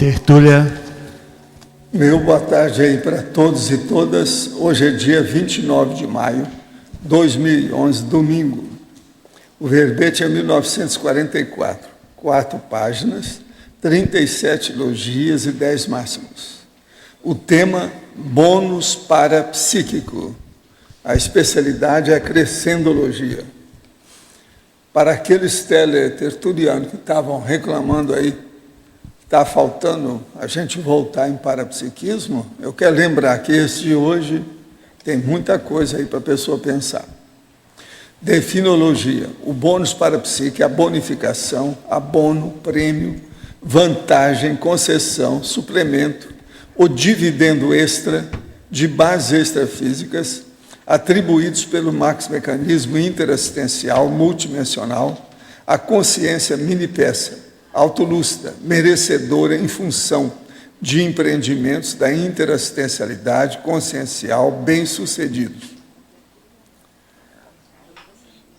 tertúlia. Meu boa tarde aí para todos e todas. Hoje é dia 29 de maio de 2011, domingo. O verbete é 1944, 4 páginas, 37 elogias e 10 máximos. O tema, bônus parapsíquico. A especialidade é a crescendologia. Para aqueles teletertulianos que estavam reclamando aí, está faltando a gente voltar em parapsiquismo, eu quero lembrar que esse de hoje tem muita coisa aí para a pessoa pensar. Definologia, o bônus parapsíquico, a bonificação, abono, prêmio, vantagem, concessão, suplemento, o dividendo extra de bases extrafísicas atribuídos pelo max-mecanismo interassistencial multidimensional à consciência mini-peça, autolúcida, merecedora em função de empreendimentos da interassistencialidade consciencial bem-sucedidos.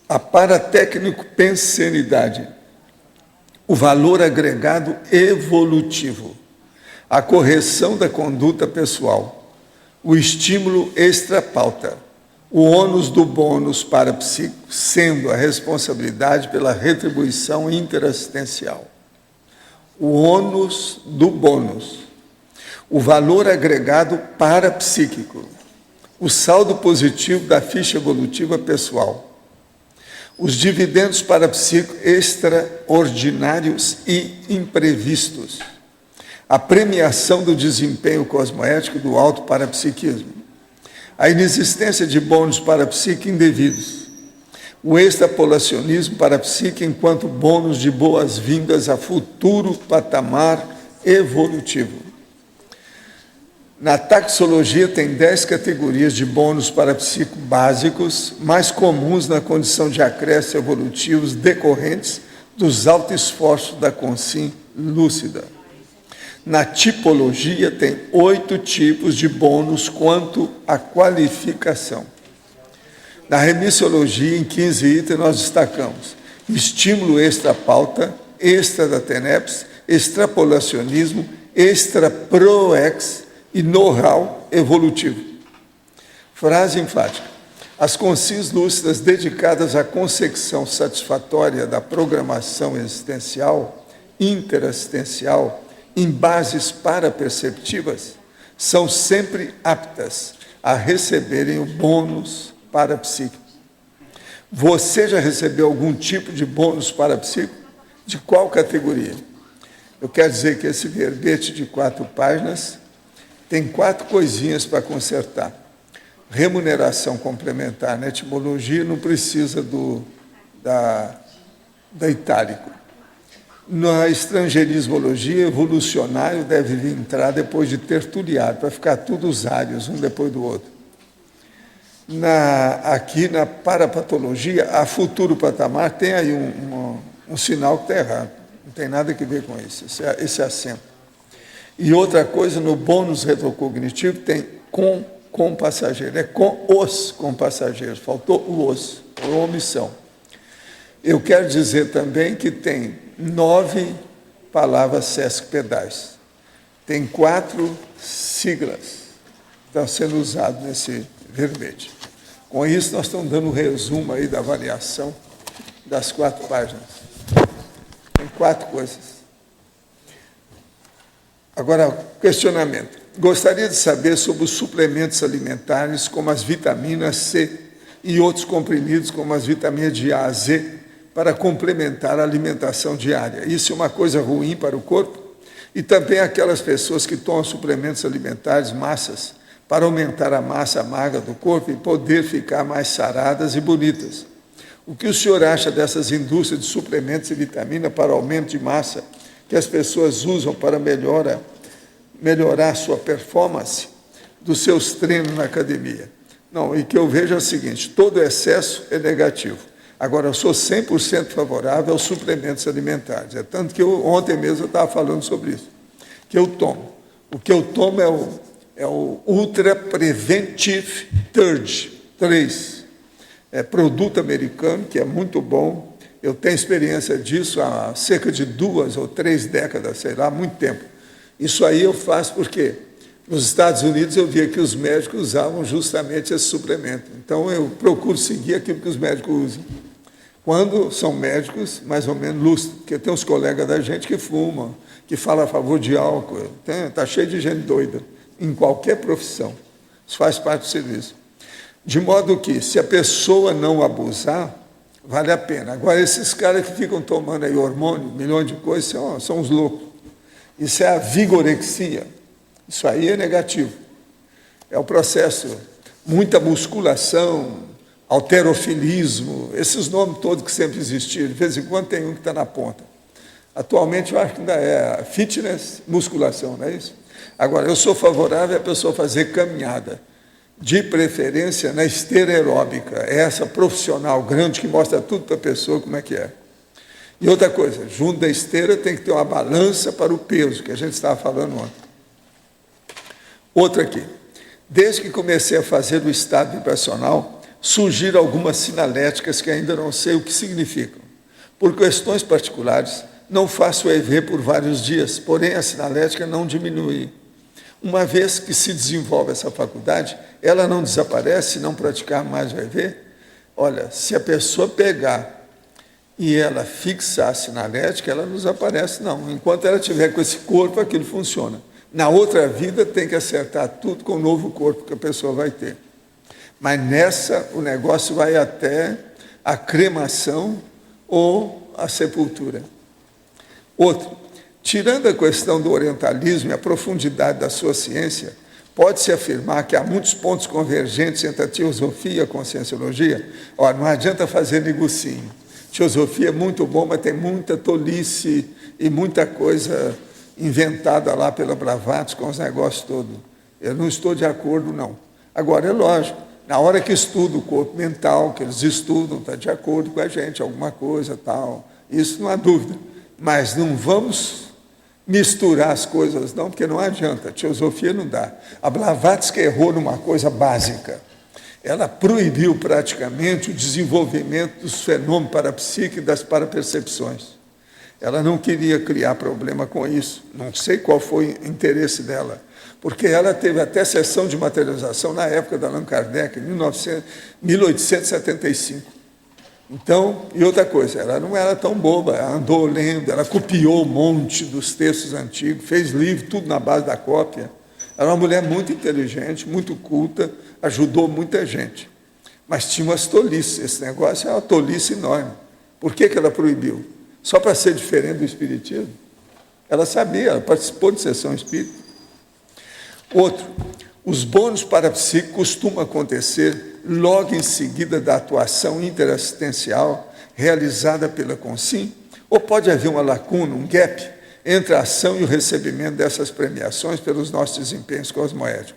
A paratécnico-pensenidade, o valor agregado evolutivo, a correção da conduta pessoal, o estímulo extrapauta, o ônus do bônus parapsíquico, sendo a responsabilidade pela retribuição interassistencial. O ônus do bônus, o valor agregado parapsíquico, o saldo positivo da ficha evolutiva pessoal, os dividendos parapsíquicos extraordinários e imprevistos, a premiação do desempenho cosmoético do alto parapsiquismo, a inexistência de bônus parapsíquicos indevidos, o extrapolacionismo parapsíquico enquanto bônus de boas-vindas a futuro patamar evolutivo. Na taxologia tem 10 categorias de bônus parapsíquicos básicos, mais comuns na condição de acréscimos evolutivos decorrentes dos altos esforços da consciência lúcida. Na tipologia tem 8 tipos de bônus quanto à qualificação. Na remissiologia, em 15 itens, nós destacamos estímulo extra-pauta, extra da TENEPS, extrapolacionismo, extra-proex e know-how evolutivo. Frase enfática. As consciências lúcidas dedicadas à consecução satisfatória da programação existencial, interassistencial, em bases paraperceptivas, são sempre aptas a receberem o bônus parapsíquico. Você já recebeu algum tipo de bônus parapsíquico? De qual categoria? Eu quero dizer que esse verbete de 4 páginas tem 4 coisinhas para consertar. Remuneração complementar na etimologia não precisa da itálico. Na estrangeirismologia, evolucionário deve vir entrar depois de tertuliário, para ficar tudo os áreos, um depois do outro. Aqui na parapatologia, a futuro patamar tem aí um sinal que está errado. Não tem nada a ver com isso, esse acento. E outra coisa, no bônus retrocognitivo, tem com passageiro, é com os com passageiros, faltou o os, ou omissão. Eu quero dizer também que tem 9 palavras sesquipedais. Tem 4 siglas que estão sendo usadas nesse verbete. Com isso, nós estamos dando um resumo aí da avaliação das 4 páginas. Tem 4 coisas. Agora, questionamento. Gostaria de saber sobre os suplementos alimentares, como as vitaminas C e outros comprimidos, como as vitaminas de A a Z, para complementar a alimentação diária. Isso é uma coisa ruim para o corpo? E também aquelas pessoas que tomam suplementos alimentares, massas, para aumentar a massa magra do corpo e poder ficar mais saradas e bonitas. O que o senhor acha dessas indústrias de suplementos e vitamina para aumento de massa que as pessoas usam para melhorar a sua performance dos seus treinos na academia? Não, e que eu vejo é o seguinte, todo excesso é negativo. Agora, eu sou 100% favorável aos suplementos alimentares. É tanto que ontem mesmo eu estava falando sobre isso, que eu tomo. O que eu tomo é o Ultra Preventive 3. É produto americano, que é muito bom. Eu tenho experiência disso há cerca de 2 ou 3 décadas, sei lá, há muito tempo. Isso aí eu faço porque nos Estados Unidos eu via que os médicos usavam justamente esse suplemento. Então eu procuro seguir aquilo que os médicos usam. Quando são médicos, mais ou menos lúcidos, porque tem uns colegas da gente que fumam, que falam a favor de álcool, está cheio de gente doida, em qualquer profissão. Isso faz parte do serviço. De modo que, se a pessoa não abusar, vale a pena. Agora, esses caras que ficam tomando aí hormônio, milhões de coisas, são os loucos. Isso é a vigorexia. Isso aí é negativo. É o processo, muita musculação, halterofilismo, esses nomes todos que sempre existiram. De vez em quando tem um que está na ponta. Atualmente, eu acho que ainda é fitness, musculação, não é isso? Agora, eu sou favorável a pessoa fazer caminhada, de preferência na esteira aeróbica, essa profissional grande que mostra tudo para a pessoa como é que é. E outra coisa, junto da esteira tem que ter uma balança para o peso, que a gente estava falando ontem. Outra aqui, desde que comecei a fazer o estado vibracional, surgiram algumas sinaléticas que ainda não sei o que significam. Por questões particulares, não faço EV por vários dias, porém a sinalética não diminui. Uma vez que se desenvolve essa faculdade, ela não desaparece se não praticar mais o EV. Olha, se a pessoa pegar e ela fixar a sinalética, ela não desaparece, não. Enquanto ela estiver com esse corpo, aquilo funciona. Na outra vida, tem que acertar tudo com o novo corpo que a pessoa vai ter. Mas nessa, o negócio vai até a cremação ou a sepultura. Outro, tirando a questão do orientalismo e a profundidade da sua ciência, pode-se afirmar que há muitos pontos convergentes entre a teosofia e a conscienciologia. Olha, não adianta fazer negocinho. Teosofia é muito bom, mas tem muita tolice e muita coisa inventada lá pela Blavatsky com os negócios todos. Eu não estou de acordo, não. Agora, é lógico, na hora que estuda o corpo mental, que eles estudam, está de acordo com a gente, alguma coisa, tal. Isso não há dúvida. Mas não vamos misturar as coisas, não, porque não adianta. A teosofia não dá. A Blavatsky errou numa coisa básica. Ela proibiu praticamente o desenvolvimento dos fenômenos parapsíquicos e das parapercepções. Ela não queria criar problema com isso. Não sei qual foi o interesse dela. Porque ela teve até sessão de materialização na época da Allan Kardec, em 1875. Então, e outra coisa, ela não era tão boba, ela andou lendo, ela copiou um monte dos textos antigos, fez livro, tudo na base da cópia. Era uma mulher muito inteligente, muito culta, ajudou muita gente. Mas tinha umas tolices, esse negócio é uma tolice enorme. Por que ela proibiu? Só para ser diferente do espiritismo? Ela sabia, ela participou de sessão espírita. Outro, os bônus parapsíquicos costumam acontecer logo em seguida da atuação interassistencial realizada pela Consim, ou pode haver uma lacuna, um gap, entre a ação e o recebimento dessas premiações pelos nossos desempenhos cosmoéticos.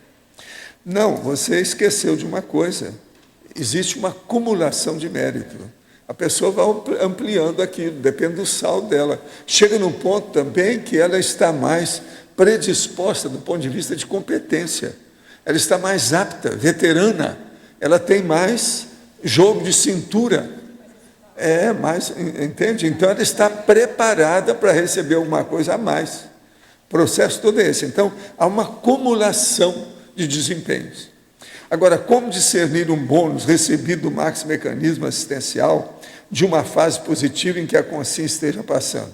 Não, você esqueceu de uma coisa, existe uma acumulação de mérito. A pessoa vai ampliando aquilo, depende do saldo dela. Chega num ponto também que ela está mais predisposta do ponto de vista de competência. Ela está mais apta, veterana. Ela tem mais jogo de cintura. Entende? Então, ela está preparada para receber alguma coisa a mais. O processo todo é esse. Então, há uma acumulação de desempenhos. Agora, como discernir um bônus recebido do maxi mecanismo assistencial de uma fase positiva em que a consciência esteja passando?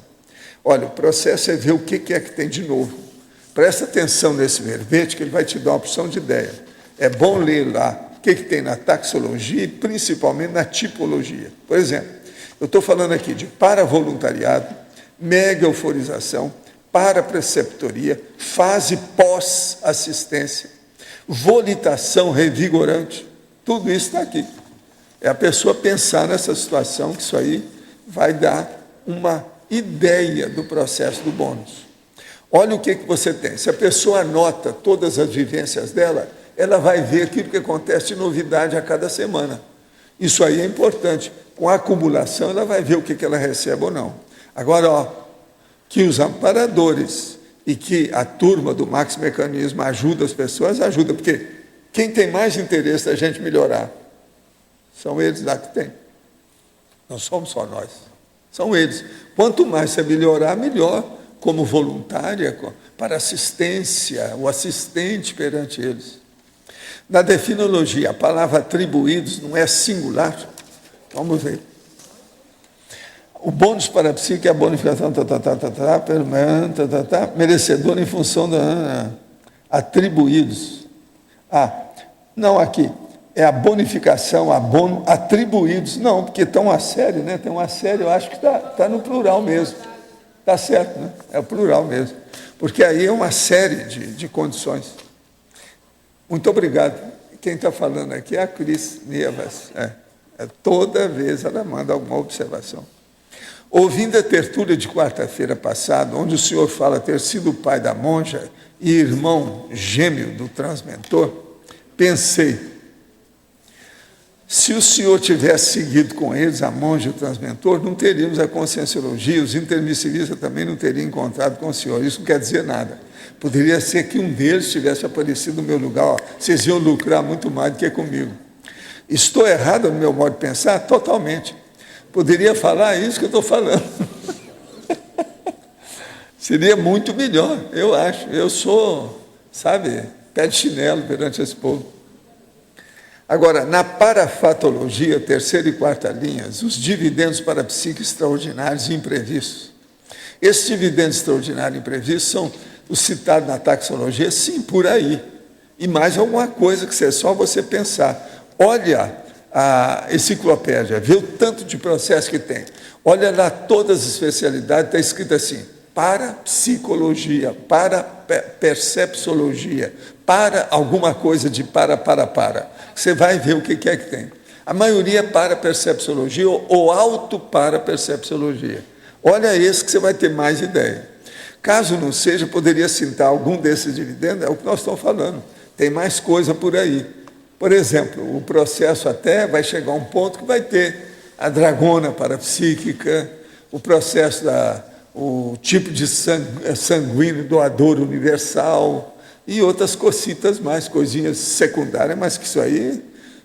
Olha, o processo é ver o que é que tem de novo. Presta atenção nesse verbete, que ele vai te dar uma opção de ideia. É bom ler lá o que tem na taxologia e principalmente na tipologia. Por exemplo, eu estou falando aqui de paravoluntariado, mega euforização, parapreceptoria, fase pós-assistência, volitação revigorante, tudo isso está aqui. É a pessoa pensar nessa situação, que isso aí vai dar uma ideia do processo do bônus. Olha o que você tem. Se a pessoa anota todas as vivências dela, ela vai ver aquilo que acontece de novidade a cada semana. Isso aí é importante. Com a acumulação, ela vai ver o que ela recebe ou não. Agora, que os amparadores e que a turma do Maxi Mecanismo ajuda as pessoas, ajuda, porque quem tem mais interesse da gente melhorar são eles lá que tem. Não somos só nós. São eles. Quanto mais você melhorar, melhor como voluntária para assistência, o assistente perante eles. Na definologia, a palavra atribuídos não é singular. Vamos ver. O bônus parapsíquico é a bonificação, merecedor em função da atribuídos. Não aqui. É a bonificação, abono, atribuídos. Não, porque estão a série, né? Tem uma série, eu acho que está no plural mesmo. Está certo, né? É o plural mesmo. Porque aí é uma série de condições. Muito obrigado. Quem está falando aqui é a Cris Nievas. Toda vez ela manda alguma observação. Ouvindo a tertúlia de quarta-feira passada, onde o senhor fala ter sido o pai da monja e irmão gêmeo do transmentor, pensei, se o senhor tivesse seguido com eles, a monja e o transmentor, não teríamos a conscienciologia, os intermissivistas também não teriam encontrado com o senhor. Isso não quer dizer nada. Poderia ser que um deles tivesse aparecido no meu lugar. Vocês iam lucrar muito mais do que comigo. Estou errado no meu modo de pensar? Totalmente. Poderia falar isso que eu estou falando. Seria muito melhor, eu acho. Eu sou, pé de chinelo perante esse povo. Agora, na parafatologia, terceira e quarta linhas, os dividendos parapsíquicos extraordinários e imprevistos. Esses dividendos extraordinários e imprevistos são os citados na taxonologia, sim, por aí. E mais alguma coisa que é só você pensar. Olha a enciclopédia, vê o tanto de processo que tem. Olha lá todas as especialidades, está escrito assim, parapsicologia, para percepciologia, para alguma coisa de para. Você vai ver o que é que tem. A maioria é para percepciologia ou auto-para-percepciologia. Olha esse que você vai ter mais ideia. Caso não seja, poderia citar algum desses dividendos, é o que nós estamos falando. Tem mais coisa por aí. Por exemplo, o processo até vai chegar a um ponto que vai ter a dragona parapsíquica, o processo o tipo de sanguíneo doador universal e outras cositas mais, coisinhas secundárias, mas que isso aí,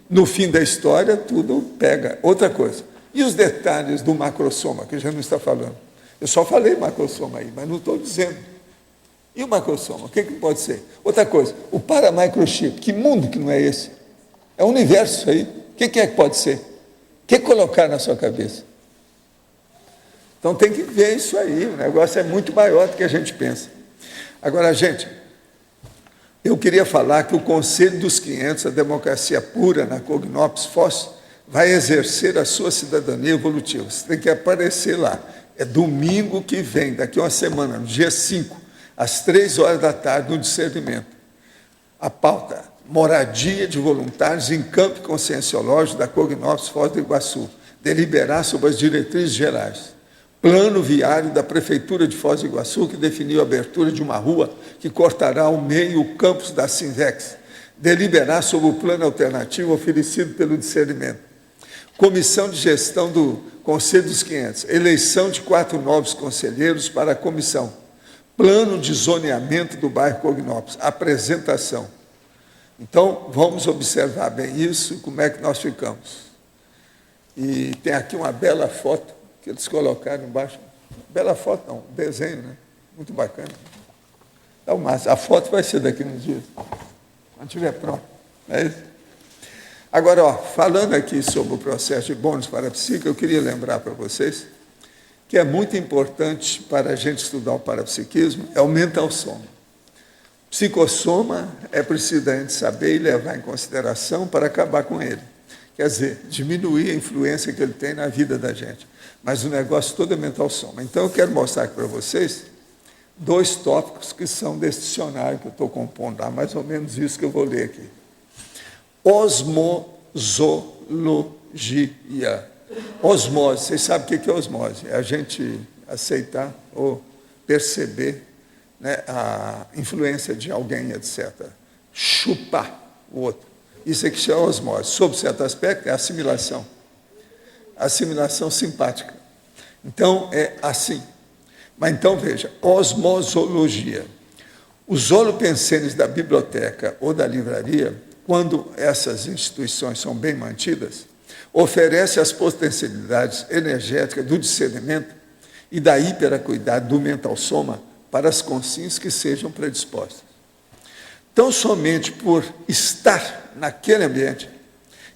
no fim da história, tudo pega. Outra coisa, e os detalhes do macrosoma, que a gente não está falando? Eu só falei macrosoma aí, mas não estou dizendo. E o macrosoma, o que pode ser? Outra coisa, o paramicrochip, que mundo que não é esse? É um universo isso aí. O que é que pode ser? O que colocar na sua cabeça? Então tem que ver isso aí, o negócio é muito maior do que a gente pensa. Agora, gente, eu queria falar que o Conselho dos 500, a democracia pura na Cognops FOS, vai exercer a sua cidadania evolutiva. Você tem que aparecer lá. É domingo que vem, daqui a uma semana, no dia 5, às 3h da tarde, no discernimento. A pauta, moradia de voluntários em campo conscienciológico da Cognops Foz do Iguaçu, deliberar sobre as diretrizes gerais. Plano viário da Prefeitura de Foz do Iguaçu, que definiu a abertura de uma rua que cortará ao meio o campus da Sinvex. Deliberar sobre o plano alternativo oferecido pelo discernimento. Comissão de gestão do Conselho dos 500. Eleição de 4 novos conselheiros para a comissão. Plano de zoneamento do bairro Cognops. Apresentação. Então, vamos observar bem isso, como é que nós ficamos. E tem aqui uma bela foto que eles colocaram embaixo. Bela foto não, desenho, né? Muito bacana. Então, mas a foto vai ser daqui uns dias, quando estiver pronto. É isso? Agora, falando aqui sobre o processo de bônus parapsíquico, eu queria lembrar para vocês que é muito importante para a gente estudar o parapsiquismo, é o mental soma. Psicossoma é preciso a gente saber e levar em consideração para acabar com ele. Quer dizer, diminuir a influência que ele tem na vida da gente. Mas o negócio todo é mental soma. Então, eu quero mostrar aqui para vocês 2 tópicos que são desse dicionário que eu estou compondo lá, mais ou menos isso que eu vou ler aqui. Osmosologia. Osmose, vocês sabem o que é osmose? É a gente aceitar ou perceber, né, a influência de alguém, etc. Chupar o outro. Isso é que chama osmose. Sob certo aspecto, é assimilação. Assimilação simpática. Então, é assim. Mas então, veja, osmosologia. Os holopensenes da biblioteca ou da livraria, quando essas instituições são bem mantidas, oferecem as potencialidades energéticas do discernimento e da hiperacuidade do mental soma para as consciências que sejam predispostas. Então, somente por estar naquele ambiente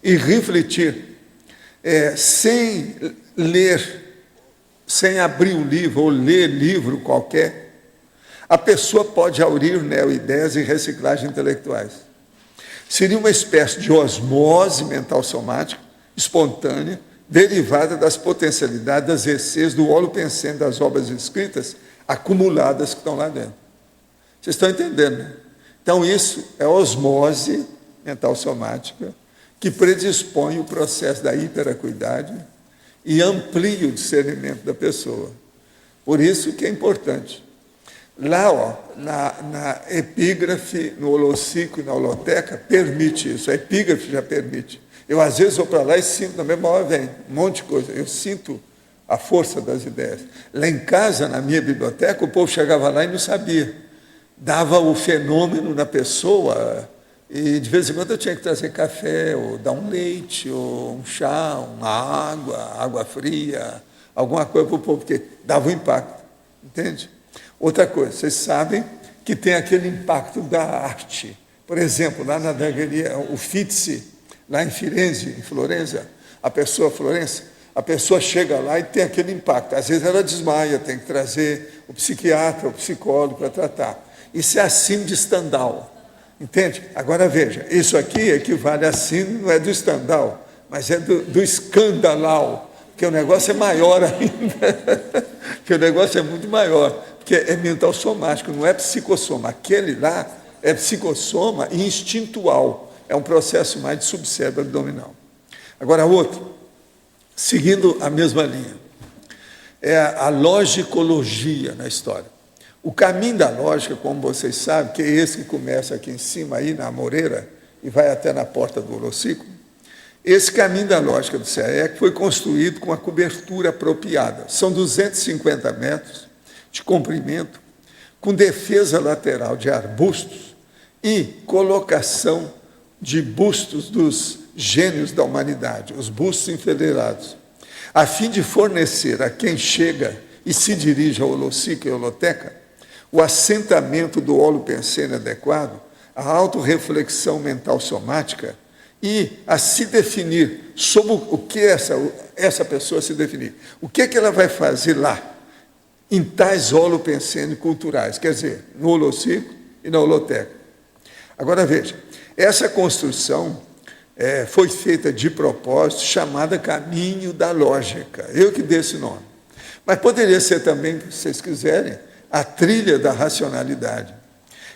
e refletir, sem ler, sem abrir um livro ou ler livro qualquer, a pessoa pode aurir neo-ideias e reciclagem intelectuais. Seria uma espécie de osmose mental somática, espontânea, derivada das potencialidades, das receias do óleo pensante das obras escritas acumuladas que estão lá dentro. Vocês estão entendendo, né? Então, isso é osmose mental somática que predispõe o processo da hiperacuidade e amplia o discernimento da pessoa. Por isso que é importante. Lá, na epígrafe, no holocico e na holoteca, permite isso. A epígrafe já permite. Eu, às vezes, vou para lá e sinto, na mesma hora vem um monte de coisa. Eu sinto a força das ideias. Lá em casa, na minha biblioteca, o povo chegava lá e não sabia. Dava o fenômeno na pessoa e, de vez em quando, eu tinha que trazer café, ou dar um leite, ou um chá, uma água fria, alguma coisa para o povo, porque dava um impacto. Entende? Outra coisa, vocês sabem que tem aquele impacto da arte. Por exemplo, lá na galeria, o Uffizi, lá em Firenze, em Florença, a pessoa chega lá e tem aquele impacto. Às vezes ela desmaia, tem que trazer o psiquiatra, o psicólogo para tratar. Isso é a síndrome de Stendhal, entende? Agora veja, isso aqui equivale a síndrome, não é do Stendhal, mas é do escandalau, porque o negócio é maior ainda, porque o negócio é muito maior, porque é mental somático, não é psicossoma. Aquele lá é psicossoma e instintual, é um processo mais de subcérebro abdominal. Agora, outro, seguindo a mesma linha, é a logicologia na história. O caminho da lógica, como vocês sabem, que é esse que começa aqui em cima, aí na Moreira, e vai até na porta do holocico, esse caminho da lógica do CAEC foi construído com a cobertura apropriada. São 250 metros de comprimento, com defesa lateral de arbustos e colocação de bustos dos gênios da humanidade, os bustos enfileirados, a fim de fornecer a quem chega e se dirige ao holocico e à holoteca o assentamento do óleo pensene adequado, a autorreflexão mental somática e a se definir sobre o que essa pessoa se definir. O que ela vai fazer lá, em tais holopensene culturais, quer dizer, no holocico e na holoteca. Agora veja, essa construção foi feita de propósito, chamada caminho da lógica. Eu que dei esse nome. Mas poderia ser também, se vocês quiserem, a trilha da racionalidade,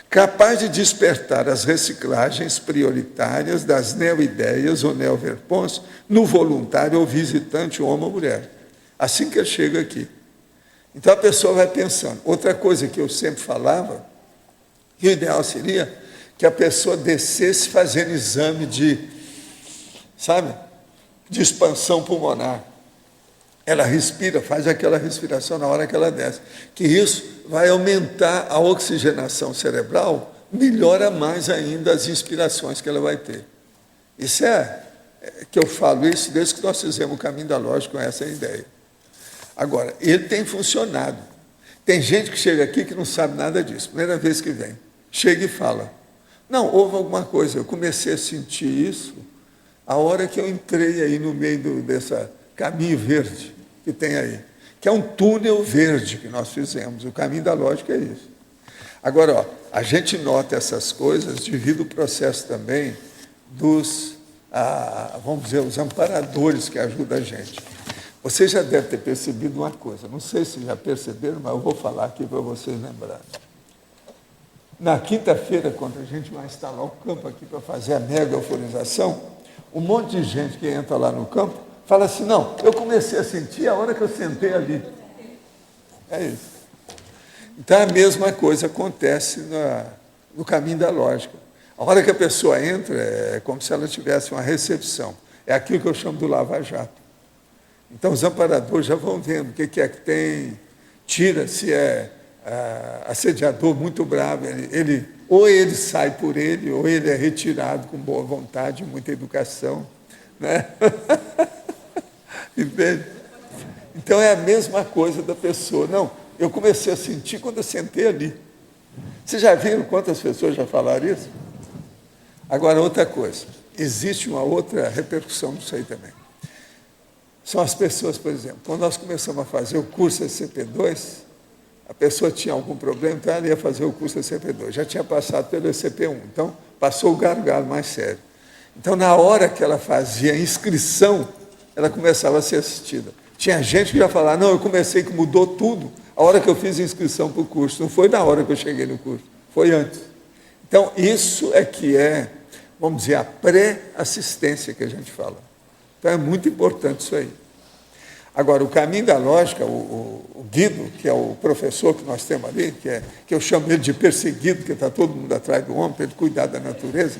capaz de despertar as reciclagens prioritárias das neo-ideias ou neo-verpons no voluntário ou visitante, homem ou mulher, assim que ele chega aqui. Então a pessoa vai pensando. Outra coisa que eu sempre falava, que o ideal seria que a pessoa descesse fazendo exame de expansão pulmonar. Ela respira, faz aquela respiração na hora que ela desce. Que isso vai aumentar a oxigenação cerebral, melhora mais ainda as inspirações que ela vai ter. Isso que eu falo isso desde que nós fizemos o caminho da lógica com essa ideia. Agora, ele tem funcionado. Tem gente que chega aqui que não sabe nada disso, primeira vez que vem. Chega e fala, não, houve alguma coisa, eu comecei a sentir isso a hora que eu entrei aí no meio dessa caminho verde que tem aí, que é um túnel verde que nós fizemos. O caminho da lógica é isso. Agora, a gente nota essas coisas devido ao processo também dos, vamos dizer, os amparadores que ajudam a gente. Você já deve ter percebido uma coisa, não sei se já perceberam, mas eu vou falar aqui para vocês lembrarem. Na quinta-feira, quando a gente vai instalar o campo aqui para fazer a mega euforização, um monte de gente que entra lá no campo fala assim, não, eu comecei a sentir a hora que eu sentei ali. É isso. Então, a mesma coisa acontece no caminho da lógica. A hora que a pessoa entra, é como se ela tivesse uma recepção. É aquilo que eu chamo do lava-jato. Então, os amparadores já vão vendo o que é que tem, tira se é assediador muito bravo, ou ele sai por ele, ou ele é retirado com boa vontade, muita educação. Né? Entende? Então, é a mesma coisa da pessoa. Não, eu comecei a sentir quando eu sentei ali. Vocês já viram quantas pessoas já falaram isso? Agora, outra coisa, existe uma outra repercussão disso aí também. São as pessoas, por exemplo, quando nós começamos a fazer o curso SCP-2, a pessoa tinha algum problema, então ela ia fazer o curso SCP-2, já tinha passado pelo SCP-1, então passou o gargalo mais sério. Então, na hora que ela fazia a inscrição, ela começava a ser assistida. Tinha gente que já falava, não, eu comecei que mudou tudo, a hora que eu fiz a inscrição para o curso, não foi na hora que eu cheguei no curso, foi antes. Então, isso é que é, vamos dizer, a pré-assistência que a gente fala. Então, é muito importante isso aí. Agora, o caminho da lógica, o Guido, que é o professor que nós temos ali, que eu chamo ele de perseguido, porque está todo mundo atrás do homem, para ele cuidar da natureza.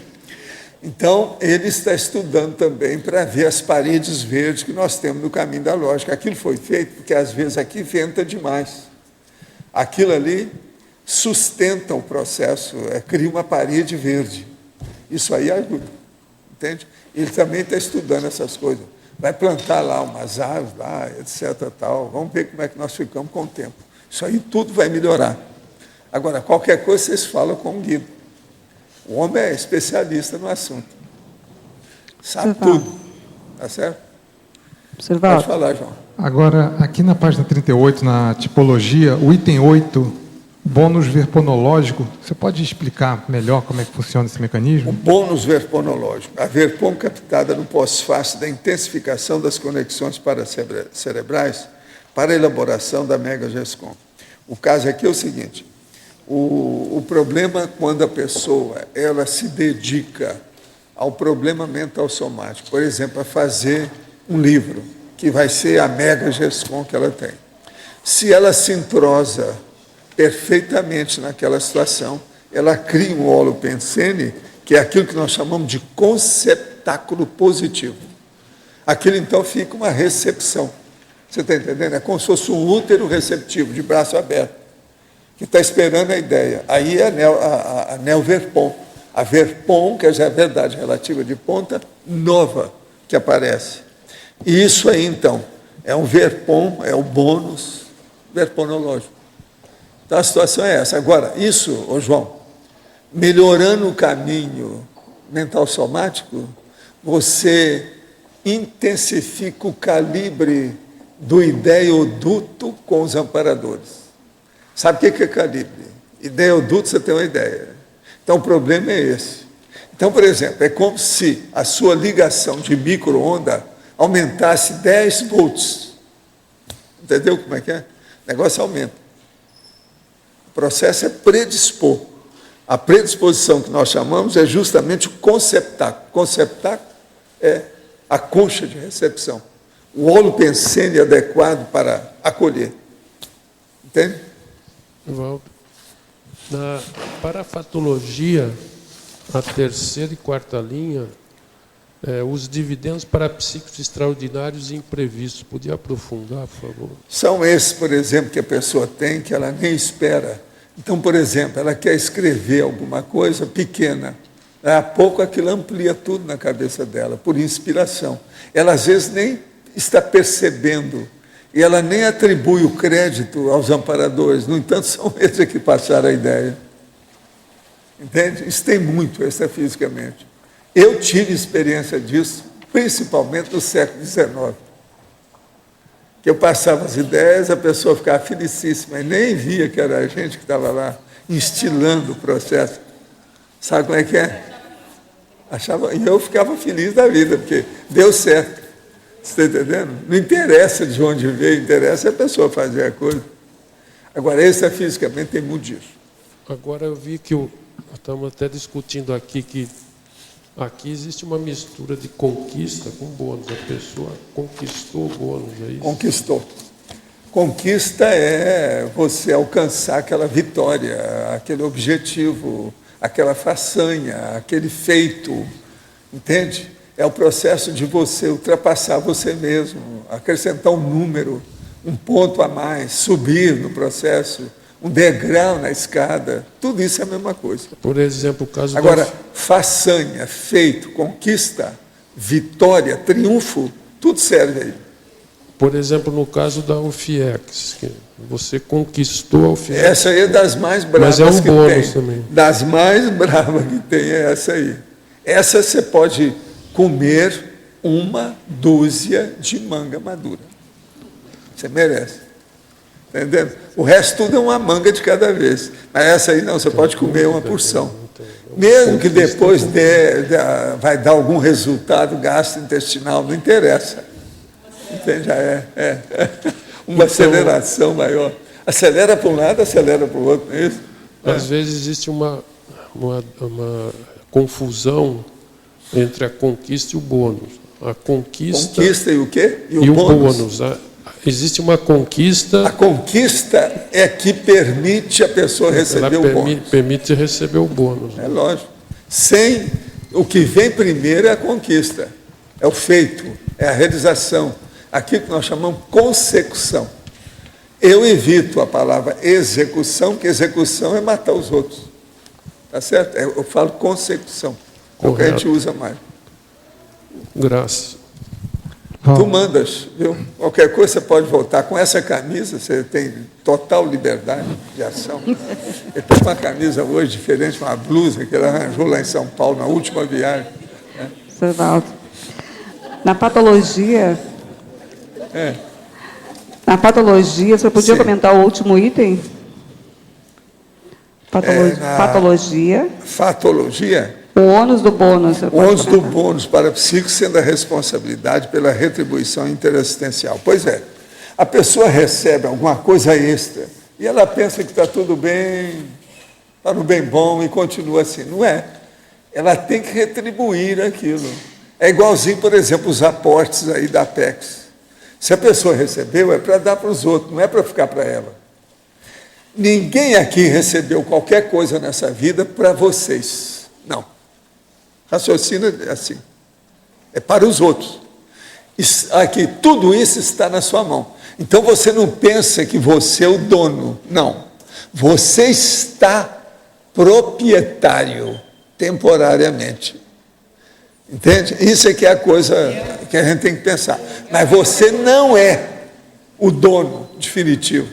Então, ele está estudando também para ver as paredes verdes que nós temos no caminho da lógica. Aquilo foi feito porque, às vezes, aqui venta demais. Aquilo ali sustenta o processo, cria uma parede verde. Isso aí ajuda, entende? Ele também está estudando essas coisas. Vai plantar lá umas árvores, lá, etc. Tal. Vamos ver como é que nós ficamos com o tempo. Isso aí tudo vai melhorar. Agora, qualquer coisa vocês falam com o Guido. O homem é especialista no assunto. Sabe tudo. Tá certo? Pode falar, João. Agora, aqui na página 38, na tipologia, o item 8, bônus verponológico, você pode explicar melhor como é que funciona esse mecanismo? O bônus verponológico, a verpom captada no pós-fácil da intensificação das conexões paracerebrais para a elaboração da megagescom. O caso aqui é o seguinte, o problema quando a pessoa ela se dedica ao problema mental somático, por exemplo, a fazer um livro, que vai ser a megagescom que ela tem. Se ela se entrosa perfeitamente naquela situação, ela cria um holopensene, que é aquilo que nós chamamos de conceptáculo positivo. Aquilo, então, fica uma recepção. Você está entendendo? É como se fosse um útero receptivo, de braço aberto, que está esperando a ideia. Aí é a neoverpom. A verpom, que é a verdade relativa de ponta, nova, que aparece. E isso aí, então, é um verpom, é o bônus verponológico. Então, a situação é essa. Agora, isso, ô João, melhorando o caminho mental somático, você intensifica o calibre do ideoduto com os amparadores. Sabe o que é calibre? Ideoduto, você tem uma ideia. Então, o problema é esse. Então, por exemplo, é como se a sua ligação de micro-onda aumentasse 10 volts. Entendeu como é que é? O negócio aumenta. O processo é predispor. A predisposição que nós chamamos é justamente o conceptáculo. Conceptáculo é a concha de recepção. O holopensene adequado para acolher. Entende? Valdo, na parafatologia, a terceira e quarta linha, os dividendos parapsíquicos extraordinários e imprevistos. Podia aprofundar, por favor? São esses, por exemplo, que a pessoa tem, que ela nem espera. Então, por exemplo, ela quer escrever alguma coisa pequena. Há pouco aquilo amplia tudo na cabeça dela, por inspiração. Ela, às vezes, nem está percebendo. E ela nem atribui o crédito aos amparadores. No entanto, são eles que passaram a ideia. Entende? Isso tem muito extrafisicamente. Eu tive experiência disso, principalmente no século XIX. Que eu passava as ideias, a pessoa ficava felicíssima, e nem via que era a gente que estava lá instilando o processo. Sabe como é que é? E eu ficava feliz da vida, porque deu certo. Você está entendendo? Não interessa de onde veio, interessa a pessoa fazer a coisa. Agora, extrafisicamente tem muito disso. Agora eu vi que estamos até discutindo aqui que aqui existe uma mistura de conquista com bônus. A pessoa conquistou o bônus, é isso? Conquistou. Conquista é você alcançar aquela vitória, aquele objetivo, aquela façanha, aquele feito, entende? É o processo de você ultrapassar você mesmo, acrescentar um número, um ponto a mais, subir no processo, um degrau na escada, tudo isso é a mesma coisa. Por exemplo, o caso... Agora, façanha, feito, conquista, vitória, triunfo, tudo serve aí. por exemplo, no caso da UFIEX, que você conquistou a UFIEX. Essa aí é das mais bravas Mas é um que bônus tem. também. Das mais bravas que tem é essa aí. Essa você pode comer uma dúzia de manga madura. Você merece. Entendendo? O resto tudo é uma manga de cada vez. Mas essa aí não, você pode comer uma porção. Mesmo que depois vai dar algum resultado gastrointestinal, não interessa. Entende? Uma aceleração maior. Acelera para um lado, acelera para o outro, não é isso? Às vezes existe uma confusão entre a conquista e o bônus. A conquista e o quê? E o bônus. Existe uma conquista. A conquista é que permite a pessoa receber o bônus. Permite receber o bônus. É lógico. Sem o que vem primeiro é a conquista, é o feito, é a realização. Aquilo que nós chamamos consecução. Eu evito a palavra execução, porque execução é matar os outros. Tá certo? Eu falo consecução. É o que a gente usa mais. Graças. Tu mandas, viu? Qualquer coisa você pode voltar. Com essa camisa, você tem total liberdade de ação. Ele tem uma camisa hoje diferente, uma blusa que ele arranjou lá em São Paulo, na última viagem. Né? Sr. Valdo, na patologia, você podia Sim. comentar o último item? Patologia. Fatologia? O ônus do bônus. O ônus do bônus para psíquico sendo a responsabilidade pela retribuição interassistencial. Pois é, a pessoa recebe alguma coisa extra e ela pensa que está tudo bem, está no bem bom e continua assim. Não é. Ela tem que retribuir aquilo. É igualzinho, por exemplo, os aportes aí da Apex. Se a pessoa recebeu, é para dar para os outros, não é para ficar para ela. Ninguém aqui recebeu qualquer coisa nessa vida para vocês. Não. Raciocina assim. É para os outros. Aqui, tudo isso está na sua mão. Então você não pensa que você é o dono. Não. Você está proprietário temporariamente. Entende? Isso é que é a coisa que a gente tem que pensar. Mas você não é o dono definitivo.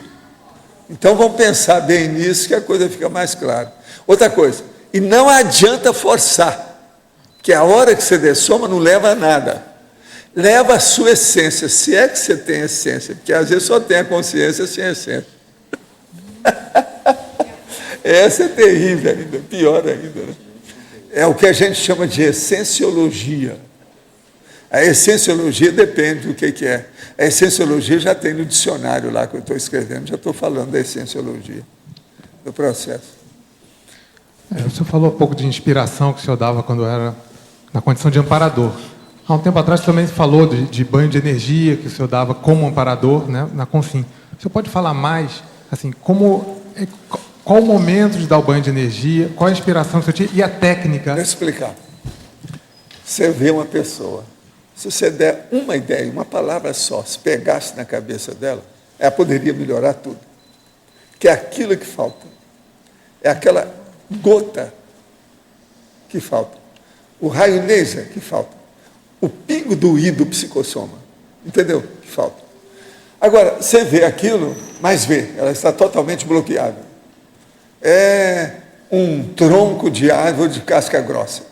Então vamos pensar bem nisso que a coisa fica mais clara. Outra coisa, e não adianta forçar. Que a hora que você dessoma não leva a nada. Leva a sua essência, se é que você tem essência, porque às vezes só tem a consciência sem essência. Essa é terrível ainda, pior ainda. Né? É o que a gente chama de essenciologia. A essenciologia depende do que é. A essenciologia já tem no dicionário lá que eu estou escrevendo, já estou falando da essenciologia, do processo. O senhor falou um pouco de inspiração que o senhor dava quando era na condição de amparador. Há um tempo atrás também falou de banho de energia que o senhor dava como amparador, né, na Confim. O senhor pode falar mais, assim, qual o momento de dar o banho de energia, qual a inspiração que o senhor tinha e a técnica? Vou explicar. Você vê uma pessoa, se você der uma ideia, uma palavra só, se pegasse na cabeça dela, ela poderia melhorar tudo. Que é aquilo que falta. É aquela gota que falta. O raio laser que falta. O pingo do I do psicossoma. Entendeu? Que falta. Agora, você vê aquilo, mas vê, ela está totalmente bloqueada. É um tronco de árvore de casca grossa.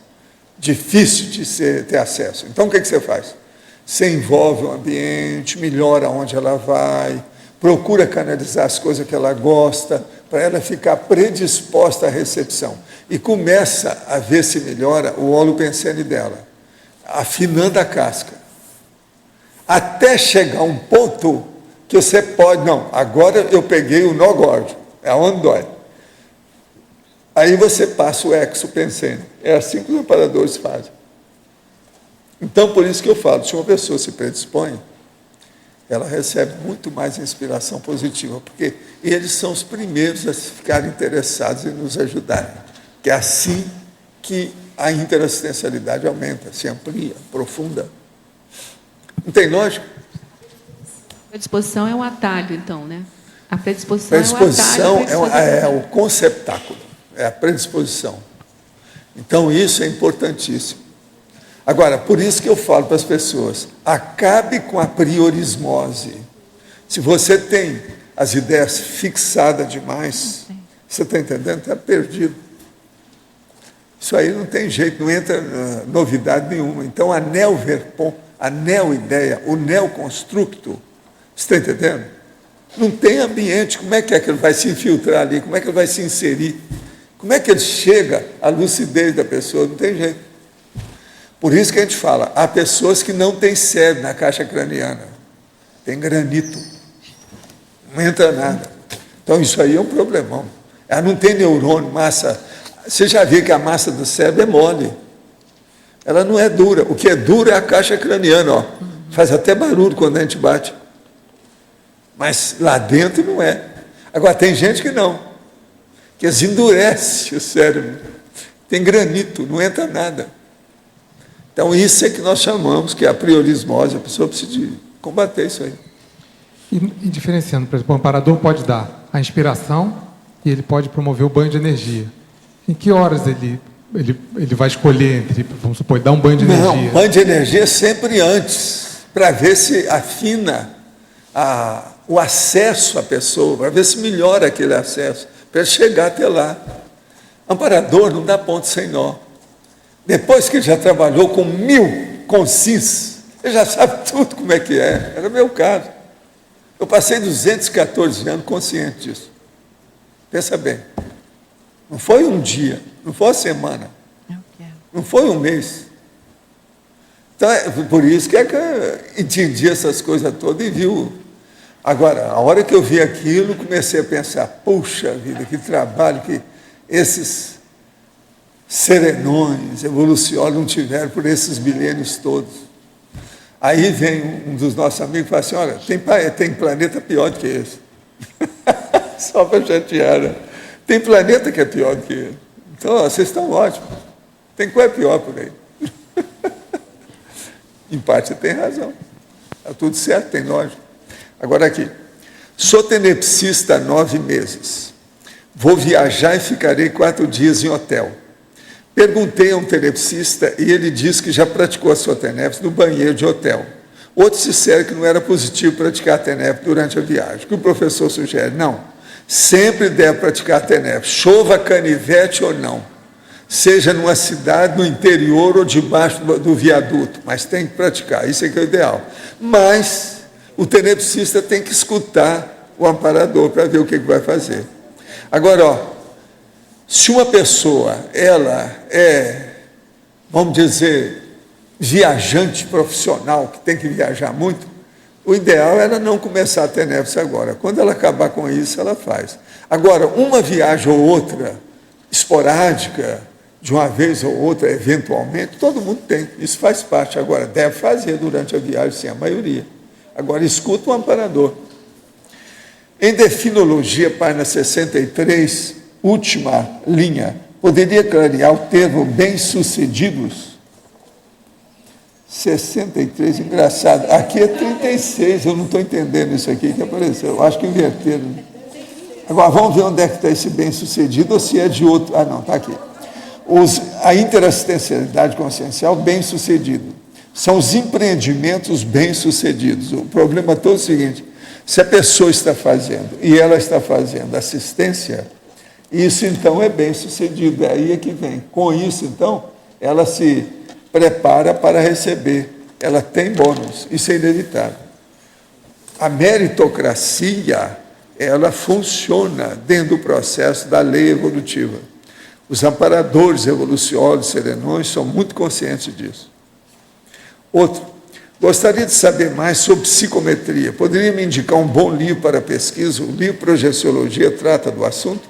Difícil de ter acesso. Então, o que você faz? Você envolve o ambiente, melhora onde ela vai, procura canalizar as coisas que ela gosta, para ela ficar predisposta à recepção. E começa a ver se melhora o óleo pensene dela, afinando a casca. Até chegar um ponto que você pode, não, agora eu peguei o nó gordo, é onde dói. Aí você passa o exopensene. É assim que os amparadores fazem. Então, por isso que eu falo, se uma pessoa se predispõe, ela recebe muito mais inspiração positiva, porque eles são os primeiros a ficarem interessados em nos ajudarem. Que é assim que a interassistencialidade aumenta, se amplia, aprofunda. Não tem lógica? A predisposição é um atalho, então, né? A predisposição predisposição é um atalho. é o conceptáculo, é a predisposição. Então, isso é importantíssimo. Agora, por isso que eu falo para as pessoas, acabe com a priorismose. Se você tem as ideias fixadas demais, você está entendendo? Está perdido. Isso aí não tem jeito, não entra novidade nenhuma. Então, a neo-verpon, a neo-ideia, o neo-constructo, você está entendendo? Não tem ambiente, como é que ele vai se infiltrar ali? Como é que ele vai se inserir? Como é que ele chega à lucidez da pessoa? Não tem jeito. Por isso que a gente fala, há pessoas que não têm cérebro na caixa craniana, tem granito, não entra nada. Então, isso aí é um problemão. Ela não tem neurônio, massa. Você já viu que a massa do cérebro é mole. Ela não é dura. O que é duro é a caixa craniana, ó. Faz até barulho quando a gente bate. Mas lá dentro não é. Agora, tem gente que não. Que endurece o cérebro. Tem granito, não entra nada. Então, isso é que nós chamamos, que é a priorismose. A pessoa precisa combater isso aí. E diferenciando, por exemplo, o amparador pode dar a inspiração e ele pode promover o banho de energia. Em que horas ele vai escolher entre, vamos supor, dar um banho de energia? Não, banho de energia sempre antes, para ver se afina o acesso à pessoa, para ver se melhora aquele acesso, para chegar até lá. Amparador não dá ponto sem nó. Depois que ele já trabalhou com 1000 consins, ele já sabe tudo como é que é. Era o meu caso. Eu passei 214 anos consciente disso. Pensa bem. Não foi um dia, não foi uma semana, não foi um mês. Então, é por isso que eu entendi essas coisas todas e viu. Agora, a hora que eu vi aquilo, comecei a pensar, puxa vida, que trabalho que esses serenões, evoluciólogos não tiveram por esses milênios todos. Aí vem um dos nossos amigos e fala assim, olha, tem planeta pior do que esse. Só para chatear, né? Tem planeta que é pior do que ele. Então, ó, vocês estão ótimos. Tem coisa pior por aí. Em parte você tem razão. Está tudo certo, tem lógica. Agora aqui. Sou tenepsista há 9 meses. Vou viajar e ficarei 4 dias em hotel. Perguntei a um tenepsista e ele disse que já praticou a sua tenepse no banheiro de hotel. Outros disseram que não era positivo praticar a tenepse durante a viagem. O que o professor sugere? Não. Sempre deve praticar tenepse, chova, canivete ou não. Seja numa cidade, no interior ou debaixo do viaduto. Mas tem que praticar, isso é que é o ideal. Mas o tenepsista tem que escutar o amparador para ver o que vai fazer. Agora, ó, se uma pessoa, ela é, vamos dizer, viajante profissional, que tem que viajar muito, o ideal era não começar a tenepse agora. Quando ela acabar com isso, ela faz. Agora, uma viagem ou outra, esporádica, de uma vez ou outra, eventualmente, todo mundo tem. Isso faz parte. Agora, deve fazer durante a viagem, sim, a maioria. Agora, escuta o amparador. Em Definologia, página 63, última linha, poderia clarear o termo bem-sucedidos? 63, engraçado. Aqui é 36, eu não estou entendendo isso aqui que apareceu. Eu acho que inverteram. Agora, vamos ver onde é que está esse bem-sucedido, ou se é de outro. Ah, não, está aqui. A interassistencialidade consciencial bem-sucedido. São os empreendimentos bem-sucedidos. O problema todo é o seguinte, se a pessoa está fazendo, e ela está fazendo assistência, isso então é bem-sucedido, é aí que vem. Com isso, então, ela se prepara para receber, ela tem bônus, isso é inevitável. A meritocracia, ela funciona dentro do processo da lei evolutiva. Os amparadores evoluciólogos, serenões, são muito conscientes disso. Outro, gostaria de saber mais sobre psicometria. Poderia me indicar um bom livro para pesquisa? O livro Projeciologia trata do assunto?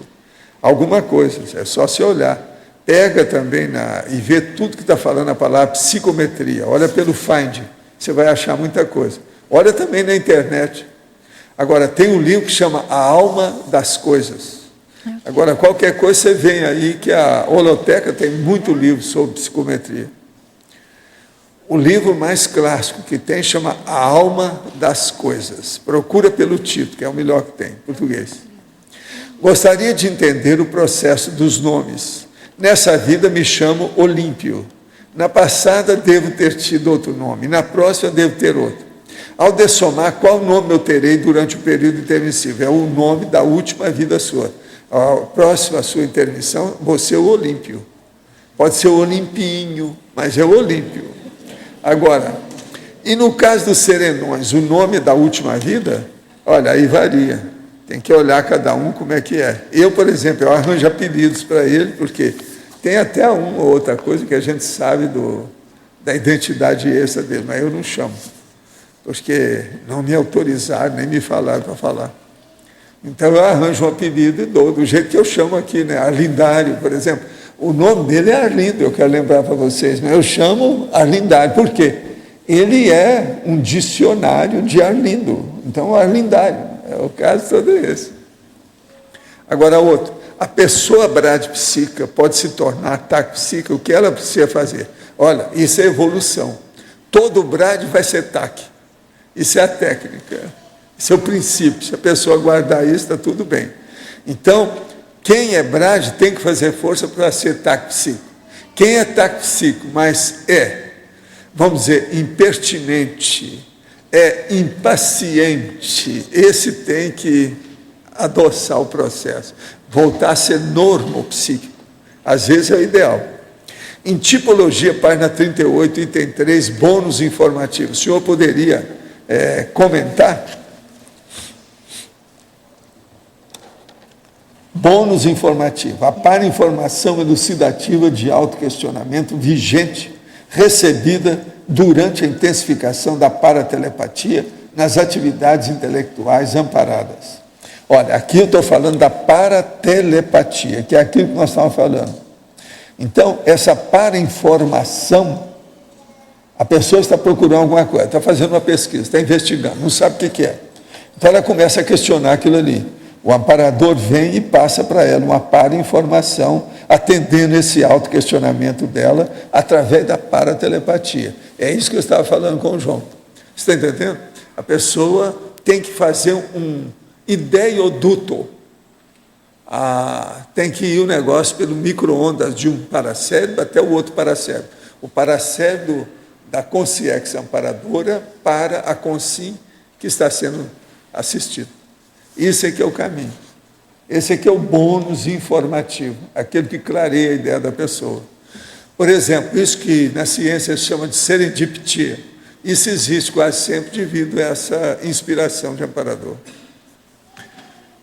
Alguma coisa, é só se olhar. Pega também e vê tudo que está falando a palavra psicometria. Olha pelo Find, você vai achar muita coisa. Olha também na internet. Agora, tem um livro que chama A Alma das Coisas. Agora, qualquer coisa você vem aí, que a Holoteca tem muito livro sobre psicometria. O livro mais clássico que tem chama A Alma das Coisas. Procura pelo título, que é o melhor que tem, em português. Gostaria de entender o processo dos nomes. Nessa vida me chamo Olímpio. Na passada devo ter tido outro nome, na próxima devo ter outro. Ao dessomar, qual nome eu terei durante o período intermissivo? É o nome da última vida sua. A próxima sua intermissão, você é o Olímpio. Pode ser o Olimpinho, mas é o Olímpio. Agora, e no caso dos serenões, o nome da última vida, olha, aí varia. Tem que olhar cada um como é que é. Eu, por exemplo, eu arranjo apelidos para ele, porque tem até uma ou outra coisa que a gente sabe da identidade extra dele, mas eu não chamo, porque não me autorizaram, nem me falaram para falar. Então eu arranjo um apelido e dou, do jeito que eu chamo aqui, né? Arlindário, por exemplo. O nome dele é Arlindo, eu quero lembrar para vocês, mas eu chamo Arlindário, por quê? Ele é um dicionário de Arlindo, então Arlindário, é o caso todo esse. Agora outro, a pessoa bradipsíquica pode se tornar taquipsíquica, o que ela precisa fazer? Olha, isso é evolução. Todo brad vai ser taque. Isso é a técnica, isso é o princípio. Se a pessoa guardar isso, está tudo bem. Então, quem é brad tem que fazer força para ser taquipsíquico. Quem é taquipsíquico, mas vamos dizer, impertinente, é impaciente, esse tem que adoçar o processo, voltar a ser normopsíquico. Às vezes é o ideal. Em tipologia, página 38, item 3, bônus informativo. O senhor poderia comentar? Bônus informativo. A para-informação elucidativa de autoquestionamento vigente, recebida durante a intensificação da paratelepatia nas atividades intelectuais amparadas. Olha, aqui eu estou falando da paratelepatia, que é aquilo que nós estávamos falando. Então, essa para-informação, a pessoa está procurando alguma coisa, está fazendo uma pesquisa, está investigando, não sabe o que é. Então, ela começa a questionar aquilo ali. O amparador vem e passa para ela uma para-informação, atendendo esse autoquestionamento dela através da paratelepatia. É isso que eu estava falando com o João. Você está entendendo? A pessoa tem que fazer um ideoduto. Tem que ir o negócio pelo micro-ondas de um paracérebro até o outro paracérebro. O paracérebro da consciência amparadora para a consim que está sendo assistido. Isso é que é o caminho. Esse aqui é o bônus informativo, aquele que clareia a ideia da pessoa. Por exemplo, isso que na ciência se chama de serendipitia, isso existe quase sempre devido a essa inspiração de amparador.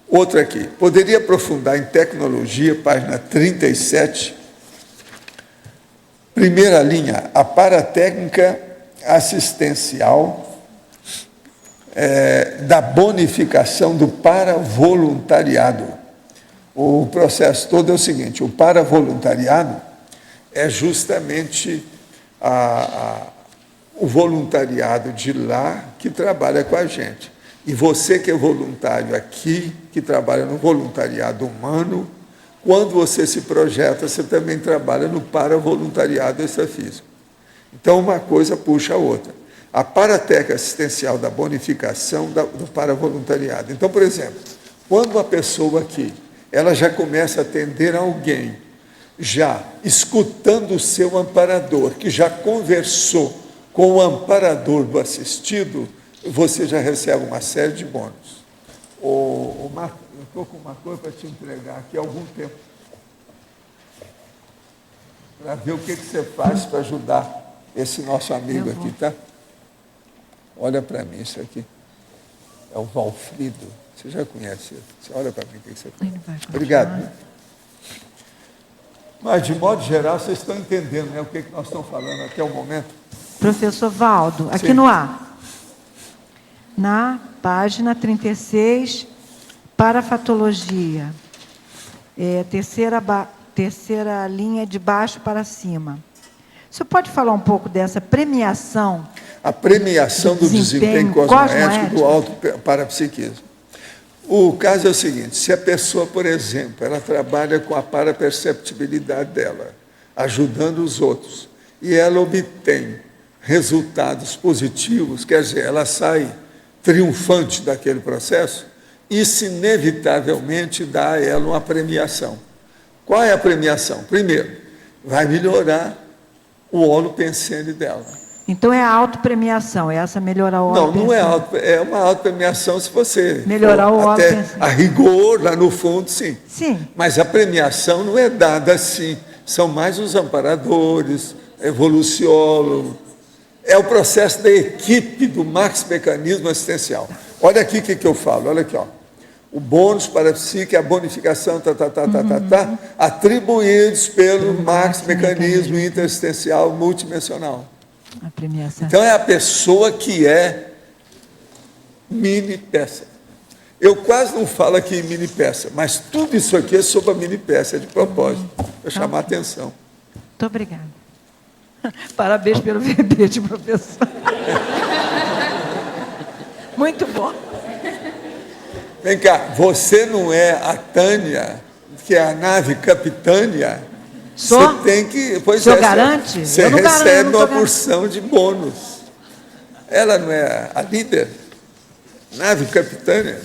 Outra aqui, poderia aprofundar em tecnologia, página 37, primeira linha, a paratécnica assistencial da bonificação do paravoluntariado. O processo todo é o seguinte, o paravoluntariado é justamente o voluntariado de lá que trabalha com a gente. E você que é voluntário aqui, que trabalha no voluntariado humano, quando você se projeta, você também trabalha no paravoluntariado extrafísico. Então, uma coisa puxa a outra. A paratécnica assistencial da bonificação do paravoluntariado. Então, por exemplo, quando uma pessoa aqui, ela já começa a atender alguém, já escutando o seu amparador, que já conversou com o amparador do assistido, você já recebe uma série de bônus. Marco, eu estou com uma coisa para te entregar aqui há algum tempo, para ver o que você faz para ajudar esse nosso amigo aqui, tá? Olha para mim isso aqui. É o Valfrido. Você já conhece ele. Você olha para mim o que você faz. Obrigado. Né? Mas, de modo geral, vocês estão entendendo, né, o que nós estamos falando até o momento? Professor Valdo, aqui no A. Na página 36, parafatologia. Terceira linha de baixo para cima. O senhor pode falar um pouco dessa premiação? A premiação do desempenho cosmoético do auto-parapsiquismo. O caso é o seguinte, se a pessoa, por exemplo, ela trabalha com a paraperceptibilidade dela, ajudando os outros, e ela obtém resultados positivos, quer dizer, ela sai triunfante daquele processo, isso inevitavelmente dá a ela uma premiação. Qual é a premiação? Primeiro, vai melhorar o óleo pensene dela. Então é a autopremiação, é essa melhorar o óleo Não é pensene. é uma autopremiação se você Melhorar o óleo até pensene. a rigor, lá no fundo, sim. Sim. Mas a premiação não é dada assim. São mais os amparadores, evoluciólogos. É o processo da equipe do Max Mecanismo Assistencial. Olha aqui o que eu falo, olha aqui, ó. O bônus para a psique, a bonificação, atribuídos pelo Max Mecanismo Interassistencial Multidimensional. A premiação. Então é a pessoa que é mini peça. Eu quase não falo aqui em mini peça, mas tudo isso aqui é sobre a mini peça, é de propósito, para chamar a atenção. Muito obrigada. Parabéns pelo verbete, professor. Muito bom. Vem cá, você não é a Tânia, que é a nave capitânia? Sou? Você tem que... Pois O senhor garante? Você Eu não garanto, eu recebe não tô uma garante. porção de bônus. Ela não é a líder? Nave capitânia?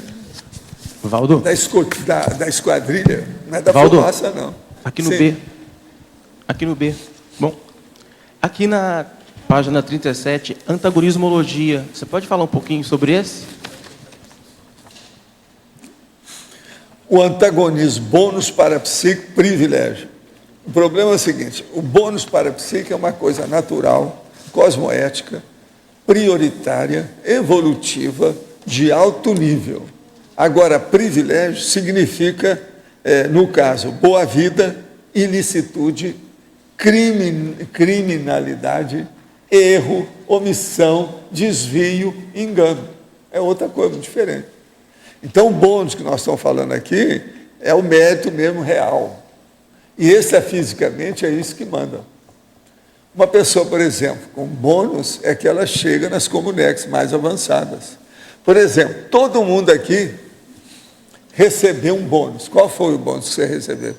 Valdo, Da esquadrilha? Não é da Valdo, fumaça, não. aqui no Sim. B. Aqui no B. Bom, aqui na página 37, antagonismologia. Você pode falar um pouquinho sobre esse? O antagonismo, bônus para a psique, privilégio. O problema é o seguinte, o bônus para a psique é uma coisa natural, cosmoética, prioritária, evolutiva, de alto nível. Agora, privilégio significa, no caso, boa vida, ilicitude, criminalidade, erro, omissão, desvio, engano. É outra coisa muito diferente. Então, o bônus que nós estamos falando aqui é o mérito mesmo real. E extrafisicamente é isso que manda. Uma pessoa, por exemplo, com bônus é que ela chega nas comunex mais avançadas. Por exemplo, todo mundo aqui recebeu um bônus. Qual foi o bônus que você recebeu?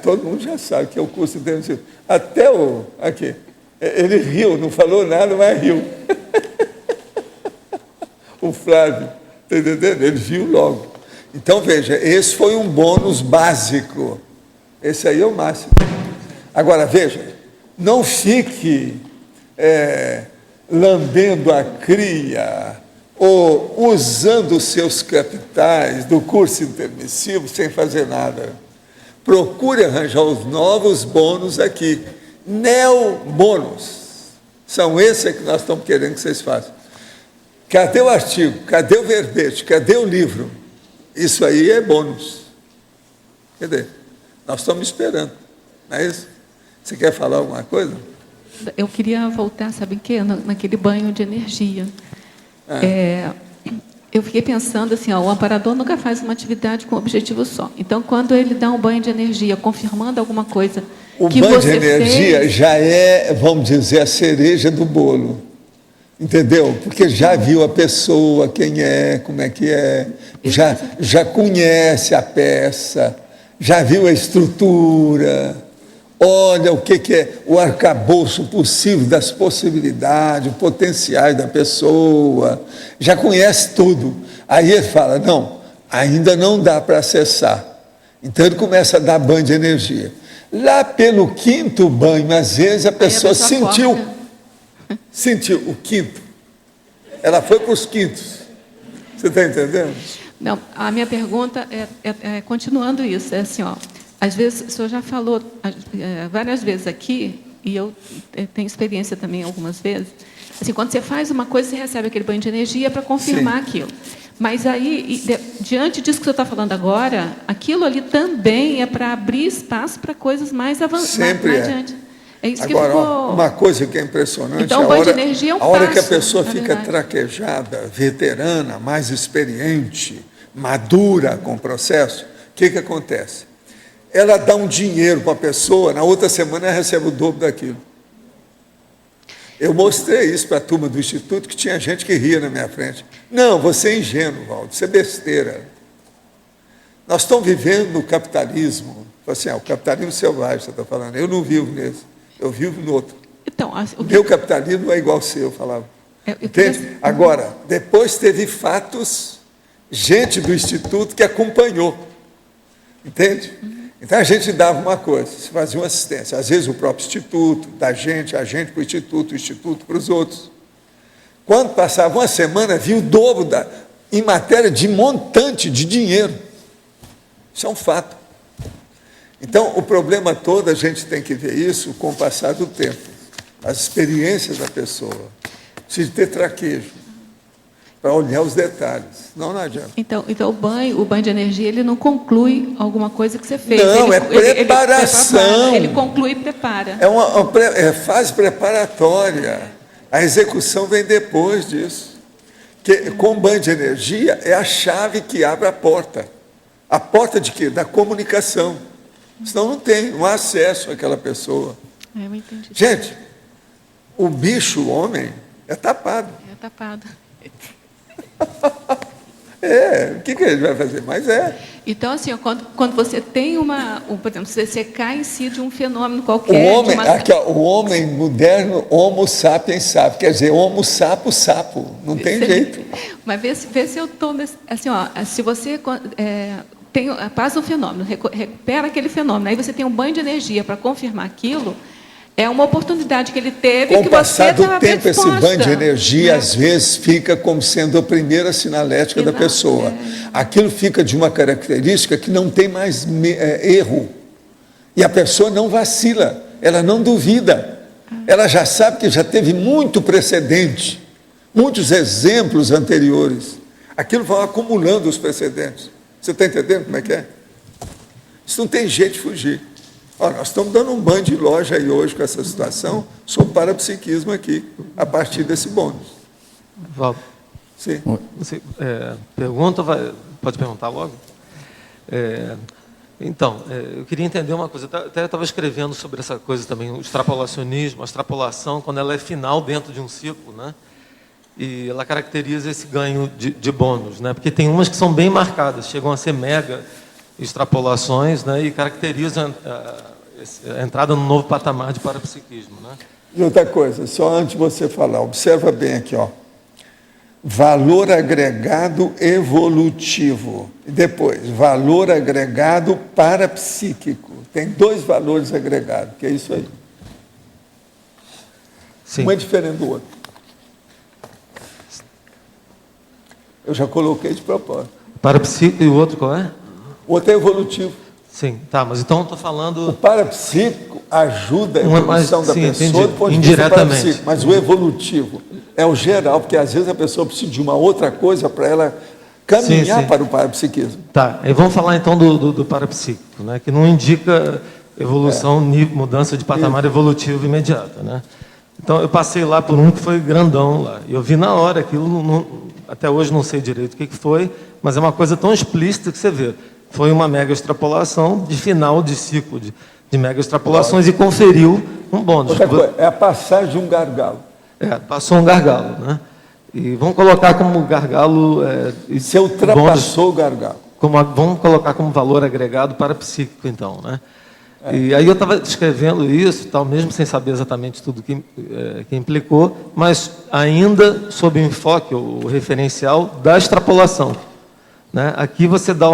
Todo mundo já sabe que é o curso intensivo. Até o... Aqui. Ele riu, não falou nada, mas riu. O Flávio, está entendendo? Ele viu logo. Então, veja, esse foi um bônus básico. Esse aí é o máximo. Agora, veja, não fique lambendo a cria ou usando os seus capitais do curso intermissivo sem fazer nada. Procure arranjar os novos bônus aqui. Neobônus. São esses que nós estamos querendo que vocês façam. Cadê o artigo? Cadê o verbete? Cadê o livro? Isso aí é bônus. Quer dizer, nós estamos esperando. Não é isso? Você quer falar alguma coisa? Eu queria voltar, sabe o quê? Naquele banho de energia. Eu fiquei pensando assim, o amparador nunca faz uma atividade com um objetivo só. Então, quando ele dá um banho de energia, confirmando alguma coisa o que banho de você energia fez, já é, vamos dizer, a cereja do bolo. Entendeu? Porque já viu a pessoa, quem é, como é que é, já conhece a peça, já viu a estrutura, olha o que é o arcabouço possível das possibilidades, potenciais da pessoa, já conhece tudo. Aí ele fala, não, ainda não dá para acessar. Então ele começa a dar banho de energia. Lá pelo 5º banho, às vezes a pessoa sentiu o 5º. Ela foi para os 5º. Você está entendendo? Não, a minha pergunta continuando isso, é assim, às vezes, o senhor já falou várias vezes aqui, e eu tenho experiência também algumas vezes, assim, quando você faz uma coisa, você recebe aquele banho de energia para confirmar aquilo. Mas aí, diante disso que o senhor está falando agora, aquilo ali também é para abrir espaço para coisas mais avançadas. Sempre mais adiante. É isso Agora, que ficou... uma coisa que é impressionante, Então, o banho de energia é um a hora que a passo, pessoa na fica verdade. traquejada, veterana, mais experiente, madura com o processo, o que acontece? Ela dá um dinheiro para a pessoa, na outra semana ela recebe o dobro daquilo. Eu mostrei isso para a turma do Instituto, que tinha gente que ria na minha frente. Não, você é ingênuo, Valdo, isso é besteira. Nós estamos vivendo no capitalismo, assim, o capitalismo selvagem, você está falando, eu não vivo nesse, eu vivo no outro. Então, O meu capitalismo não é igual ao seu, eu falava. Entende? Agora, depois teve fatos, gente do Instituto que acompanhou. Entende? Então a gente dava uma coisa, se fazia uma assistência, às vezes o próprio instituto, da gente, a gente para o instituto para os outros. Quando passava uma semana, via o dobro em matéria de montante de dinheiro. Isso é um fato. Então, o problema todo, a gente tem que ver isso com o passar do tempo. As experiências da pessoa. Precisa ter traquejo para olhar os detalhes. Não adianta. Então o banho de energia, ele não conclui alguma coisa que você fez. Não, é preparação. Ele conclui e prepara. É uma fase preparatória. A execução vem depois disso. Que, com banho de energia, é a chave que abre a porta. A porta de quê? Da comunicação. Senão não há acesso àquela pessoa. Eu entendi. Gente, o bicho, o homem, é tapado. É tapado. O que ele vai fazer? Mas Então, assim, quando você tem por exemplo, você cai em si de um fenômeno qualquer... O homem moderno, homo sapiens sapo, quer dizer, homo sapo, não tem jeito. Mas vê se eu estou... Assim, se você passa o fenômeno, recupera aquele fenômeno, aí você tem um banho de energia para confirmar aquilo, é uma oportunidade que ele teve. Com o passar do tempo, esse banho de energia, às vezes, fica como sendo a primeira sinalética da pessoa. Aquilo fica de uma característica que não tem mais erro. E a pessoa não vacila, ela não duvida. Ela já sabe que já teve muito precedente, muitos exemplos anteriores. Aquilo vai acumulando os precedentes. Você está entendendo como é que é? Isso não tem jeito de fugir. Nós estamos dando um banho de loja aí hoje com essa situação sobre parapsiquismo aqui, a partir desse bônus. Valdo, sim. Você pode perguntar logo? Eu queria entender uma coisa, até estava escrevendo sobre essa coisa também, o extrapolacionismo, a extrapolação, quando ela é final dentro de um ciclo, né? E ela caracteriza esse ganho de bônus, né? Porque tem umas que são bem marcadas, chegam a ser mega extrapolações, né? E caracterizam a entrada no novo patamar de parapsiquismo, né? E outra coisa, só antes de você falar, observa bem aqui, valor agregado evolutivo. E depois, valor agregado parapsíquico. Tem 2 valores agregados, que é isso aí. Sim. Um é diferente do outro. Eu já coloquei de propósito. Parapsíquico e o outro qual é? O outro é evolutivo. Sim, tá, mas então estou falando... O parapsíquico ajuda a evolução da pessoa do ponto de vista indiretamente. parapsíquico, mas o evolutivo é o geral, porque às vezes a pessoa precisa de uma outra coisa para ela caminhar para o parapsiquismo. Tá, e vamos falar então do parapsíquico, né, que não indica evolução, mudança de patamar evolutivo imediata, né? Então eu passei lá por um que foi grandão lá, e eu vi na hora aquilo, até hoje não sei direito o que foi, mas é uma coisa tão explícita que você vê. Foi uma mega extrapolação de final de ciclo de mega extrapolações e conferiu um bônus. Outra coisa, é a passagem de um gargalo. Passou um gargalo, né? E vamos colocar como gargalo... Você ultrapassou o gargalo. Vamos colocar como valor agregado parapsíquico, então, né? E aí eu estava escrevendo isso, tal, mesmo sem saber exatamente tudo que implicou, mas ainda sob o enfoque, o referencial da extrapolação, né? Aqui você dá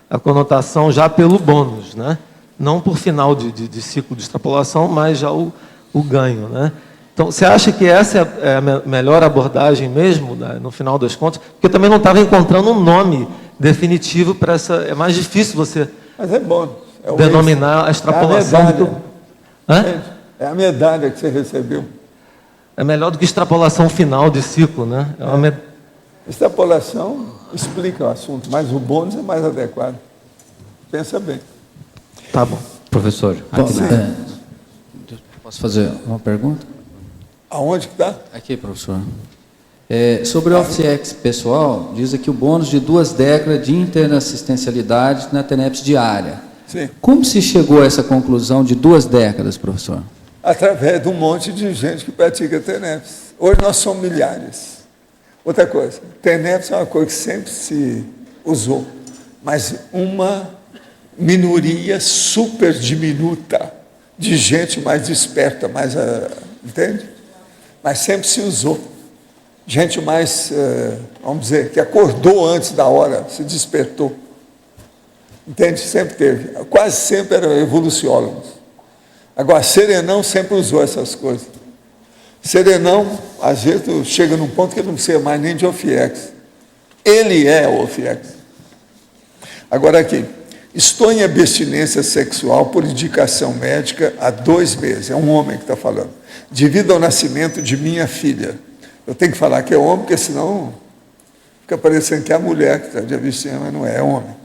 a conotação já pelo bônus, né? Não por final de ciclo de extrapolação, mas já o ganho, né? Então, você acha que essa é a melhor abordagem mesmo, né, no final das contas? Porque eu também não estava encontrando um nome definitivo para essa... É mais difícil você mas é bônus. denominar a extrapolação. É a medalha que você recebeu. É melhor do que extrapolação final de ciclo, né? Extrapolação explica o assunto, mas o bônus é mais adequado. Pensa bem. Tá bom. Professor, posso fazer uma pergunta? Aonde que está? Aqui, professor. Sobre o Office X pessoal, diz aqui o bônus de 2 décadas de interassistencialidade na TENEPS diária. Sim. Como se chegou a essa conclusão de 2 décadas, professor? Através de um monte de gente que pratica TENEPS. Hoje nós somos milhares. Outra coisa, TENEPS é uma coisa que sempre se usou, mas uma minoria super diminuta de gente mais desperta, entende? Mas sempre se usou. Gente mais, vamos dizer, que acordou antes da hora, se despertou. Entende? Sempre teve. Quase sempre eram evoluciólogos. Agora, Serenão sempre usou essas coisas. Serenão, às vezes, chega num ponto que ele não precisa mais nem de OFIEX. Ele é o OFIEX. Agora aqui, estou em abstinência sexual por indicação médica há 2 meses. É um homem que está falando. Devido ao nascimento de minha filha. Eu tenho que falar que é homem, porque senão fica parecendo que é a mulher que está de abstinência, mas não é, é homem.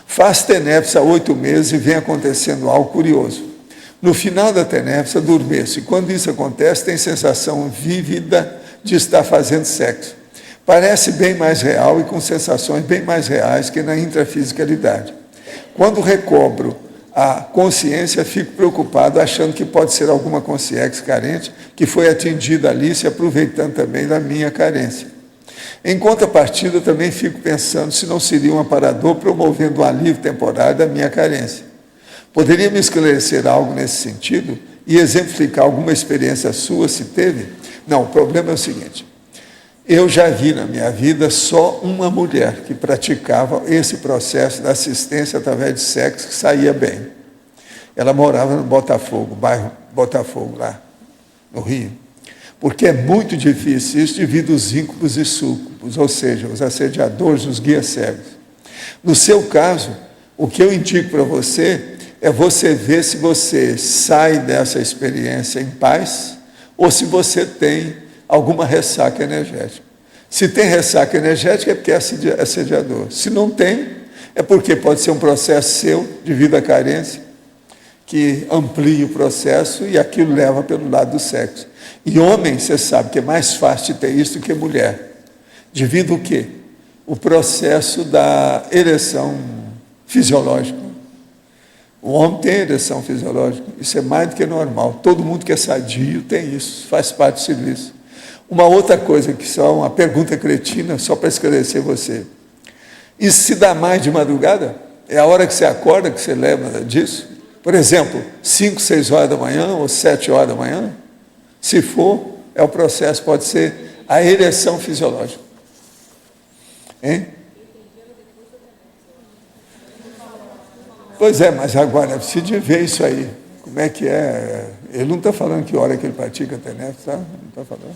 Faz TENEPS há 8 meses e vem acontecendo algo curioso. No final da TENEPS, adormeço. E quando isso acontece, tem sensação vívida de estar fazendo sexo. Parece bem mais real e com sensações bem mais reais que na intrafisicalidade. Quando recobro a consciência, fico preocupado, achando que pode ser alguma consciência carente que foi atingida ali, se aproveitando também da minha carência. Em contrapartida, também fico pensando se não seria um amparador promovendo um alívio temporário da minha carência. Poderia me esclarecer algo nesse sentido e exemplificar alguma experiência sua, se teve? Não, o problema é o seguinte. Eu já vi na minha vida só uma mulher que praticava esse processo da assistência através de sexo que saía bem. Ela morava no Botafogo, bairro Botafogo, lá no Rio. Porque é muito difícil isso devido aos íncubos e súcubos, ou seja, os assediadores, os guias cegos. No seu caso, o que eu indico para você é você ver se você sai dessa experiência em paz ou se você tem alguma ressaca energética. Se tem ressaca energética é porque é assediador. Se não tem, é porque pode ser um processo seu, devido à carência, que amplia o processo e aquilo leva pelo lado do sexo. E homem, você sabe que é mais fácil de ter isso do que mulher. Devido ao quê? O processo da ereção fisiológica. O homem tem ereção fisiológica, isso é mais do que normal. Todo mundo que é sadio tem isso, faz parte do serviço. Uma outra coisa, que só uma pergunta cretina, só para esclarecer você. Isso se dá mais de madrugada? É a hora que você acorda que você lembra disso? Por exemplo, 5, 6 horas da manhã ou 7 horas da manhã? Se for, o processo pode ser a ereção fisiológica. Hein? Pois é, mas agora é preciso ver isso aí. Como é que é? Ele não está falando que hora que ele pratica a TENEPS, tá? Não está falando.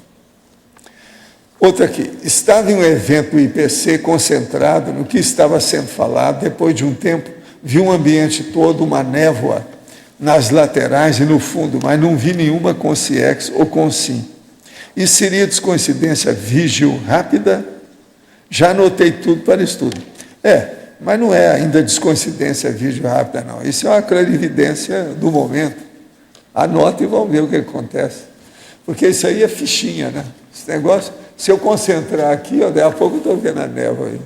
Outra aqui. Estava em um evento do IPC concentrado no que estava sendo falado. Depois de um tempo, vi um ambiente todo, uma névoa nas laterais e no fundo, mas não vi nenhuma consciex ou consim. Isso seria descoincidência vígil rápida? Já anotei tudo para estudo. Mas não é ainda descoincidência vígil rápida, não. Isso é uma clarividência do momento. Anota e vamos ver o que acontece. Porque isso aí é fichinha, né? Esse negócio, se eu concentrar aqui, daí a pouco eu estou vendo a névoa aí.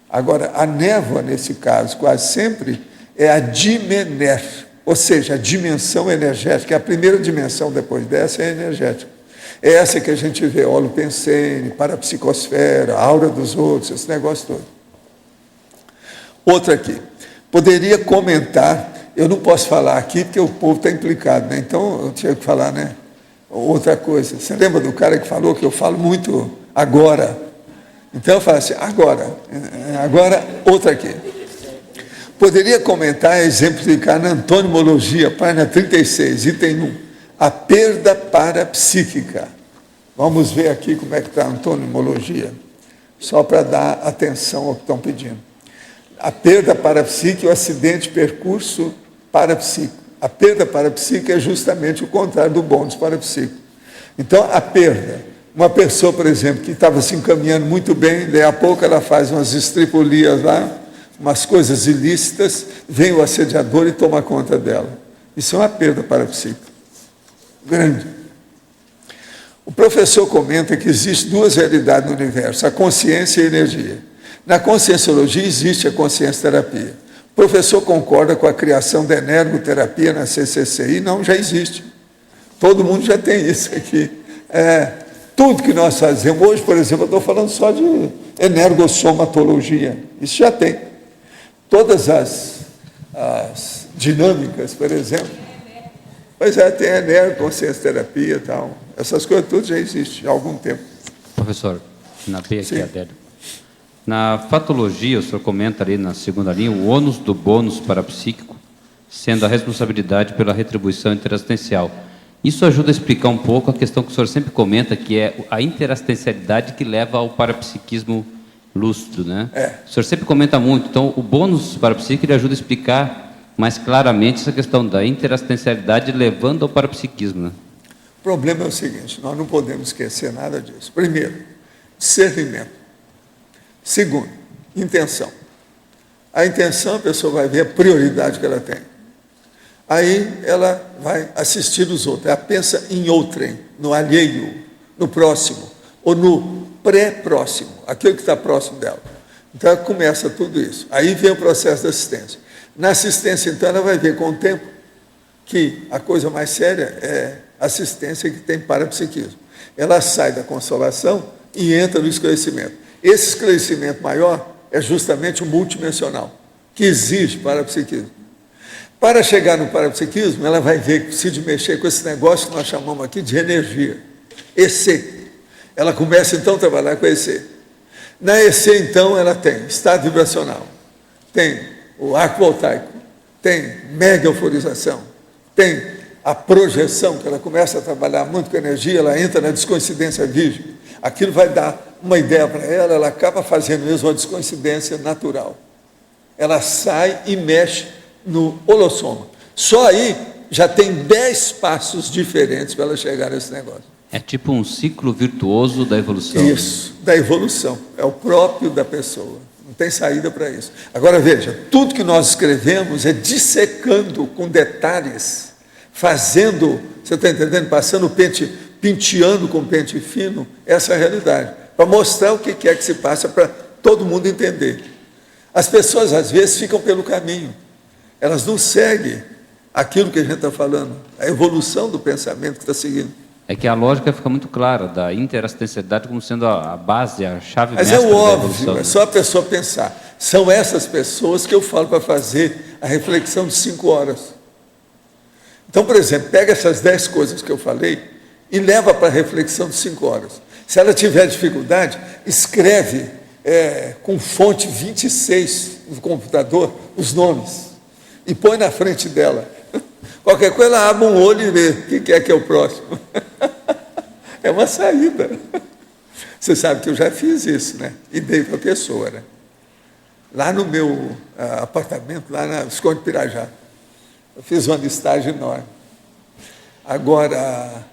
Agora, a névoa, nesse caso, quase sempre, é a dimener, ou seja, a dimensão energética. A primeira dimensão depois dessa é energética. É essa que a gente vê, holopensene, parapsicosfera, aura dos outros, esse negócio todo. Outra aqui. Poderia comentar, eu não posso falar aqui porque o povo está implicado, né? Então eu tinha que falar, né? Outra coisa. Você lembra do cara que falou que eu falo muito agora? Então eu falo assim, agora, outra aqui. Poderia comentar, exemplificar na antonimologia, página 36, item 1, a perda parapsíquica. Vamos ver aqui como é que está a antonimologia, só para dar atenção ao que estão pedindo. A perda parapsíquica e o acidente percurso parapsíquico. A perda parapsíquica é justamente o contrário do bônus parapsíquico. Então, a perda, uma pessoa, por exemplo, que estava se encaminhando muito bem, daí a pouco ela faz umas estripulias lá, umas coisas ilícitas, vem o assediador e toma conta dela. Isso é uma perda parapsíquica. Grande. O professor comenta que existem 2 realidades no universo, a consciência e a energia. Na conscienciologia existe a consciência-terapia. O professor concorda com a criação da energoterapia na CCCI? Não, já existe. Todo mundo já tem isso aqui. Tudo que nós fazemos, hoje, por exemplo, eu estou falando só de energossomatologia. Isso já tem. Todas as dinâmicas, por exemplo. Pois tem a energoconsciência-terapia e tal. Essas coisas tudo já existem há algum tempo. Professor, na B aqui, Sim. Adélio. Na fatologia, o senhor comenta ali na segunda linha, o ônus do bônus parapsíquico, sendo a responsabilidade pela retribuição interassistencial. Isso ajuda a explicar um pouco a questão que o senhor sempre comenta, que é a interassistencialidade que leva ao parapsiquismo lúcido, né? O senhor sempre comenta muito. Então, o bônus parapsíquico ele ajuda a explicar mais claramente essa questão da interassistencialidade levando ao parapsiquismo, né? O problema é o seguinte, nós não podemos esquecer nada disso. Primeiro, discernimento. Segundo, intenção. A intenção, a pessoa vai ver a prioridade que ela tem. Aí ela vai assistir os outros. Ela pensa em outrem, no alheio, no próximo, ou no pré-próximo, aquele que está próximo dela. Então, ela começa tudo isso. Aí vem o processo da assistência. Na assistência, então, ela vai ver com o tempo que a coisa mais séria é a assistência que tem parapsiquismo. Ela sai da consolação e entra no esclarecimento. Esse esclarecimento maior é justamente o multidimensional, que exige parapsiquismo. Para chegar no parapsiquismo, ela vai ver que precisa mexer com esse negócio que nós chamamos aqui de energia, EC. Ela começa, então, a trabalhar com EC. Na EC, então, ela tem estado vibracional, tem o arco voltaico, tem mega euforização, tem a projeção, que ela começa a trabalhar muito com energia, ela entra na descoincidência virgem. Aquilo vai dar uma ideia para ela, ela acaba fazendo mesmo uma descoincidência natural. Ela sai e mexe no holossoma. Só aí já tem 10 passos diferentes para ela chegar nesse negócio. É tipo um ciclo virtuoso da evolução. Isso, da evolução. É o próprio da pessoa. Não tem saída para isso. Agora veja, tudo que nós escrevemos é dissecando com detalhes, fazendo, você está entendendo? Passando o pente, penteando com pente fino, essa é a realidade. Para mostrar o que é que se passa para todo mundo entender. As pessoas, às vezes, ficam pelo caminho. Elas não seguem aquilo que a gente está falando, a evolução do pensamento que está seguindo. É que a lógica fica muito clara, da interassistencialidade como sendo a base, a chave mestra da evolução. Mas é óbvio, é só a pessoa pensar. São essas pessoas que eu falo para fazer a reflexão de 5 horas. Então, por exemplo, pega essas 10 coisas que eu falei e leva para a reflexão de 5 horas. Se ela tiver dificuldade, escreve com fonte 26 no computador os nomes e põe na frente dela. Qualquer coisa, ela abre um olho e vê o que é o próximo. É uma saída. Você sabe que eu já fiz isso, né? E dei para a pessoa, né? Lá no meu apartamento, lá na Visconde Pirajá. Eu fiz uma listagem enorme. Agora,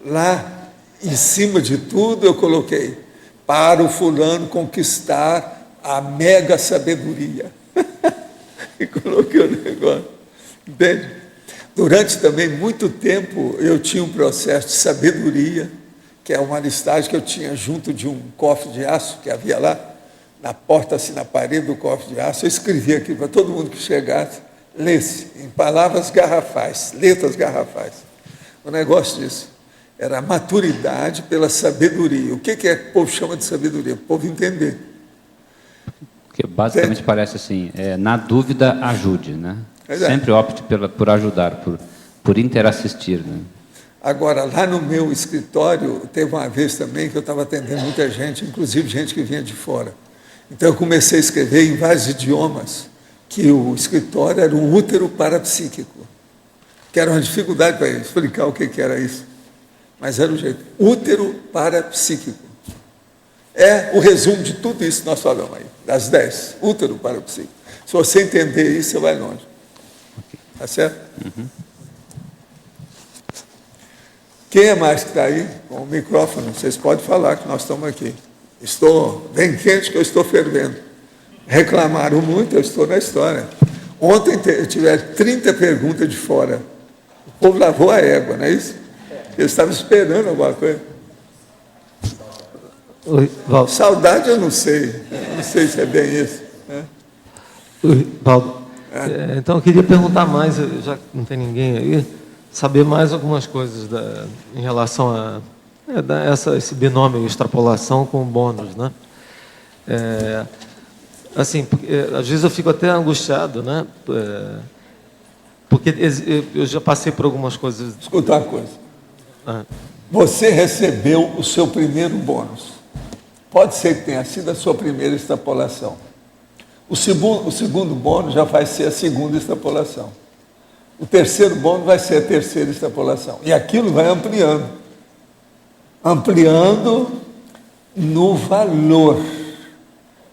lá em cima de tudo, eu coloquei para o fulano conquistar a mega sabedoria. E coloquei o negócio. Entende? Durante também muito tempo, eu tinha um processo de sabedoria, que é uma listagem que eu tinha junto de um cofre de aço que havia lá, na porta, assim, na parede do cofre de aço. Eu escrevia aquilo para todo mundo que chegasse, lesse, em palavras garrafais, letras garrafais. O negócio disso era a maturidade pela sabedoria. O que é que o povo chama de sabedoria? O povo entender. Porque basicamente parece assim, na dúvida, ajude, né? Sempre opte por ajudar, por interassistir, né? Agora, lá no meu escritório, teve uma vez também que eu estava atendendo muita gente, inclusive gente que vinha de fora. Então, eu comecei a escrever em vários idiomas que o escritório era um útero parapsíquico, que era uma dificuldade para explicar o que era isso. Mas era o jeito. Útero parapsíquico. É o resumo de tudo isso que nós falamos aí, das 10. Útero parapsíquico. Se você entender isso, você vai longe. Tá certo? Uhum. Quem é mais que está aí com o microfone? Vocês podem falar que nós estamos aqui. Estou bem quente que eu estou fervendo. Reclamaram muito, eu estou na história. Ontem tiveram 30 perguntas de fora. O povo lavou a égua, não é isso? Eles estavam esperando alguma coisa. Oi, Valdo. Saudade eu não sei. Eu não sei se é bem isso. Né? Oi, Valdo. Então, eu queria perguntar mais, já que não tem ninguém aí, saber mais algumas coisas em relação a esse binômio extrapolação com bônus, né? Assim, porque, às vezes eu fico até angustiado, né? Porque eu já passei por algumas coisas. Escuta uma coisa. Você recebeu o seu primeiro bônus. Pode ser que tenha sido a sua primeira extrapolação. O segundo bônus já vai ser a segunda extrapolação. O terceiro bônus vai ser a terceira extrapolação. E aquilo vai ampliando. Ampliando no valor,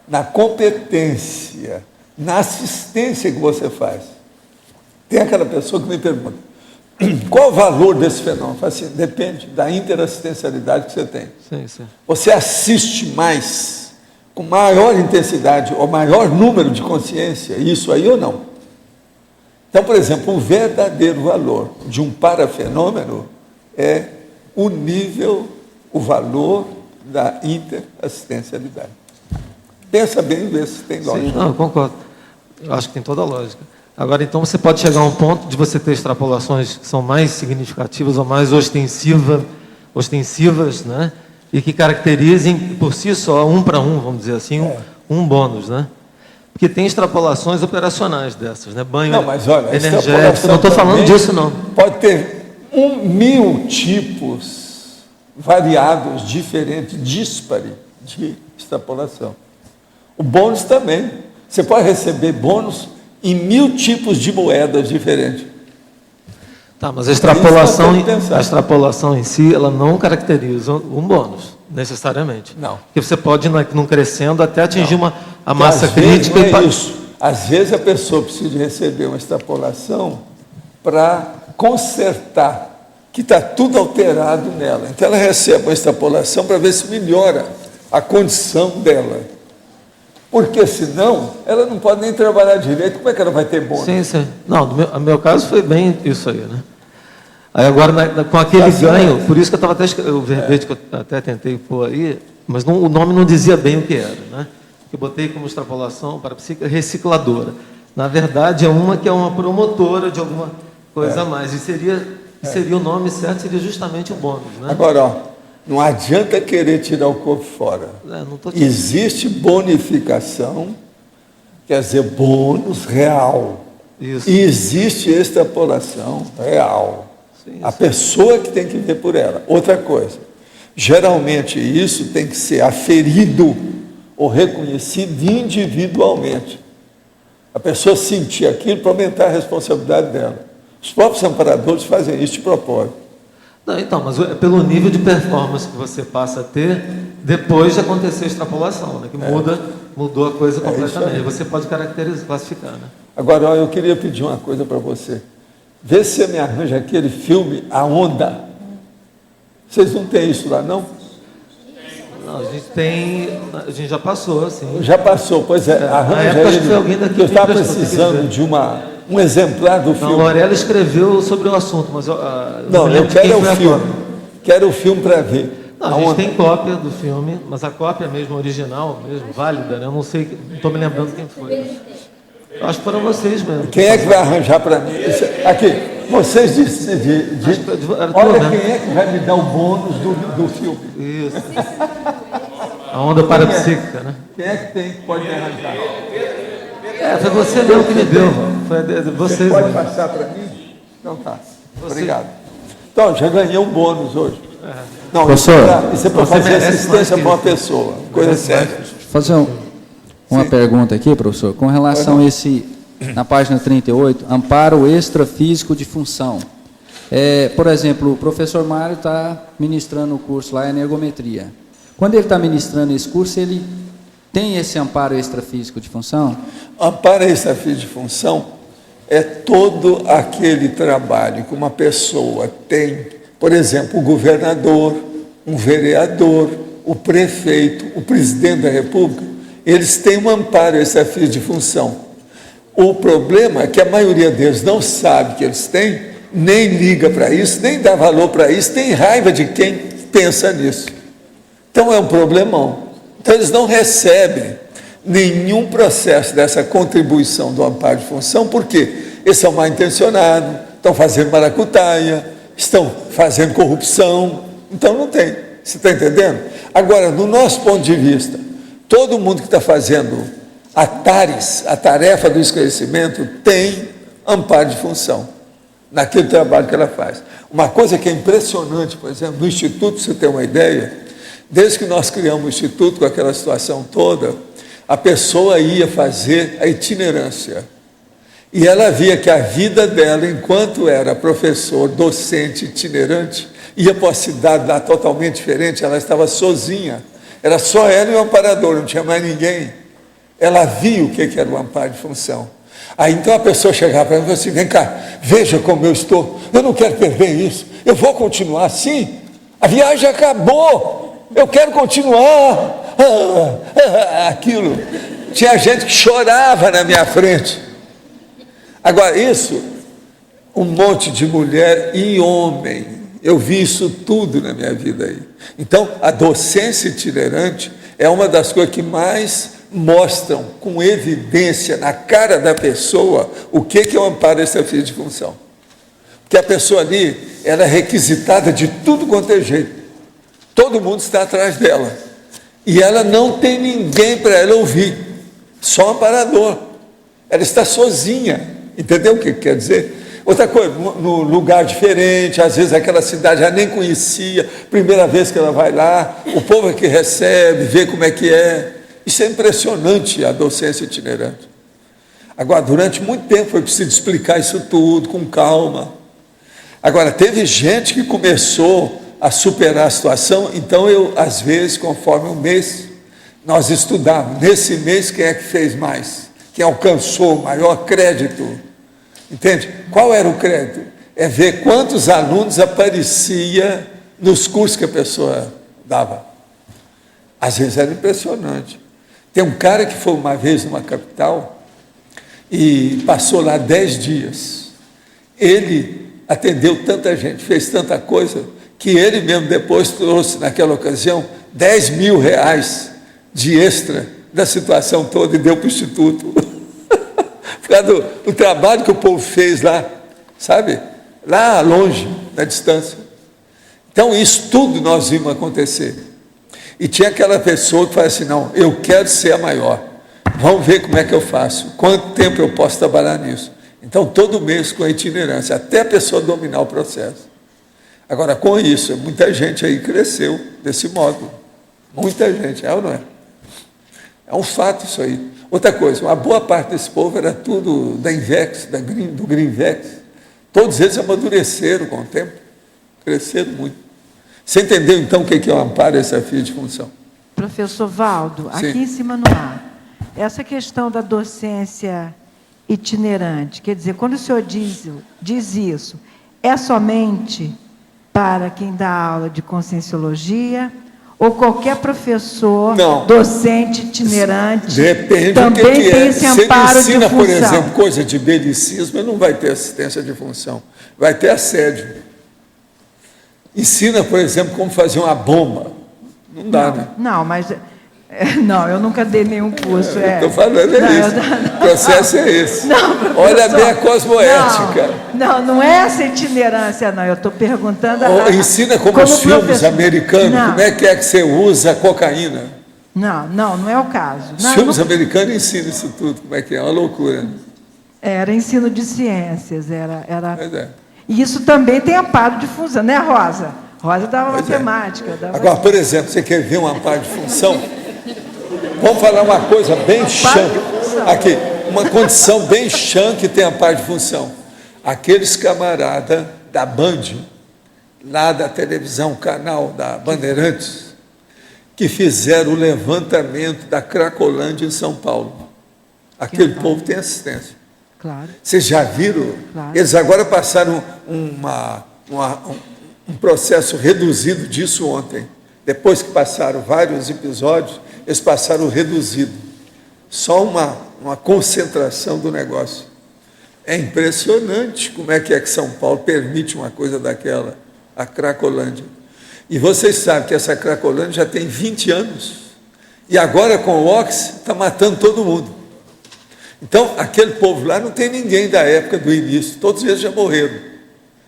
na competência, na assistência que você faz. Tem aquela pessoa que me pergunta, qual o valor desse fenômeno? Eu falo assim, depende da interassistencialidade que você tem. Sim, sim. Você assiste mais, com maior intensidade, ou maior número de consciência, isso aí ou não? Então, por exemplo, o verdadeiro valor de um parafenômeno é o nível, o valor da interassistencialidade. Pensa bem e vê se tem lógica. Sim, não, eu concordo. Eu acho que tem toda a lógica. Agora, então, você pode chegar a um ponto de você ter extrapolações que são mais significativas ou mais ostensivas, né? E que caracterizem por si só, um para um, vamos dizer assim, um bônus, né? Porque tem extrapolações operacionais dessas, né? Banho não, mas olha, energético, não estou falando disso, não. Pode ter 1.000 tipos variados, diferentes, díspares de extrapolação. O bônus também. Você pode receber bônus em 1.000 tipos de moedas diferentes. Tá, mas a extrapolação em si, ela não caracteriza um bônus, necessariamente. Não. Porque você pode ir não crescendo até atingir a massa vezes, crítica. Não é isso. Às vezes a pessoa precisa receber uma extrapolação para consertar, que está tudo alterado nela. Então ela recebe uma extrapolação para ver se melhora a condição dela. Porque senão, ela não pode nem trabalhar direito, como é que ela vai ter bônus? Sim, sim. Não, no meu caso foi bem isso aí, né? Aí agora, com aquele ganho, por isso que eu estava até o verbete que eu até tentei pôr aí, mas o nome não dizia bem o que era, né? Eu botei como extrapolação para a psique recicladora. Na verdade, é uma que é uma promotora de alguma coisa a mais. E seria o nome certo, seria justamente o bônus, né? Agora, ó, não adianta querer tirar o corpo fora. Existe bonificação, quer dizer, bônus real. Isso. E existe extrapolação real. Sim, a pessoa que tem que ver por ela. Outra coisa, geralmente isso tem que ser aferido ou reconhecido individualmente. A pessoa sentir aquilo para aumentar a responsabilidade dela. Os próprios amparadores fazem isso de propósito. Não, então, mas é pelo nível de performance que você passa a ter depois de acontecer a extrapolação, né? Que mudou a coisa completamente. Você pode caracterizar, classificar, né? Agora, eu queria pedir uma coisa para você. Vê se você me arranja aquele filme A Onda. Vocês não têm isso lá, não? Não, a gente já passou, assim. Já passou, pois é. Arranja ele. Foi alguém daqui eu estava precisando de um exemplar do filme. Não, Lorela escreveu sobre o assunto, mas não, eu quero o filme. Quero o filme para ver. Não, a gente tem cópia do filme, mas a cópia mesmo original, mesmo válida, né? Eu não sei, não estou me lembrando quem foi. Eu acho que foram vocês mesmo. Quem é que vai arranjar para mim? Aqui, vocês decidiram. Olha quem é que vai me dar o bônus do filme. Isso. A onda parapsíquica, né? Quem é que pode me arranjar? Foi você mesmo que me deu. Foi vocês. Você pode passar para mim? Então tá. Obrigado. Então, já ganhei um bônus hoje. Não, professor, isso é para fazer assistência para uma pessoa. Coisa séria. Fazer uma pergunta aqui, professor, com relação a esse, na página 38, amparo extrafísico de função. Por exemplo, o professor Mário está ministrando o curso lá, energometria. Quando ele está ministrando esse curso, ele tem esse amparo extrafísico de função? Amparo extrafísico de função é todo aquele trabalho que uma pessoa tem, por exemplo, o governador, um vereador, o prefeito, o presidente da República, eles têm um amparo extrafísico de função. O problema é que a maioria deles não sabe que eles têm, nem liga para isso, nem dá valor para isso, tem raiva de quem pensa nisso. Então é um problemão. Então eles não recebem nenhum processo dessa contribuição do amparo de função, porque eles são mal intencionados, estão fazendo maracutaia, estão fazendo corrupção, então não tem. Você está entendendo? Agora, do nosso ponto de vista, todo mundo que está fazendo a tarefa do esclarecimento, tem amparo de função naquele trabalho que ela faz. Uma coisa que é impressionante, por exemplo, no Instituto, para você ter uma ideia, Desde que nós criamos o Instituto com aquela situação toda, a pessoa ia fazer a itinerância. E ela via que a vida dela, enquanto era professor, docente, itinerante, ia para uma cidade lá totalmente diferente, ela estava sozinha. Era só ela e o amparador, não tinha mais ninguém. Ela via o que era o amparo de função. Aí então a pessoa chegava para mim e falava assim, vem cá, veja como eu estou, eu não quero perder isso, eu vou continuar assim, a viagem acabou, eu quero continuar. Aquilo. Tinha gente que chorava na minha frente. Agora, isso, um monte de mulher e homem, eu vi isso tudo na minha vida aí. Então, a docência itinerante é uma das coisas que mais mostram com evidência na cara da pessoa o que é o amparo extrafísico de função. Porque a pessoa ali, ela é requisitada de tudo quanto é jeito. Todo mundo está atrás dela. E ela não tem ninguém para ela ouvir, só um amparador. Ela está sozinha. Entendeu o que quer dizer? Outra coisa, no lugar diferente, às vezes aquela cidade já nem conhecia, primeira vez que ela vai lá, o povo é que recebe, vê como é que é. Isso é impressionante, a docência itinerante. Agora, durante muito tempo foi preciso explicar isso tudo, com calma. Agora, teve gente que começou a superar a situação, então eu, às vezes, conforme o mês, nós estudávamos. Nesse mês, quem é que fez mais? Quem alcançou o maior crédito? Entende? Qual era o crédito? É ver quantos alunos aparecia nos cursos que a pessoa dava. Às vezes era impressionante. Tem um cara que foi uma vez numa capital e passou lá 10 dias. Ele atendeu tanta gente, fez tanta coisa, que ele mesmo depois trouxe, naquela ocasião, 10 mil reais de extra da situação toda e deu para o Instituto. Por causa do trabalho que o povo fez lá, sabe? Lá longe, na distância. Então, isso tudo nós vimos acontecer. E tinha aquela pessoa que falava assim, não, eu quero ser a maior. Vamos ver como é que eu faço, quanto tempo eu posso trabalhar nisso. Então, todo mês com a itinerância, até a pessoa dominar o processo. Agora, com isso, muita gente aí cresceu desse modo. Muita gente, é ou não é? É um fato isso aí. Outra coisa, uma boa parte desse povo era tudo da Invex, do Greenvex. Todos eles amadureceram com o tempo, cresceram muito. Você entendeu, então, o que é o amparo extrafísico de função? Professor Valdo, Sim. aqui em cima no ar, essa questão da docência itinerante, quer dizer, quando o senhor diz isso, é somente para quem dá aula de conscienciologia ou qualquer professor, não, docente itinerante, depende também do que tem é. esse amparo Se ele ensina, de função? por exemplo, coisa de belicismo, ele não vai ter assistência de função, vai ter assédio. Ensina, por exemplo, como fazer uma bomba. Não dá, né? Não, mas... Não, eu nunca dei nenhum curso. Estou falando isso. O processo é esse. Não, olha bem a cosmoética. Não é essa itinerância, não. Eu estou perguntando... Ensina como os filmes professor americanos, não. como é que você usa cocaína. Não é o caso. Os filmes americanos ensinam isso tudo, como é que é, uma loucura. Era ensino de ciências, era... Pois é. E isso também tem amparo de função, né, Rosa? Rosa dava Pois matemática. É. Agora, por exemplo, você quer ver um amparo de função? Vamos falar uma coisa bem chã. Aqui, uma condição bem chã que tem amparo de função. Aqueles camaradas da Band, lá da televisão, canal da Bandeirantes, que fizeram o levantamento da Cracolândia em São Paulo. Aquele povo tem assistência. Claro. Vocês já viram? Claro. Eles agora passaram um processo reduzido disso ontem. Depois que passaram vários episódios, eles passaram reduzido. Só uma concentração do negócio. É impressionante como é que São Paulo permite uma coisa daquela, a Cracolândia. E vocês sabem que essa Cracolândia já tem 20 anos. E agora, com o Ox, está matando todo mundo. Então, aquele povo lá não tem ninguém da época do início. Todos eles já morreram.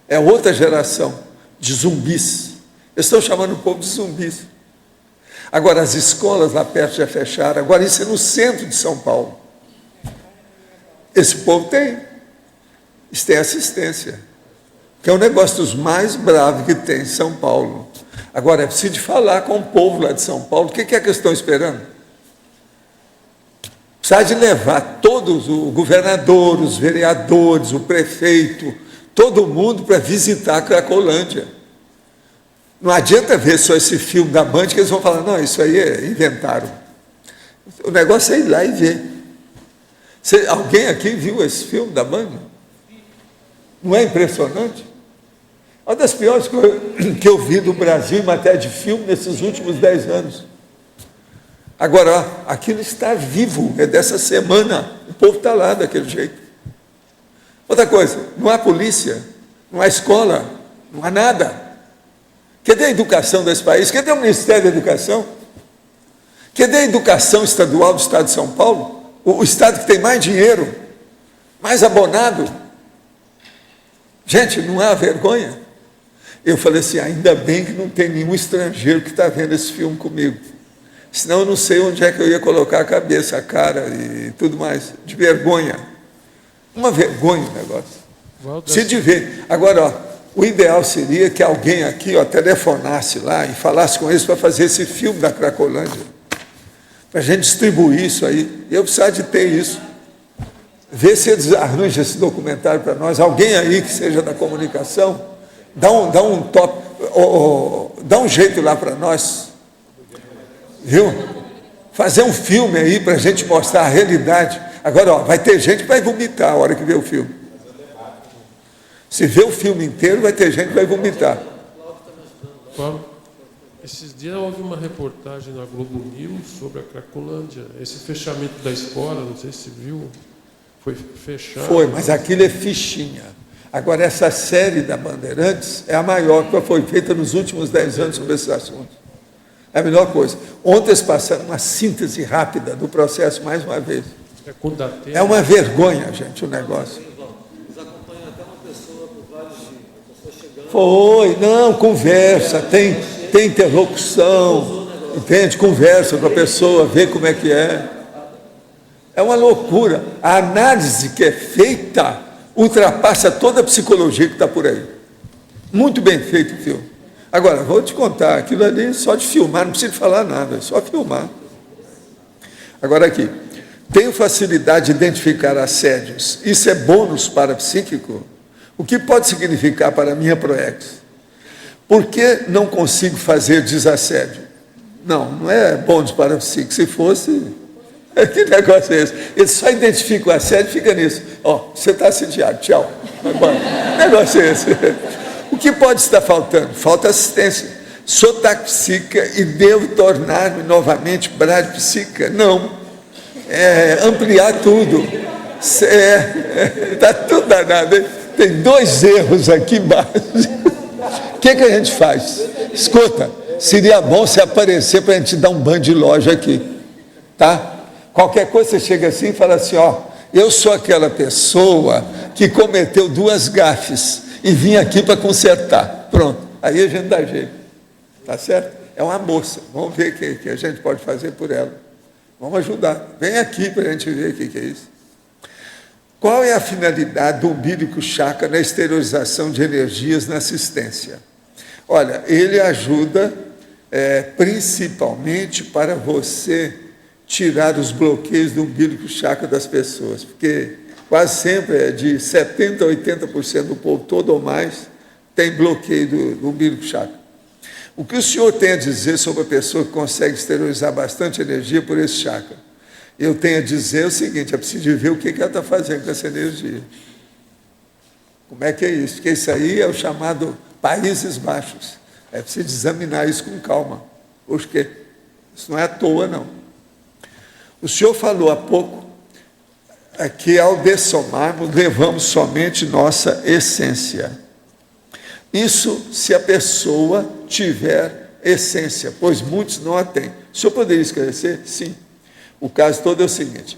É outra geração de zumbis. Eles estão chamando o povo de zumbis. Agora, as escolas lá perto já fecharam. Agora, isso é no centro de São Paulo. Esse povo tem. Isso tem assistência. que é um negócio dos mais bravos que tem em São Paulo. Agora, é preciso falar com o povo lá de São Paulo. O que é que eles estão esperando? Precisa de levar todos, o governador, os vereadores, o prefeito, todo mundo para visitar a Cracolândia. Não adianta ver só esse filme da Band que eles vão falar, não, isso aí inventaram. O negócio é ir lá e ver. Alguém aqui viu esse filme da Band? Não é impressionante? Uma das piores coisas que eu vi do Brasil em matéria de filme nesses últimos 10 anos. Agora, ó, aquilo está vivo, é dessa semana, o povo está lá daquele jeito. Outra coisa, não há polícia, não há escola, não há nada. Cadê a educação desse país? Cadê o Ministério da Educação? Cadê a educação estadual do Estado de São Paulo? O Estado que tem mais dinheiro, mais abonado. Gente, não há vergonha? Eu falei assim, ainda bem que não tem nenhum estrangeiro que está vendo esse filme comigo. Senão eu não sei onde é que eu ia colocar a cabeça, a cara e tudo mais. De vergonha. Uma vergonha o negócio. Se de ver. Agora, ó, o ideal seria que alguém aqui, ó, telefonasse lá e falasse com eles para fazer esse filme da Cracolândia. Para a gente distribuir isso aí. Eu precisava de ter isso. Vê se eles arranjam esse documentário para nós. Alguém aí que seja da comunicação, dá um jeito lá para nós. Viu? Fazer um filme aí para a gente mostrar a realidade. Agora, ó, vai ter gente que vai vomitar a hora que vê o filme. Se vê o filme inteiro, vai ter gente que vai vomitar. Paulo, esses dias houve uma reportagem na Globo News sobre a Cracolândia. Esse fechamento da escola, não sei se viu, foi fechado. Foi, mas aquilo é fichinha. Agora, essa série da Bandeirantes é a maior que foi feita nos últimos 10 anos sobre esses assuntos. É a melhor coisa. Ontem eles passaram uma síntese rápida do processo, mais uma vez. É uma vergonha, gente, o negócio. Eles acompanham até uma pessoa por vários dias. A pessoa chegando... Foi, não, conversa, tem interlocução, entende? Conversa com a pessoa, vê como é que é. É uma loucura. A análise que é feita ultrapassa toda a psicologia que está por aí. Muito bem feito o filme. Agora, vou te contar, aquilo ali só de filmar, não precisa falar nada, é só filmar. Agora aqui, tenho facilidade de identificar assédios. Isso é bônus para psíquico? O que pode significar para a minha proex? Por que não consigo fazer desassédio? Não é bônus para psíquico. Se fosse, que negócio é esse? Ele só identifica o assédio e fica nisso. Ó, você está assediado, tchau. Vai embora. Que negócio é esse? O que pode estar faltando? Falta assistência. Sou taxpsíquica e devo tornar-me novamente bradpsíquica? Não. Ampliar tudo. Está tudo danado. Hein? Tem 2 erros aqui básicos. O que a gente faz? Escuta, seria bom se aparecer para a gente dar um banho de loja aqui. Tá? Qualquer coisa você chega assim e fala assim, ó, eu sou aquela pessoa que cometeu 2 gafes e vim aqui para consertar. Pronto, aí a gente dá jeito. Tá certo? É uma moça, vamos ver o que a gente pode fazer por ela. Vamos ajudar. Vem aqui para a gente ver o que é isso. Qual é a finalidade do umbilico chakra na exteriorização de energias na assistência? Olha, ele ajuda principalmente para você tirar os bloqueios do umbilico chakra das pessoas, porque quase sempre de 70% a 80% do povo, todo ou mais, tem bloqueio do umbilico chakra. O que o senhor tem a dizer sobre a pessoa que consegue exteriorizar bastante energia por esse chakra? Eu tenho a dizer o seguinte, é preciso ver o que ela está fazendo com essa energia. Como é que é isso? Porque isso aí é o chamado Países Baixos. É preciso examinar isso com calma. Por quê? Isso não é à toa, não. O senhor falou há pouco que ao dessomarmos, levamos somente nossa essência. Isso se a pessoa tiver essência, pois muitos não a têm. O senhor poderia esclarecer? Sim. O caso todo é o seguinte,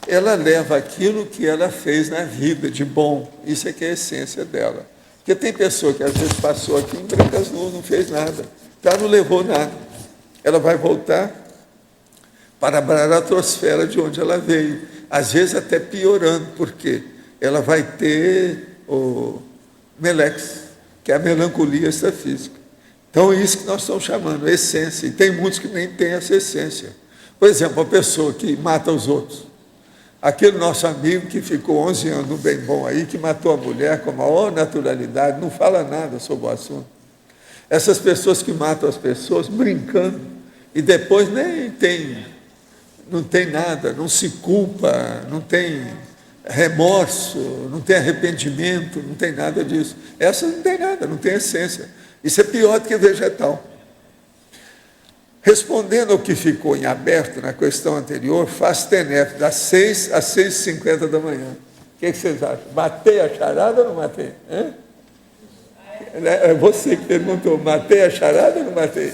ela leva aquilo que ela fez na vida de bom, isso é que é a essência dela. Porque tem pessoa que às vezes passou aqui em Brancas Nuvens, não fez nada, tá, não levou nada. Ela vai voltar para a baratrosfera de onde ela veio, às vezes até piorando, porque ela vai ter melex, que é a melancolia extrafísica. Então, é isso que nós estamos chamando, essência. E tem muitos que nem têm essa essência. Por exemplo, a pessoa que mata os outros. Aquele nosso amigo que ficou 11 anos no bem bom aí, que matou a mulher com a maior naturalidade, não fala nada sobre o assunto. Essas pessoas que matam as pessoas brincando, e depois não tem nada, não se culpa, não tem remorso, não tem arrependimento, não tem nada disso. Essa não tem nada, não tem essência. Isso é pior do que vegetal. Respondendo ao que ficou em aberto na questão anterior, faz TENEF das 6 às 6h50 da manhã. O que vocês acham? Matei a charada ou não matei? É você que perguntou, matei a charada ou não matei?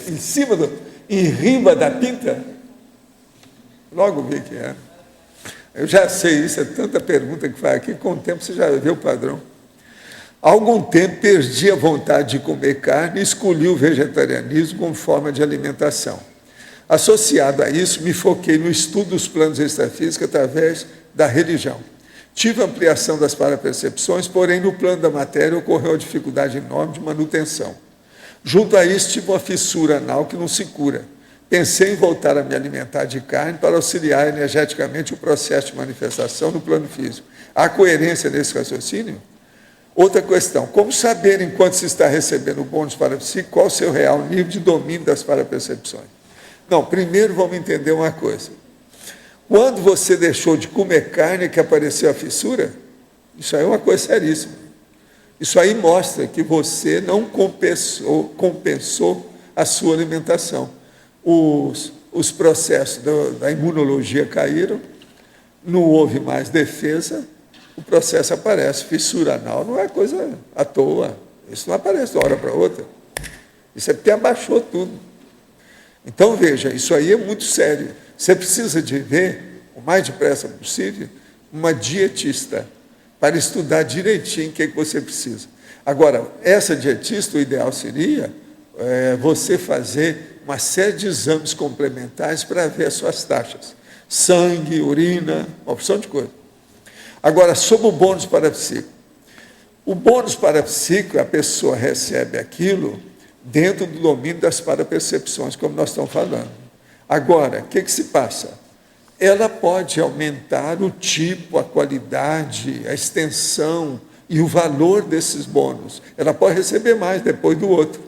Em riba da pinta? Logo vi que é. Eu já sei isso, é tanta pergunta que faz aqui, com o tempo você já vê o padrão. Há algum tempo perdi a vontade de comer carne e escolhi o vegetarianismo como forma de alimentação. Associado a isso, me foquei no estudo dos planos extrafísicos através da religião. Tive ampliação das parapercepções, porém no plano da matéria ocorreu uma dificuldade enorme de manutenção. Junto a isso, tive uma fissura anal que não se cura. Pensei em voltar a me alimentar de carne para auxiliar energeticamente o processo de manifestação no plano físico. Há coerência nesse raciocínio? Outra questão, como saber, enquanto se está recebendo o bônus parapsíquico, qual o seu real nível de domínio das parapercepções? Não, primeiro vamos entender uma coisa. Quando você deixou de comer carne que apareceu a fissura, isso aí é uma coisa seríssima. Isso aí mostra que você não compensou a sua alimentação. Os processos da imunologia caíram, não houve mais defesa, o processo aparece. Fissura anal não é coisa à toa. Isso não aparece de uma hora para outra. Isso é porque abaixou tudo. Então, veja, isso aí é muito sério. Você precisa de ver, o mais depressa possível, uma dietista para estudar direitinho o que você precisa. Agora, essa dietista, o ideal seria você fazer uma série de exames complementares para ver as suas taxas. Sangue, urina, uma opção de coisa. Agora, sobre o bônus parapsíquico. O bônus parapsíquico, a pessoa recebe aquilo dentro do domínio das parapercepções, como nós estamos falando. Agora, o que se passa? Ela pode aumentar o tipo, a qualidade, a extensão e o valor desses bônus. Ela pode receber mais depois do outro.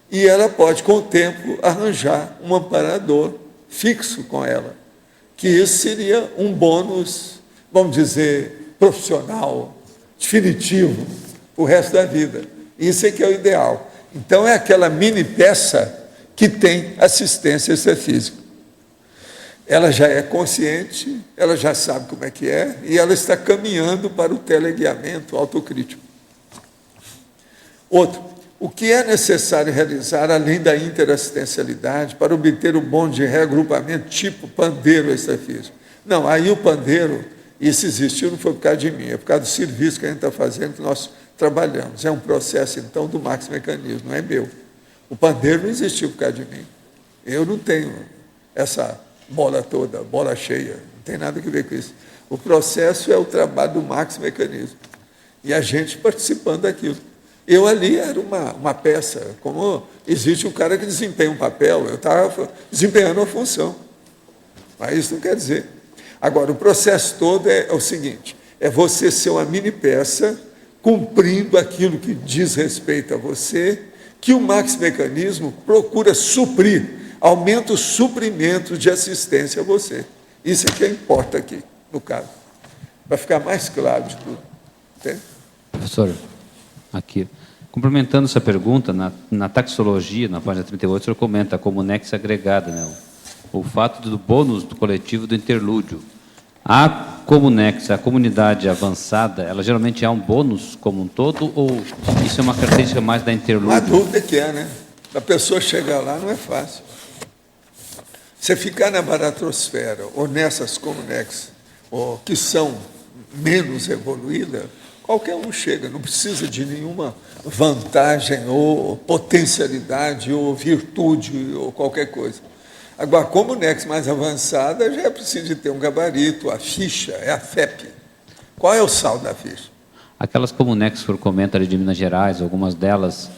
E ela pode, com o tempo, arranjar um amparador fixo com ela. Que isso seria um bônus, vamos dizer, profissional, definitivo, o resto da vida. Isso é que é o ideal. Então, é aquela mini peça que tem assistência extrafísica. Ela já é consciente, ela já sabe como é que é, e ela está caminhando para o teleguiamento autocrítico. Outro, o que é necessário realizar, além da interassistencialidade, para obter o bônus de reagrupamento tipo pandeiro extrafísico? Não, aí o pandeiro, isso existiu, não foi por causa de mim, é por causa do serviço que a gente está fazendo, que nós trabalhamos. É um processo, então, do Max Mecanismo, não é meu. O pandeiro não existiu por causa de mim. Eu não tenho essa bola toda, bola cheia, não tem nada a ver com isso. O processo é o trabalho do Max Mecanismo. E a gente participando daquilo. Eu ali era uma peça, como existe um cara que desempenha um papel, eu estava desempenhando uma função. Mas isso não quer dizer. Agora, o processo todo é o seguinte, é você ser uma mini peça, cumprindo aquilo que diz respeito a você, que o Max Mecanismo procura suprir, aumenta os suprimentos de assistência a você. Isso é que importa aqui, no caso, para ficar mais claro de tudo. Entende? Professor, aqui, complementando essa pergunta, na taxologia, na página 38, o senhor comenta como nexo agregada, né, o fato do bônus do coletivo do interlúdio. A Comunex, a comunidade avançada, ela geralmente é um bônus como um todo, ou isso é uma característica mais da interlúdio? A dúvida que é, né? A pessoa chegar lá não é fácil. Você ficar na baratrosfera, ou nessas Comunex, ou que são menos evoluídas, qualquer um chega, não precisa de nenhuma vantagem, ou potencialidade, ou virtude, ou qualquer coisa. Agora, como Comunex mais avançada, já é preciso de ter um gabarito, a ficha, é a FEP. Qual é o saldo da ficha? Aquelas Comunex que o senhor comenta ali de Minas Gerais, algumas delas,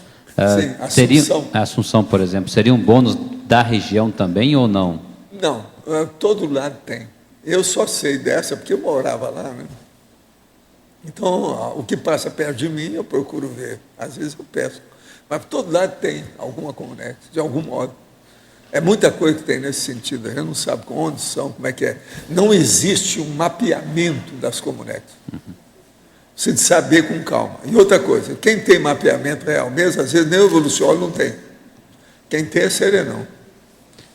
Sim, Assunção, por exemplo, seria um bônus da região também ou não? Não, todo lado tem. Eu só sei dessa porque eu morava lá, né? Então, o que passa perto de mim, eu procuro ver. Às vezes eu peço. Mas todo lado tem alguma Comunex, de algum modo. É muita coisa que tem nesse sentido. A gente não sabe onde são, como é que é. Não existe um mapeamento das Comunex. Você de saber com calma. E outra coisa, quem tem mapeamento real mesmo, às vezes nem o evoluciólogo não tem. Quem tem é serenão.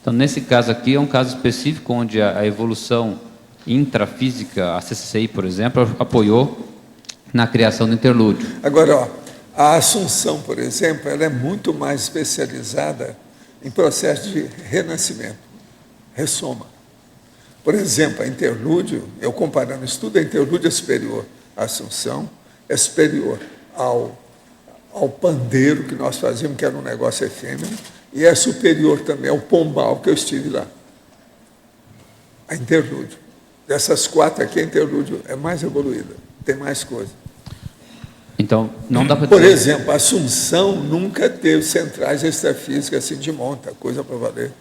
Então, nesse caso aqui, é um caso específico onde a evolução intrafísica, a CCCI, por exemplo, apoiou na criação do interlúdio. Agora, ó, a Assunção, por exemplo, ela é muito mais especializada em processo de renascimento, ressoma. Por exemplo, a interlúdio, eu comparando isso tudo, a interlúdio é superior à Assunção, é superior ao pandeiro que nós fazíamos, que era um negócio efêmero, e é superior também ao pombal, que eu estive lá. A interlúdio. Dessas 4 aqui, a interlúdio é mais evoluída, tem mais coisa. Então, não dá para Por exemplo, a Assunção nunca teve centrais extrafísicas assim de monta, coisa para valer.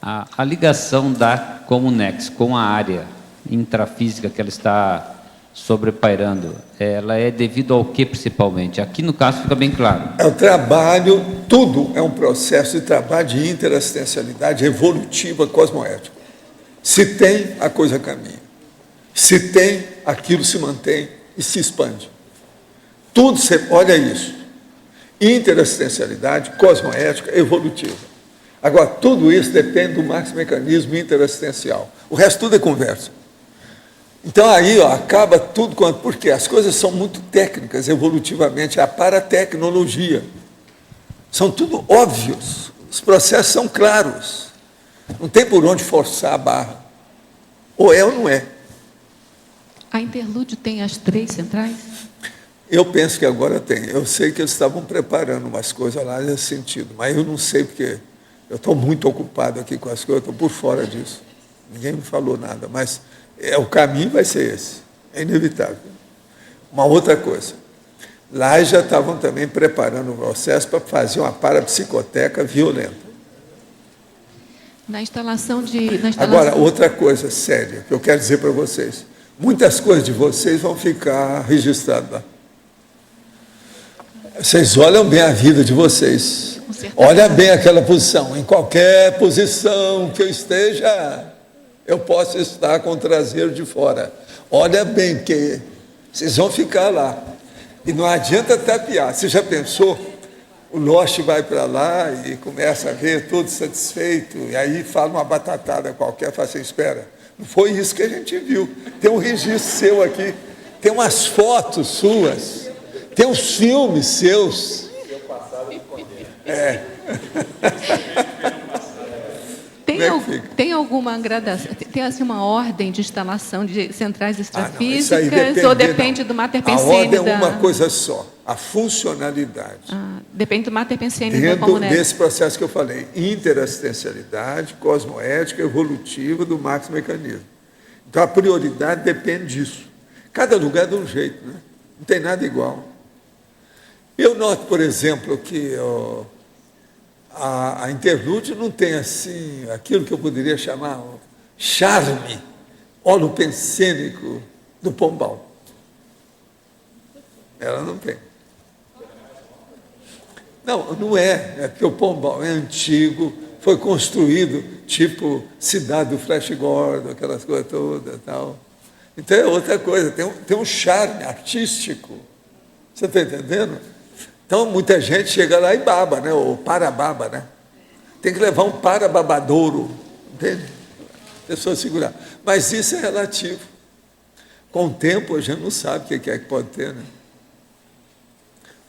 A ligação da Comunex com a área intrafísica que ela está sobrepairando, ela é devido ao que principalmente? Aqui no caso fica bem claro. É o trabalho, tudo é um processo de trabalho de interassistencialidade evolutiva cosmoética. Se tem, a coisa caminha. Se tem, aquilo se mantém e se expande. Tudo, olha isso. Interassistencialidade, cosmoética, evolutiva. Agora, tudo isso depende do maxi-mecanismo interassistencial. O resto tudo é conversa. Então, aí, ó, acaba tudo, porque as coisas são muito técnicas, evolutivamente, a paratecnologia. São tudo óbvios, os processos são claros. Não tem por onde forçar a barra. Ou é ou não é. A interlúdio tem as 3 centrais? Eu penso que agora tem. Eu sei que eles estavam preparando umas coisas lá nesse sentido, mas eu não sei porque eu estou muito ocupado aqui com as coisas, eu estou por fora disso. Ninguém me falou nada, mas o caminho vai ser esse. É inevitável. Uma outra coisa. Lá já estavam também preparando o processo para fazer uma parapsicoteca violenta. Na instalação de... Agora, outra coisa séria que eu quero dizer para vocês. Muitas coisas de vocês vão ficar registradas lá. Vocês olham bem a vida de vocês. Olha bem aquela posição. Em qualquer posição que eu esteja, eu posso estar com o traseiro de fora. Olha bem, porque vocês vão ficar lá. E não adianta tapear. Você já pensou? O Loche vai para lá e começa a ver todo satisfeito, e aí fala uma batatada qualquer, fala assim, espera, não foi isso que a gente viu. Tem um registro seu aqui, tem umas fotos suas, tem uns filmes seus. É. Tem alguma gradação, tem assim uma ordem de instalação de centrais extrafísicas, ou depende do mater pensene? A ordem é uma coisa só, a funcionalidade. Depende do mater pensene da Dentro Comunex. desse processo que eu falei, interassistencialidade, cosmoética, evolutiva do maxi-mecanismo. Então a prioridade depende disso. Cada lugar é de um jeito, né? Não tem nada igual. Eu noto, por exemplo, que a interlúdio não tem assim aquilo que eu poderia chamar charme holopensênico do pombal. Ela não tem. Não, não é. É porque o pombal é antigo, foi construído tipo cidade do Flash Gordon, aquelas coisas todas e tal. Então é outra coisa, tem um charme artístico. Você está entendendo? Então, muita gente chega lá e baba, né? Ou parababa, né? Tem que levar um parababadouro, entende? A pessoa segurar. Mas isso é relativo. Com o tempo, a gente não sabe o que é que pode ter, né?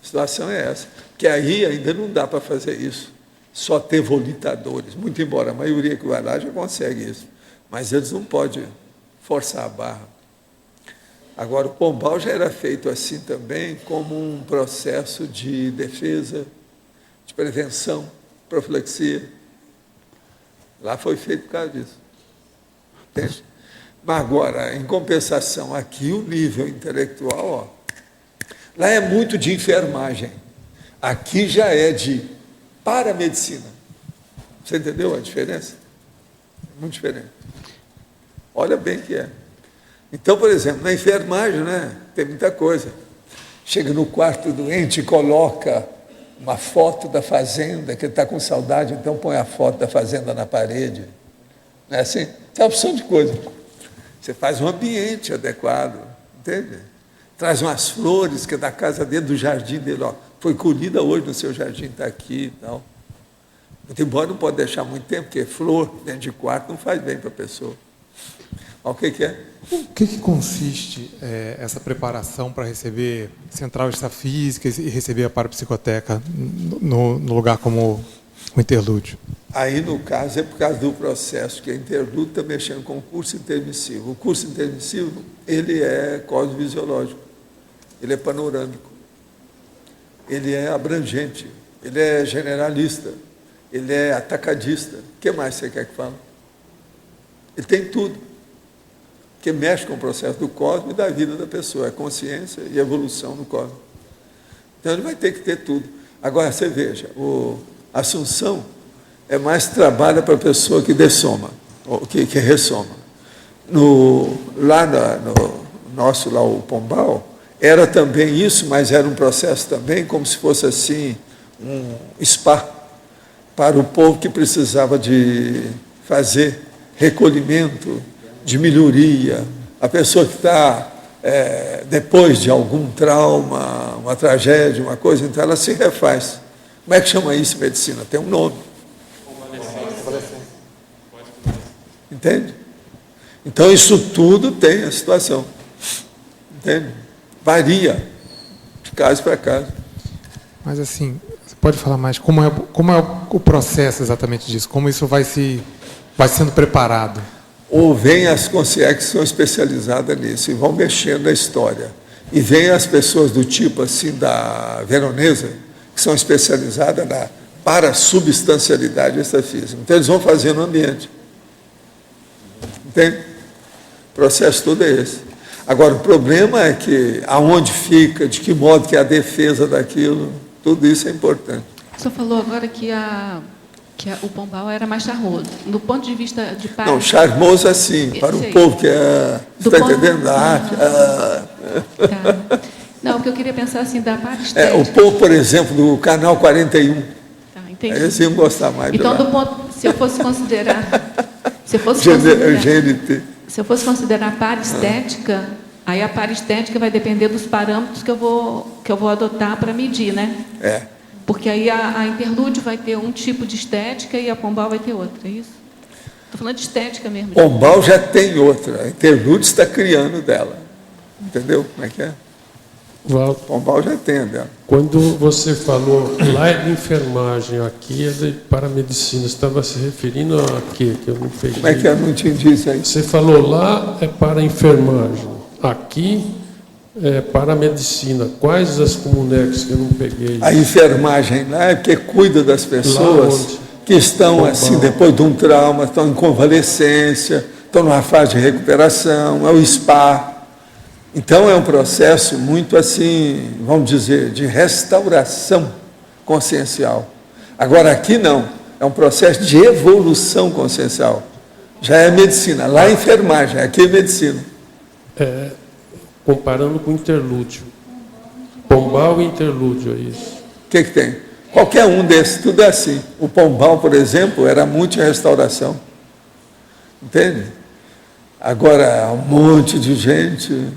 A situação é essa. Porque aí ainda não dá para fazer isso. Só ter volitadores. Muito embora a maioria que vai lá já consegue isso. Mas eles não podem forçar a barra. Agora, o pombal já era feito assim também, como um processo de defesa, de prevenção, profilaxia. Lá foi feito por causa disso. Entende? Mas agora, em compensação, aqui o nível intelectual, ó, lá é muito de enfermagem. Aqui já é de paramedicina. Você entendeu a diferença? É muito diferente. Olha bem que é. Então, por exemplo, na enfermagem, né, tem muita coisa. Chega no quarto do doente e coloca uma foto da fazenda, que ele está com saudade, então põe a foto da fazenda na parede. Não é assim? Tem uma opção de coisa. Você faz um ambiente adequado, entende? Traz umas flores, que é da casa dele, do jardim dele, ó, foi colhida hoje no seu jardim, está aqui e tal. Muito embora não pode deixar muito tempo, porque flor dentro de quarto não faz bem para a pessoa. O que é? O que consiste essa preparação para receber central extrafísica e receber a parapsicoteca no lugar como o interlúdio? Aí, no caso, é por causa do processo, que a interlúdio está mexendo com o curso intermissivo. O curso intermissivo, ele é cosmovisiológico, ele é panorâmico, ele é abrangente, ele é generalista, ele é atacadista. O que mais você quer que fale? Ele tem tudo, que mexe com o processo do cosmos e da vida da pessoa, é consciência e evolução no cosmos. Então, ele vai ter que ter tudo. Agora, você veja, a Assunção é mais trabalho para a pessoa que dessoma, ou que ressoma. Lá no nosso, lá o Pombal, era também isso, mas era um processo também, como se fosse assim, um spa, para o povo que precisava de fazer recolhimento, de melhoria, a pessoa que está, depois de algum trauma, uma tragédia, uma coisa, então ela se refaz. Como é que chama isso em medicina? Tem um nome. Entende? Então, isso tudo tem a situação. Entende? Varia de caso para caso. Mas, assim, você pode falar mais como é o processo exatamente disso? Como isso vai sendo preparado? Ou vem as consciências que são especializadas nisso e vão mexendo na história. E vem as pessoas do tipo, assim, da Veronesa, que são especializadas na parasubstancialidade extrafísica. Então, eles vão fazer no ambiente. Entende? O processo todo é esse. Agora, o problema é que aonde fica, de que modo que é a defesa daquilo, tudo isso é importante. O senhor falou agora que o Pombal era mais charmoso. Do ponto de vista de paz... Não, charmoso assim, para o povo que é... Você está entendendo? Da arte. Tá. Não, porque eu queria pensar assim, da parte estética. O povo, por exemplo, do Canal 41. Tá, entendi. Eles iam gostar mais então, de lá. do ponto... Se eu fosse considerar... Se eu fosse considerar a parestética, aí a parestética vai depender dos parâmetros que eu vou adotar para medir, né? É. Porque aí a interlúdio vai ter um tipo de estética e a Pombal vai ter outra, é isso? Estou falando de estética mesmo. Pombal já tem outra, a interlúdio está criando dela. Entendeu como é que é? Pombal já tem a dela. Quando você falou lá é de enfermagem, aqui é de paramedicina, você estava se referindo a quê? Que eu não peguei. Como é que eu não entendi isso aí? Você falou lá é para enfermagem, aqui é paramedicina. Quais as comunex que eu não peguei? A enfermagem lá é porque cuida das pessoas que estão assim, depois de um trauma, estão em convalescência, estão numa fase de recuperação, é o spa. Então, é um processo muito assim, vamos dizer, de restauração consciencial. Agora, aqui não, é um processo de evolução consciencial. Já é medicina, lá é enfermagem, aqui é medicina. Comparando com o interlúdio. Pombal e interlúdio, é isso. O que tem? Qualquer um desses, tudo é assim. O Pombal, por exemplo, era muito em restauração. Entende? Agora, um monte de gente...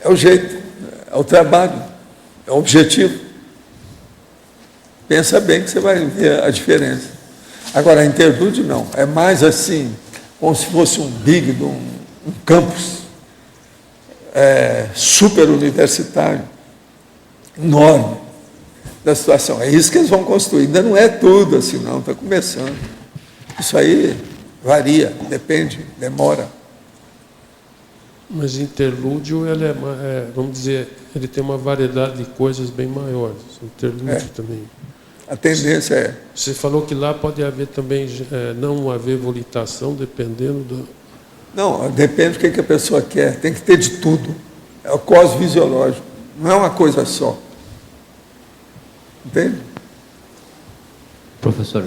É o jeito, é o trabalho, é o objetivo. Pensa bem que você vai ver a diferença. Agora, a interlúdio não, é mais assim, como se fosse um campus super universitário, enorme da situação. É isso que eles vão construir. Ainda não é tudo assim, não, está começando. Isso aí varia, depende, demora. Mas interlúdio, ele vamos dizer, ele tem uma variedade de coisas bem maiores. Interlúdio também. A tendência é. Você falou que lá pode haver também, não haver volitação, dependendo Não, depende do que a pessoa quer. Tem que ter de tudo. É o cosfisiológico. Não é uma coisa só. Entende? Professor,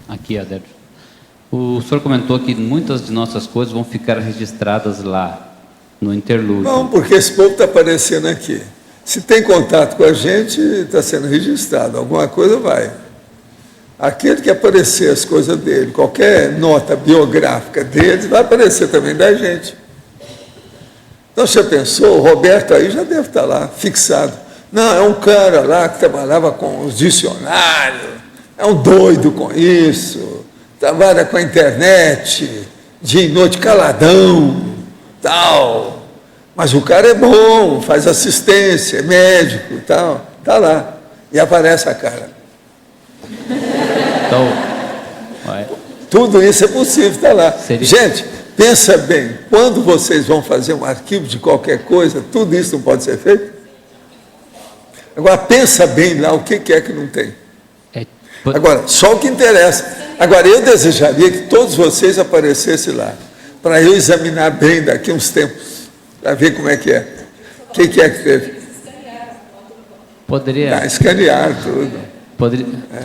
aqui, Adélio. O senhor comentou que muitas de nossas coisas vão ficar registradas lá, no interlúdio. Não, porque esse povo está aparecendo aqui. Se tem contato com a gente, está sendo registrado. Alguma coisa vai. Aquele que aparecer as coisas dele, qualquer nota biográfica deles, vai aparecer também da gente. Então, você pensou, o Roberto aí já deve estar lá, fixado. Não, é um cara lá que trabalhava com os dicionários, é um doido com isso, trabalha com a internet, dia e noite caladão, tal. Mas o cara é bom, faz assistência, é médico, tal. Está lá. E aparece a cara. Então, vai. Tudo isso é possível, está lá. Seria... Gente, pensa bem, quando vocês vão fazer um arquivo de qualquer coisa, tudo isso não pode ser feito? Agora, pensa bem lá o que é que não tem. Agora, só o que interessa. Agora, eu desejaria que todos vocês aparecessem lá, para eu examinar bem daqui uns tempos, para ver como é que é. O que é que teve? Poderia... escanear tudo.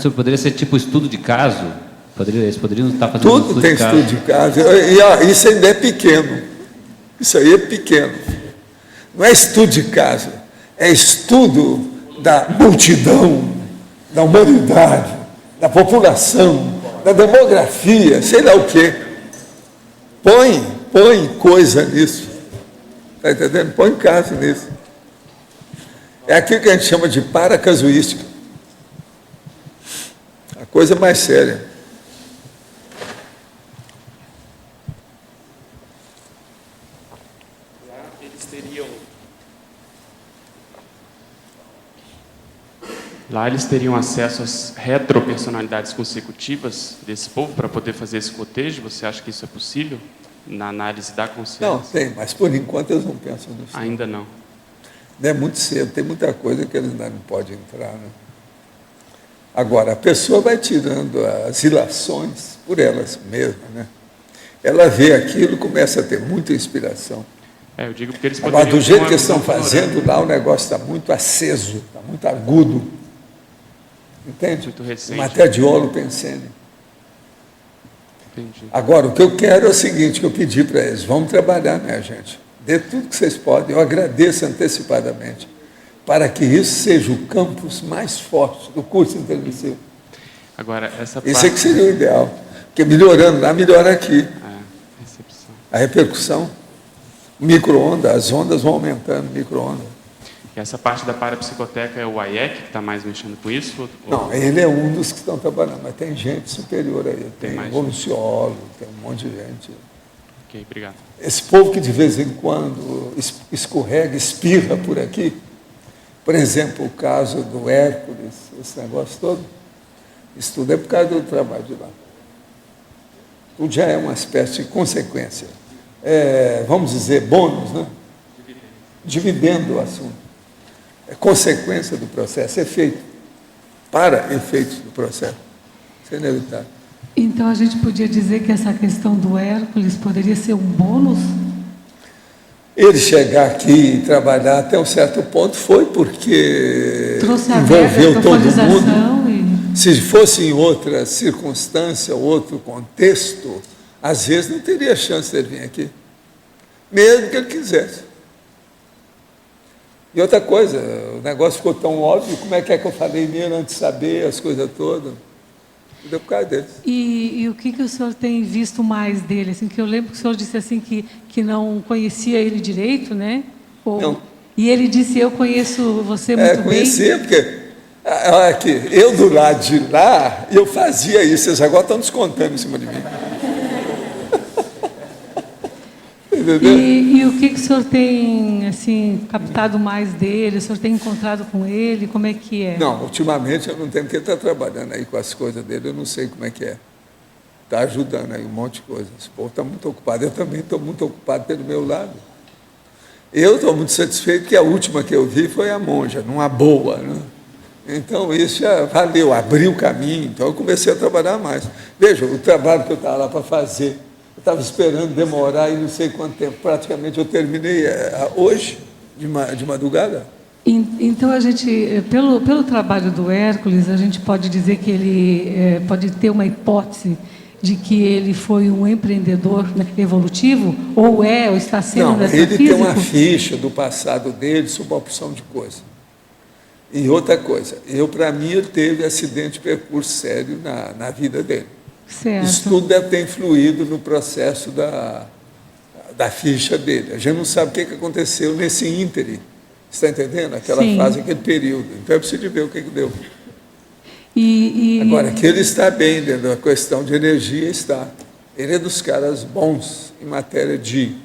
Senhor, poderia ser tipo estudo de caso? Eles poderiam estar fazendo Tudo estudo tem de caso. estudo de caso. E ó, isso ainda é pequeno. Isso aí é pequeno. Não é estudo de caso. É estudo da multidão, da humanidade, da população, da demografia, sei lá o quê. Põe coisa nisso. Está entendendo? Põe caso nisso. É aquilo que a gente chama de paracasuística. A coisa mais séria. Lá eles teriam acesso às retropersonalidades consecutivas desse povo para poder fazer esse cotejo? Você acha que isso é possível na análise da consciência? Não, tem, mas por enquanto eles não pensam nisso. Ainda não. É muito cedo, tem muita coisa que eles ainda não podem entrar. Né? Agora, a pessoa vai tirando as ilações por elas mesmas. Né? Ela vê aquilo, começa a ter muita inspiração. Eu digo porque eles agora, do jeito que eles estão fazendo lá, o negócio está muito aceso, está muito agudo. Entende? Muito recente. Matéria de óleo pensando. Entendi. Agora, o que eu quero é o seguinte, que eu pedi para eles, vamos trabalhar, minha gente. Dê tudo que vocês podem, eu agradeço antecipadamente, para que isso seja o campus mais forte do curso intermissivo. Agora, essa parte... Isso é que seria o ideal, porque melhorando lá, melhora aqui. Recepção. A repercussão, micro-ondas, as ondas vão aumentando, micro-ondas. E essa parte da parapsicoteca é o AIEC que está mais mexendo com isso? Não, ele é um dos que estão trabalhando, mas tem gente superior a ele, tem evoluciólogo, tem um monte de gente. Ok, obrigado. Esse povo que de vez em quando escorrega, espirra por aqui, por exemplo, o caso do Hércules, esse negócio todo, isso tudo é por causa do trabalho de lá. Tudo já é uma espécie de consequência. Vamos dizer, bônus, né? Dividendo o assunto. É consequência do processo, efeito, para efeitos do processo. Isso é inevitável. Então, a gente podia dizer que essa questão do Hércules poderia ser um bônus? Ele chegar aqui e trabalhar até um certo ponto foi porque trouxe envolveu todo mundo. Se fosse em outra circunstância, outro contexto, às vezes não teria chance de ele vir aqui, mesmo que ele quisesse. E outra coisa, o negócio ficou tão óbvio, como é que eu falei nele antes de saber as coisas todas? Tudo é por causa deles. E o que o senhor tem visto mais dele? Assim, que eu lembro que o senhor disse assim que não conhecia ele direito, né? Não. E ele disse, eu conheço você muito bem. Conhecia, porque aqui, eu do lado de lá, eu fazia isso, vocês agora estão descontando em cima de mim. E o que o senhor tem assim, captado mais dele? O senhor tem encontrado com ele? Como é que é? Não, ultimamente eu não tenho, porque ele está trabalhando aí com as coisas dele, eu não sei como é que é. Está ajudando aí um monte de coisas. O povo está muito ocupado, eu também estou muito ocupado pelo meu lado. Eu estou muito satisfeito que a última que eu vi foi a monja, numa boa, né? Então isso já valeu, abriu o caminho, então eu comecei a trabalhar mais. Veja, o trabalho que eu estava lá para fazer Eu estava esperando demorar e não sei quanto tempo. Praticamente eu terminei hoje, de madrugada. Então, a gente, pelo trabalho do Hércules, a gente pode dizer que ele pode ter uma hipótese de que ele foi um empreendedor, né, evolutivo, ou está sendo Não, ele tem uma ficha do passado dele sobre uma opção de coisa. E outra coisa, para mim, ele teve acidente de percurso sério na vida dele. Certo. Isso tudo deve ter influído no processo da ficha dele. A gente não sabe o que aconteceu nesse ínterim. Você está entendendo? Aquela fase, aquele período. Então, é preciso ver o que deu. Agora, que ele está bem dentro da questão de energia, está. Ele é dos caras bons em matéria de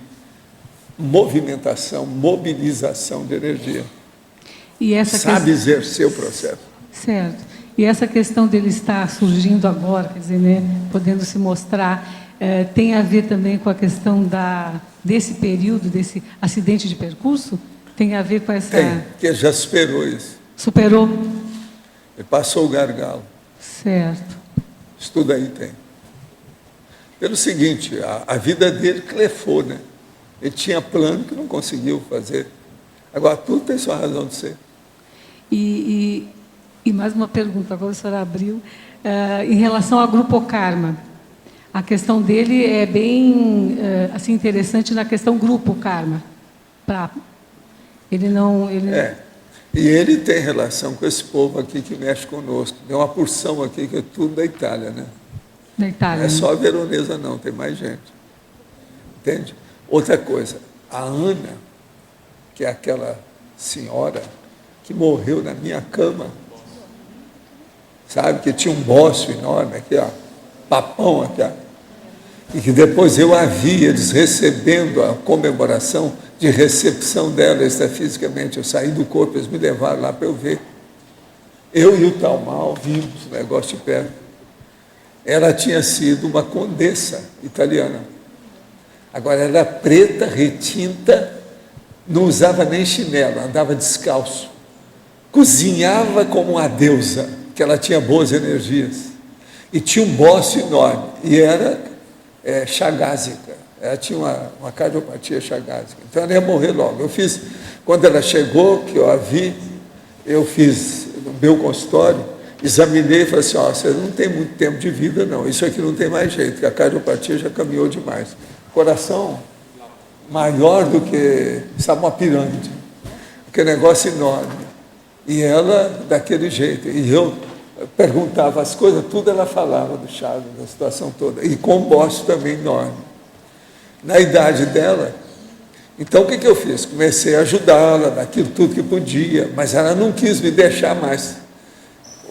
movimentação, mobilização de energia. Sabe exercer o processo. Certo. E essa questão dele estar surgindo agora, quer dizer, né, podendo se mostrar, tem a ver também com a questão desse período, desse acidente de percurso? Tem a ver com essa... Tem, porque já superou isso. Superou? Ele passou o gargalo. Certo. Isso tudo aí tem. Pelo seguinte, a vida dele clefou, né? Ele tinha plano que não conseguiu fazer. Agora, tudo tem sua razão de ser. E mais uma pergunta, agora a senhora abriu, em relação ao Grupo Karma. A questão dele é bem assim, interessante na questão Grupo Karma. Ele não... E ele tem relação com esse povo aqui que mexe conosco. Tem uma porção aqui que é tudo da Itália, né? Da Itália. Não é só a veronesa, não, tem mais gente. Entende? Outra coisa, a Ana, que é aquela senhora que morreu na minha cama, sabe, que tinha um bócio enorme aqui, ó, papão aqui, ó, e que depois eu a vi, eles recebendo a comemoração de recepção dela extrafisicamente. Eu saí do corpo, eles me levaram lá para eu ver. Eu e o Talmal vimos o negócio de perto. Ela tinha sido uma condessa italiana. Agora, ela era preta, retinta, não usava nem chinelo, andava descalço. Cozinhava como uma deusa, que ela tinha boas energias. E tinha um bócio enorme, e era chagásica. Ela tinha uma cardiopatia chagásica. Então, ela ia morrer logo. Quando ela chegou, que eu a vi, eu fiz no meu consultório, examinei e falei assim, você não tem muito tempo de vida, não. Isso aqui não tem mais jeito, porque a cardiopatia já caminhou demais. Coração maior do que, sabe, uma pirâmide. Aquele negócio enorme. E ela, daquele jeito. E eu perguntava as coisas, tudo ela falava do Chagas, da situação toda. E com um bócio também enorme. Na idade dela, então o que eu fiz? Comecei a ajudá-la naquilo tudo que podia, mas ela não quis me deixar mais.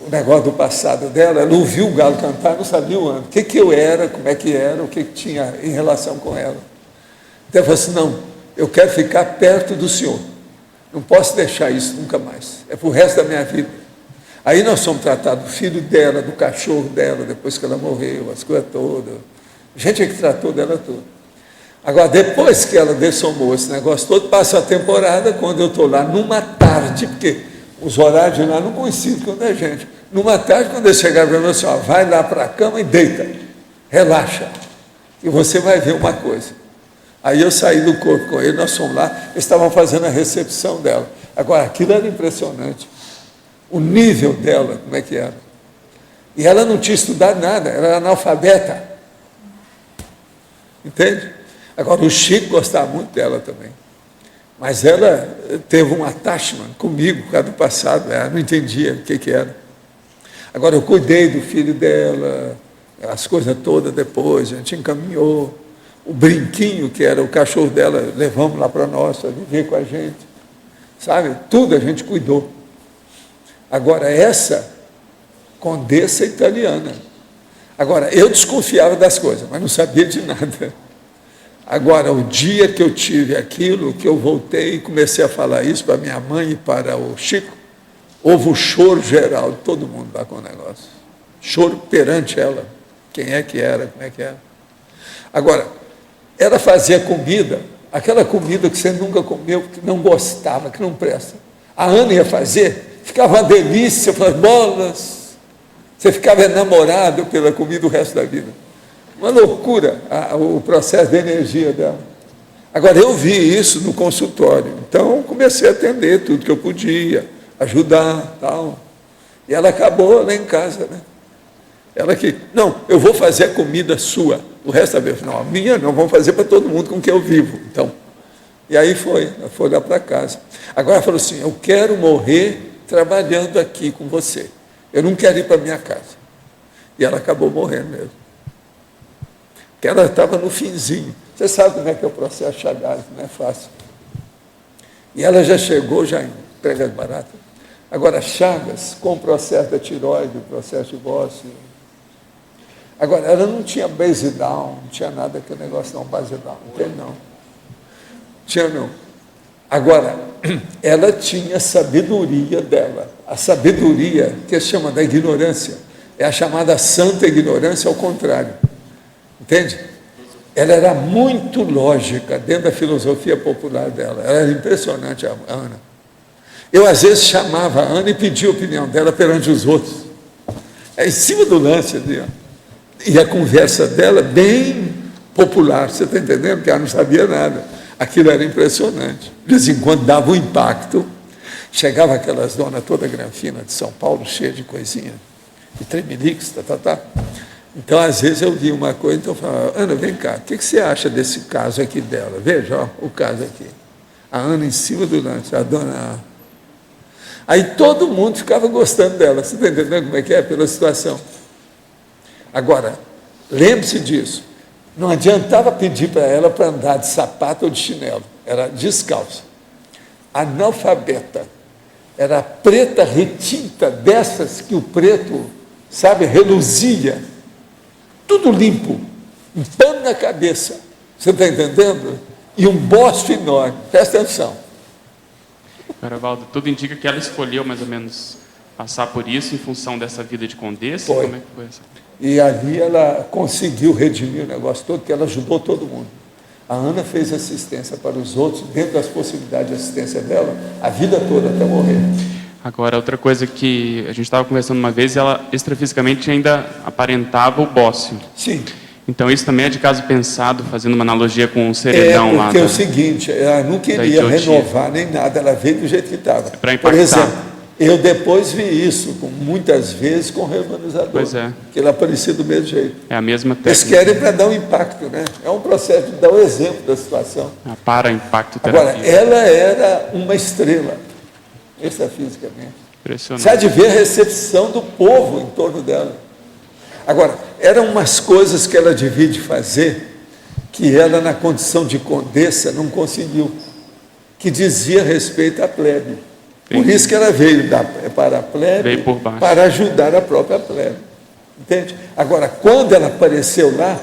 O negócio do passado dela, ela ouviu o galo cantar, não sabia o ano. O que eu era, como é que era, o que tinha em relação com ela. Então eu falei assim, não, eu quero ficar perto do senhor. Não posso deixar isso nunca mais. É para o resto da minha vida. Aí nós fomos tratar do filho dela, do cachorro dela, depois que ela morreu, as coisas todas. A gente é que tratou dela toda. Agora, depois que ela dessomou esse negócio todo, passa a temporada, quando eu estou lá, numa tarde, porque os horários de lá não coincidem com o da gente. Numa tarde, quando eu chegar para mim, assim, vai lá para a cama e deita, relaxa, e você vai ver uma coisa. Aí eu saí do corpo com ele, nós fomos lá, eles estavam fazendo a recepção dela. Agora, aquilo era impressionante. O nível dela, como é que era. E ela não tinha estudado nada, ela era analfabeta. Entende? Agora, o Chico gostava muito dela também. Mas ela teve um attachment comigo, por causa do passado, ela não entendia o que era. Agora, eu cuidei do filho dela, as coisas todas depois, a gente encaminhou. O Brinquinho, que era o cachorro dela, levamos lá para nós, para viver com a gente. Sabe? Tudo a gente cuidou. Agora, essa condessa italiana. Agora, eu desconfiava das coisas, mas não sabia de nada. Agora, o dia que eu tive aquilo, que eu voltei e comecei a falar isso para minha mãe e para o Chico, houve um choro geral de todo mundo lá com o negócio. Choro perante ela. Quem é que era, como é que era. Agora, ela fazia comida, aquela comida que você nunca comeu, que não gostava, que não presta. A Ana ia fazer, ficava uma delícia, falava, bolas. Você ficava enamorado pela comida o resto da vida. Uma loucura o processo de energia dela. Agora, eu vi isso no consultório, então comecei a atender tudo que eu podia, ajudar, tal. E ela acabou lá em casa, né? Ela que, não, eu vou fazer a comida sua, o resto da vez, não, a minha não, vamos fazer para todo mundo com quem eu vivo. Então, e aí ela foi lá para casa. Agora ela falou assim, eu quero morrer trabalhando aqui com você, eu não quero ir para minha casa. E ela acabou morrendo mesmo. Porque ela estava no finzinho. Você sabe como é que é o processo Chagas, não é fácil. E ela já chegou já em pregas baratas. Agora, Chagas, com o processo da tireoide, o processo de Boston. Agora, ela não tinha base down, não tinha nada daquele negócio, não, base down, não tem não. Tinha não. Agora, ela tinha a sabedoria dela. A sabedoria, que se chama da ignorância, é a chamada santa ignorância ao contrário. Entende? Ela era muito lógica dentro da filosofia popular dela. Ela era impressionante, a Ana. Eu, às vezes, chamava a Ana e pedia a opinião dela perante os outros. É em cima do lance ali, ó. E a conversa dela, bem popular, você está entendendo? Porque ela não sabia nada. Aquilo era impressionante. De vez em quando dava um impacto. Chegava aquelas donas toda granfina de São Paulo, cheia de coisinha, de tremeliques, tá. Então, às vezes, eu vi uma coisa, então eu falava, Ana, vem cá, o que você acha desse caso aqui dela? Veja, ó, o caso aqui. A Ana em cima do lance, a dona... Aí todo mundo ficava gostando dela, você está entendendo como é que é? Pela situação. Agora, lembre-se disso, não adiantava pedir para ela para andar de sapato ou de chinelo, era descalça. Analfabeta, era preta retinta, dessas que o preto, sabe, reluzia, tudo limpo, um pano na cabeça, você está entendendo? E um bosque enorme, presta atenção. Agora, Valdo, tudo indica que ela escolheu mais ou menos passar por isso em função dessa vida de condessa? Foi. Como é que foi essa? E ali ela conseguiu redimir o negócio todo, porque ela ajudou todo mundo. A Ana fez assistência para os outros, dentro das possibilidades de assistência dela, a vida toda até morrer. Agora, outra coisa que a gente estava conversando uma vez, ela extrafisicamente ainda aparentava o bócio. Sim. Então, isso também é de caso pensado, fazendo uma analogia com o serenão lá. Porque é o seguinte, ela não queria renovar nem nada, ela veio do jeito que estava. É para impactar. Por exemplo, eu depois vi isso, muitas vezes, com rehumanizador. Pois é. Que ele aparecia do mesmo jeito. É a mesma técnica. Eles querem para dar um impacto, né? É um processo de dar o exemplo da situação. Para impacto terapia. Agora, ela era uma estrela, extrafisicamente. Impressionante. Você há de ver a recepção do povo em torno dela. Agora, eram umas coisas que ela devia de fazer, que ela, na condição de condessa, não conseguiu, que dizia respeito à plebe. Por isso que ela veio para a plebe, veio por baixo, para ajudar a própria plebe. Entende? Agora, quando ela apareceu lá,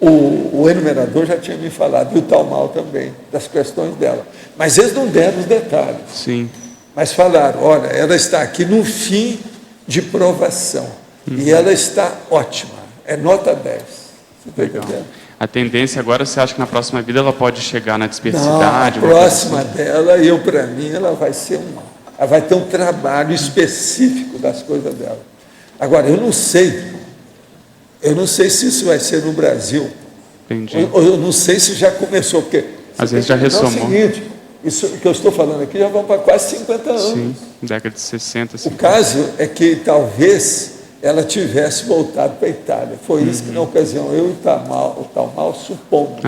o enumerador já tinha me falado, e o tal mal também, das questões dela. Mas eles não deram os detalhes. Sim. Mas falaram, olha, ela está aqui no fim de provação. E ela está ótima. É nota 10. Você está entendendo? A tendência agora, você acha que na próxima vida ela pode chegar na dispersidade? Não, a próxima dela, para mim, ela vai ser ela vai ter um trabalho específico das coisas dela. Agora, eu não sei se isso vai ser no Brasil. Entendi. Eu não sei se já começou, porque... Às vezes já ressomou. É o seguinte, isso que eu estou falando aqui já vão para quase 50 anos. Sim, década de 60, 50. O caso é que talvez ela tivesse voltado para a Itália. Foi isso que, na ocasião, eu e o tal mal supomos.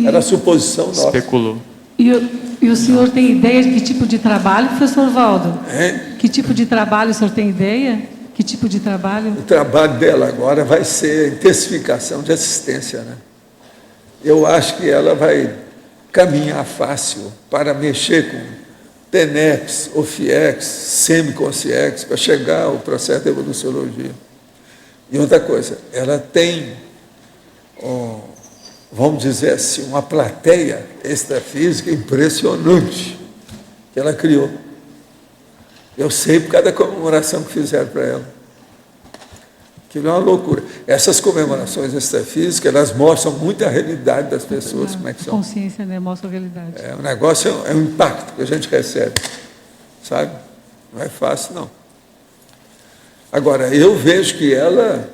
Era a suposição nossa. Especulou. E o senhor tem ideia de que tipo de trabalho, professor Valdo? Hein? Que tipo de trabalho o senhor tem ideia? Que tipo de trabalho? O trabalho dela agora vai ser intensificação de assistência, né? Eu acho que ela vai caminhar fácil para mexer com TENEPS, OFIEX, SEMICONCIEX, para chegar ao processo de evoluciologia. E outra coisa, ela tem, vamos dizer assim, uma plateia extrafísica impressionante que ela criou. Eu sei por causa da comemoração que fizeram para ela. Aquilo é uma loucura. Essas comemorações extrafísicas, elas mostram muito a realidade das pessoas, como é que são. Consciência, né? Mostra a realidade. O negócio é um impacto que a gente recebe, sabe? Não é fácil, não. Agora, eu vejo que ela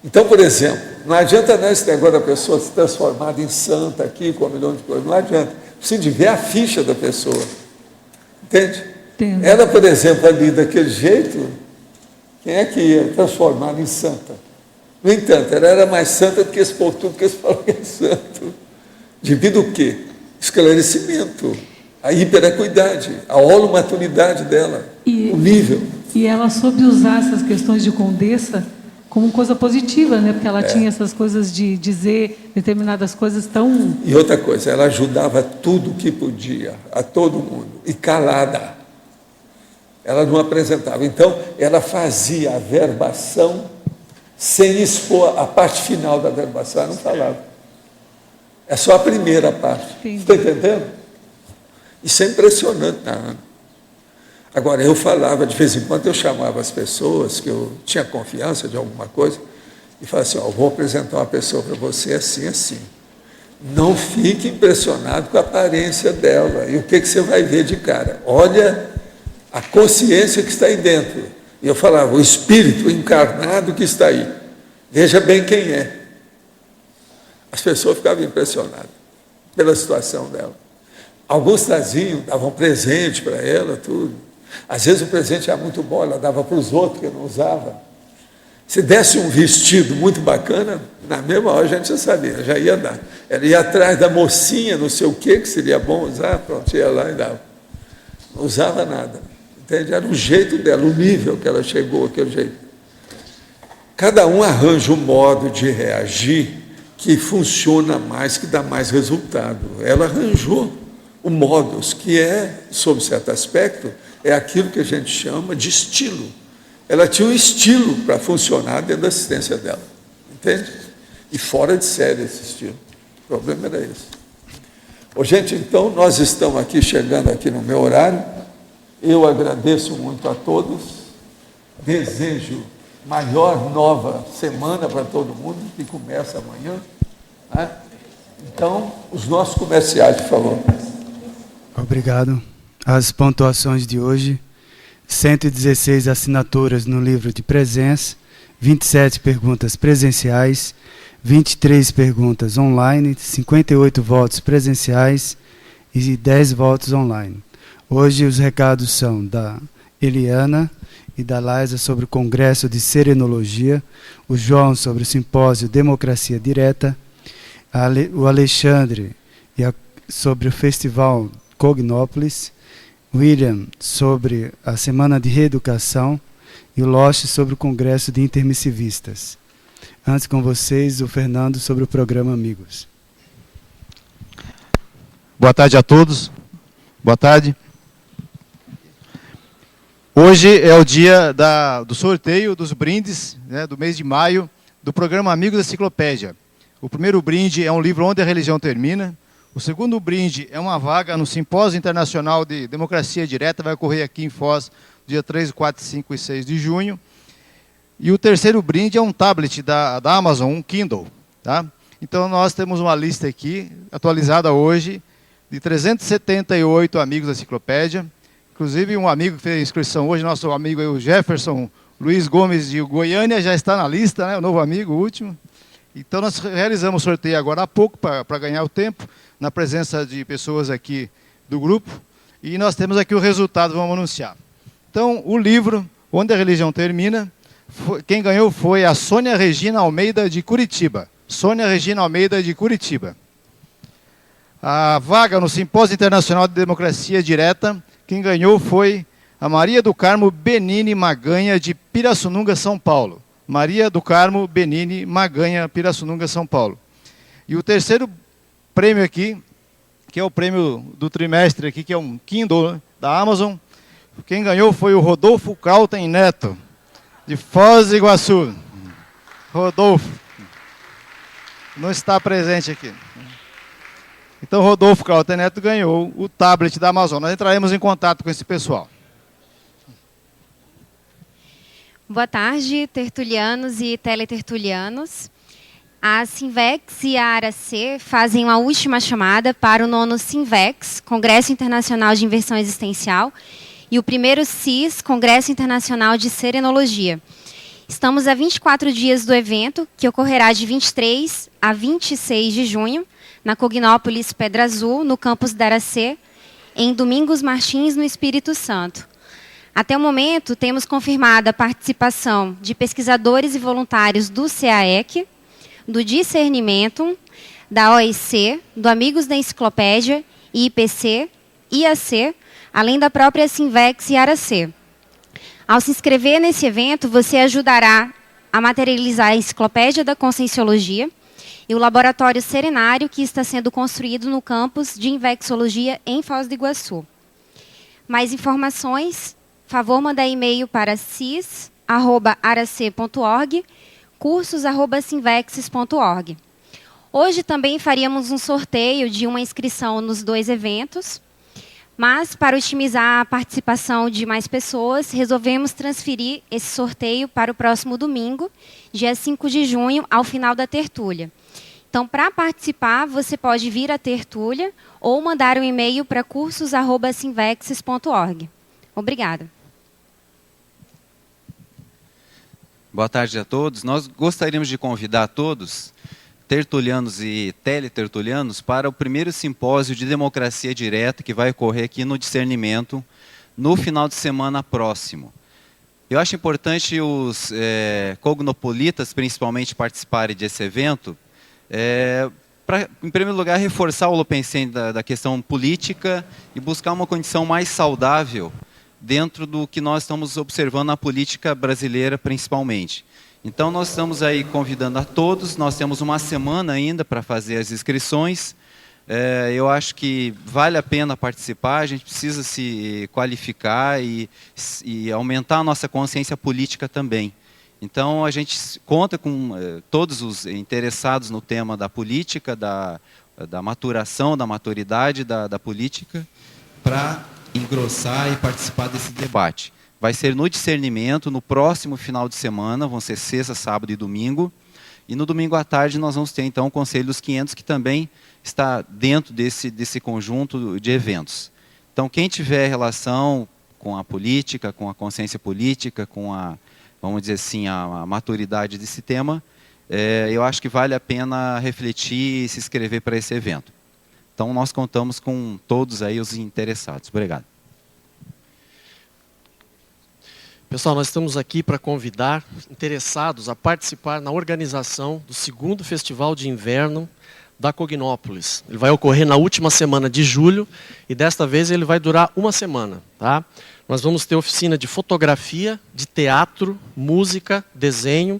Então, por exemplo, não adianta esse negócio da pessoa se transformar em santa aqui, com 1 milhão de coisas, não adianta. Precisa de ver a ficha da pessoa. Entende? Entendo. Ela, por exemplo, ali daquele jeito, quem é que ia transformar em santa? No entanto, ela era mais santa do que esse povo tudo que eles falam que é santo. Devido o quê? Esclarecimento, a hiperacuidade, a holomaturidade dela, o nível. E ela soube usar essas questões de condessa como coisa positiva, né? Porque ela tinha essas coisas de dizer determinadas coisas tão... E outra coisa, ela ajudava tudo que podia, a todo mundo, e calada. Ela não apresentava. Então, ela fazia a verbação sem expor a parte final da verbação, ela não falava. É só a primeira parte. Está entendendo? Isso é impressionante na Ana. Agora, eu falava, de vez em quando, eu chamava as pessoas, que eu tinha confiança de alguma coisa, e falava assim, ó, vou apresentar uma pessoa para você assim, assim. Não fique impressionado com a aparência dela, e o que você vai ver de cara. Olha a consciência que está aí dentro. E eu falava, o espírito encarnado que está aí. Veja bem quem é. As pessoas ficavam impressionadas pela situação dela. Alguns traziam, davam presente para ela, tudo. Às vezes o presente era muito bom, ela dava para os outros que não usava. Se desse um vestido muito bacana, na mesma hora a gente já sabia, já ia dar. Ela ia atrás da mocinha, não sei o que seria bom usar, pronto, ia lá e dava. Não usava nada. Entende? Era o jeito dela, o nível que ela chegou, aquele jeito. Cada um arranja um modo de reagir que funciona mais, que dá mais resultado. Ela arranjou o modus, que é, sob certo aspecto, é aquilo que a gente chama de estilo. Ela tinha um estilo para funcionar dentro da assistência dela. Entende? E fora de série esse estilo. O problema era esse. Ô, gente, então, nós estamos aqui, chegando aqui no meu horário. Eu agradeço muito a todos. Desejo maior nova semana para todo mundo, que começa amanhã. Né? Então, os nossos comerciais, por favor. Obrigado. As pontuações de hoje: 116 assinaturas no livro de presença, 27 perguntas presenciais, 23 perguntas online, 58 votos presenciais e 10 votos online. Hoje os recados são da Eliana e da Laisa sobre o Congresso de Serenologia, o João sobre o Simpósio Democracia Direta, o Alexandre sobre o Festival Cognópolis, William sobre a Semana de Reeducação e o Loche sobre o Congresso de Intermissivistas. Antes com vocês, o Fernando sobre o programa Amigos. Boa tarde a todos. Boa tarde. Hoje é o dia do sorteio dos brindes, né, do mês de maio, do programa Amigos da Enciclopédia. O primeiro brinde é um livro Onde a Religião Termina. O segundo brinde é uma vaga no Simpósio Internacional de Democracia Direta, vai ocorrer aqui em Foz, dia 3, 4, 5 e 6 de junho. E o terceiro brinde é um tablet da Amazon, um Kindle. Tá? Então, nós temos uma lista aqui, atualizada hoje, de 378 amigos da Enciclopédia. Inclusive, um amigo que fez a inscrição hoje, nosso amigo o Jefferson Luiz Gomes de Goiânia, já está na lista, né? O novo amigo, o último. Então, nós realizamos o sorteio agora há pouco, para ganhar o tempo, na presença de pessoas aqui do grupo. E nós temos aqui o resultado, vamos anunciar. Então, o livro, Onde a Religião Termina, quem ganhou foi a Sônia Regina Almeida de Curitiba. Sônia Regina Almeida de Curitiba. A vaga no Simpósio Internacional de Democracia Direta, quem ganhou foi a Maria do Carmo Benini Maganha, de Pirassununga, São Paulo. Maria do Carmo Benini Maganha, Pirassununga, São Paulo. E o terceiro prêmio aqui, que é o prêmio do trimestre aqui, que é um Kindle da Amazon, quem ganhou foi o Rodolfo Calten Neto, de Foz do Iguaçu. Rodolfo. Não está presente aqui. Então, Rodolfo Calten Neto ganhou o tablet da Amazon. Nós entraremos em contato com esse pessoal. Boa tarde, tertulianos e teletertulianos. A Sinvex e a ARAC fazem uma última chamada para o 9º Sinvex, Congresso Internacional de Inversão Existencial, e o 1º CIS, Congresso Internacional de Serenologia. Estamos a 24 dias do evento, que ocorrerá de 23 a 26 de junho, na Cognópolis Pedra Azul, no campus da Aracê, em Domingos Martins, no Espírito Santo. Até o momento, temos confirmado a participação de pesquisadores e voluntários do CAEC, do Discernimentum, da OIC, do Amigos da Enciclopédia, IPC, IAC, além da própria Sinvex e Aracê. Ao se inscrever nesse evento, você ajudará a materializar a Enciclopédia da Conscienciologia e o Laboratório Serenário, que está sendo construído no campus de Invexologia em Foz do Iguaçu. Mais informações, favor mandar e-mail para cis@arac.org, cursos@sinvexes.org. Hoje também faríamos um sorteio de uma inscrição nos 2 eventos, mas, para otimizar a participação de mais pessoas, resolvemos transferir esse sorteio para o próximo domingo, dia 5 de junho, ao final da tertúlia. Então, para participar, você pode vir à tertúlia ou mandar um e-mail para cursos@sinvexes.org. Obrigada. Boa tarde a todos. Nós gostaríamos de convidar todos, tertulianos e teletertulianos, para o primeiro simpósio de democracia direta que vai ocorrer aqui no Discernimento no final de semana próximo. Eu acho importante os cognopolitas, principalmente, participarem desse evento, para, em primeiro lugar, reforçar o Holopensene da questão política e buscar uma condição mais saudável dentro do que nós estamos observando na política brasileira, principalmente. Então, nós estamos aí convidando a todos, nós temos uma semana ainda para fazer as inscrições. Eu acho que vale a pena participar, a gente precisa se qualificar e aumentar a nossa consciência política também. Então, a gente conta com todos os interessados no tema da política, da maturação, da maturidade da política, para engrossar e participar desse debate. Vai ser no Discernimento, no próximo final de semana, vão ser sexta, sábado e domingo. E no domingo à tarde nós vamos ter, então, o Conselho dos 500, que também está dentro desse conjunto de eventos. Então, quem tiver relação com a política, com a consciência política, com vamos dizer assim, a maturidade desse tema, eu acho que vale a pena refletir e se inscrever para esse evento. Então, nós contamos com todos aí os interessados. Obrigado. Pessoal, nós estamos aqui para convidar interessados a participar na organização do 2º Festival de Inverno da Cognópolis. Ele vai ocorrer na última semana de julho e desta vez ele vai durar uma semana. Tá? Nós vamos ter oficina de fotografia, de teatro, música, desenho.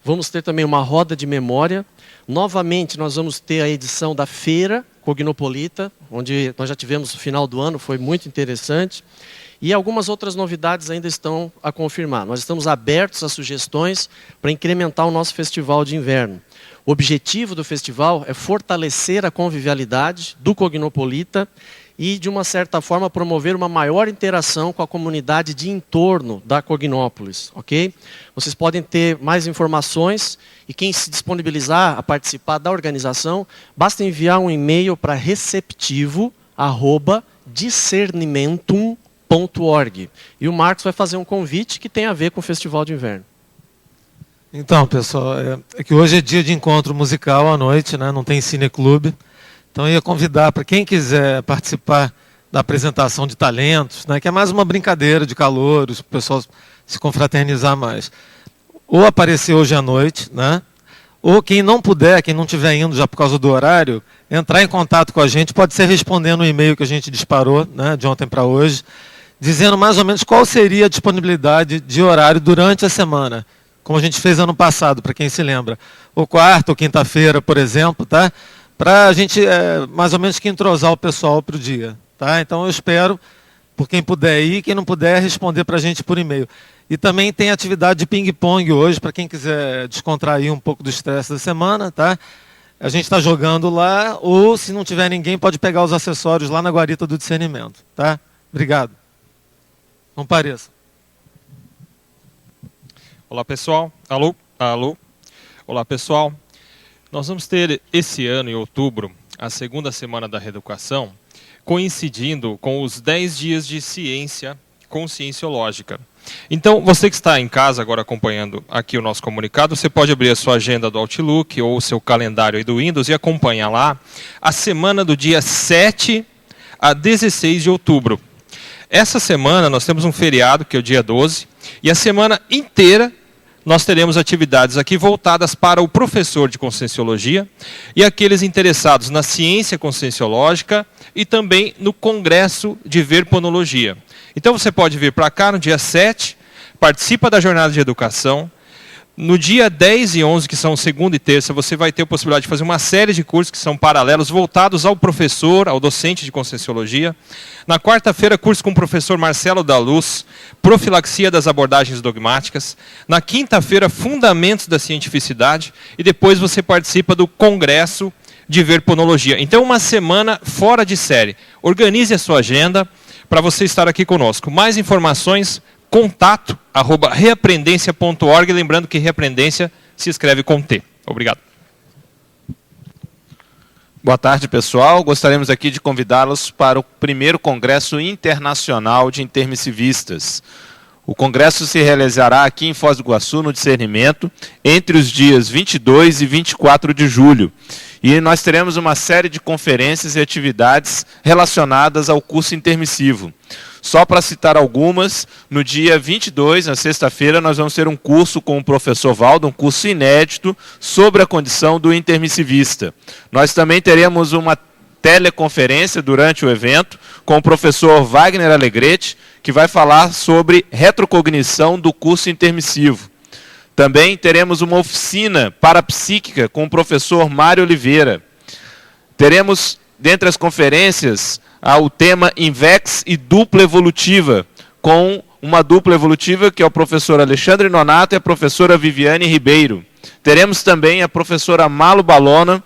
Vamos ter também uma roda de memória. Novamente, nós vamos ter a edição da Feira Cognopolita, onde nós já tivemos no final do ano, foi muito interessante. E algumas outras novidades ainda estão a confirmar. Nós estamos abertos a sugestões para incrementar o nosso festival de inverno. O objetivo do festival é fortalecer a convivialidade do Cognopolita e, de uma certa forma, promover uma maior interação com a comunidade de entorno da Cognópolis. Okay? Vocês podem ter mais informações e quem se disponibilizar a participar da organização, basta enviar um e-mail para receptivo@discernimentum.org. E o Marcos vai fazer um convite que tem a ver com o Festival de Inverno. Então, pessoal, é que hoje é dia de encontro musical à noite, né? Não tem cineclube. Então, eu ia convidar para quem quiser participar da apresentação de talentos, né? Que é mais uma brincadeira de calouros, para o pessoal se confraternizar mais. Ou aparecer hoje à noite, né? Ou quem não puder, quem não estiver indo já por causa do horário, entrar em contato com a gente, pode ser respondendo o e-mail que a gente disparou, né? De ontem para hoje, dizendo mais ou menos qual seria a disponibilidade de horário durante a semana, como a gente fez ano passado, para quem se lembra. Ou quarta ou quinta-feira, por exemplo, tá? Para a gente, mais ou menos, que entrosar o pessoal para o dia. Tá? Então, eu espero, por quem puder ir, quem não puder, responder para a gente por e-mail. E também tem atividade de ping-pong hoje, para quem quiser descontrair um pouco do estresse da semana. Tá? A gente está jogando lá, ou, se não tiver ninguém, pode pegar os acessórios lá na guarita do discernimento. Tá? Obrigado. Compareça. Olá, pessoal. Alô? Alô? Olá, pessoal. Nós vamos ter esse ano, em outubro, a segunda semana da reeducação, coincidindo com os 10 dias de ciência conscienciológica. Então, você que está em casa agora acompanhando aqui o nosso comunicado, você pode abrir a sua agenda do Outlook ou o seu calendário aí do Windows e acompanhar lá a semana do dia 7 a 16 de outubro. Essa semana nós temos um feriado, que é o dia 12, e a semana inteira nós teremos atividades aqui voltadas para o professor de Conscienciologia e aqueles interessados na ciência conscienciológica e também no Congresso de Verponologia. Então você pode vir para cá no dia 7, participa da jornada de educação. No dia 10 e 11, que são segunda e terça, você vai ter a possibilidade de fazer uma série de cursos que são paralelos, voltados ao professor, ao docente de Conscienciologia. Na quarta-feira, curso com o professor Marcelo da Luz, profilaxia das abordagens dogmáticas. Na quinta-feira, fundamentos da cientificidade. E depois você participa do Congresso de Verponologia. Então, uma semana fora de série. Organize a sua agenda para você estar aqui conosco. Mais informações, contato@reaprendência.org, lembrando que reaprendência se escreve com T. Obrigado. Boa tarde, pessoal. Gostaríamos aqui de convidá-los para o primeiro Congresso Internacional de Intermissivistas. O congresso se realizará aqui em Foz do Iguaçu, no Discernimento, entre os dias 22 e 24 de julho. E nós teremos uma série de conferências e atividades relacionadas ao curso intermissivo. Só para citar algumas, no dia 22, na sexta-feira, nós vamos ter um curso com o professor Valdo, um curso inédito sobre a condição do intermissivista. Nós também teremos uma teleconferência durante o evento com o professor Wagner Alegrete, que vai falar sobre retrocognição do curso intermissivo. Também teremos uma oficina parapsíquica com o professor Mário Oliveira. Teremos, dentre as conferências, o tema INVEX e dupla evolutiva, com uma dupla evolutiva que é o professor Alexandre Nonato e a professora Viviane Ribeiro. Teremos também a professora Malu Balona,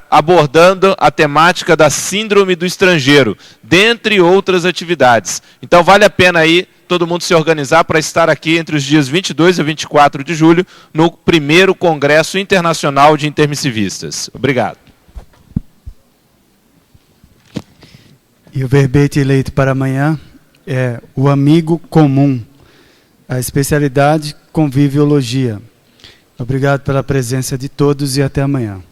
abordando a temática da síndrome do estrangeiro, dentre outras atividades. Então vale a pena aí todo mundo se organizar para estar aqui entre os dias 22 e 24 de julho no primeiro Congresso Internacional de Intermissivistas. Obrigado. E o verbete eleito para amanhã é o amigo comum, a especialidade conviviologia. Obrigado pela presença de todos e até amanhã.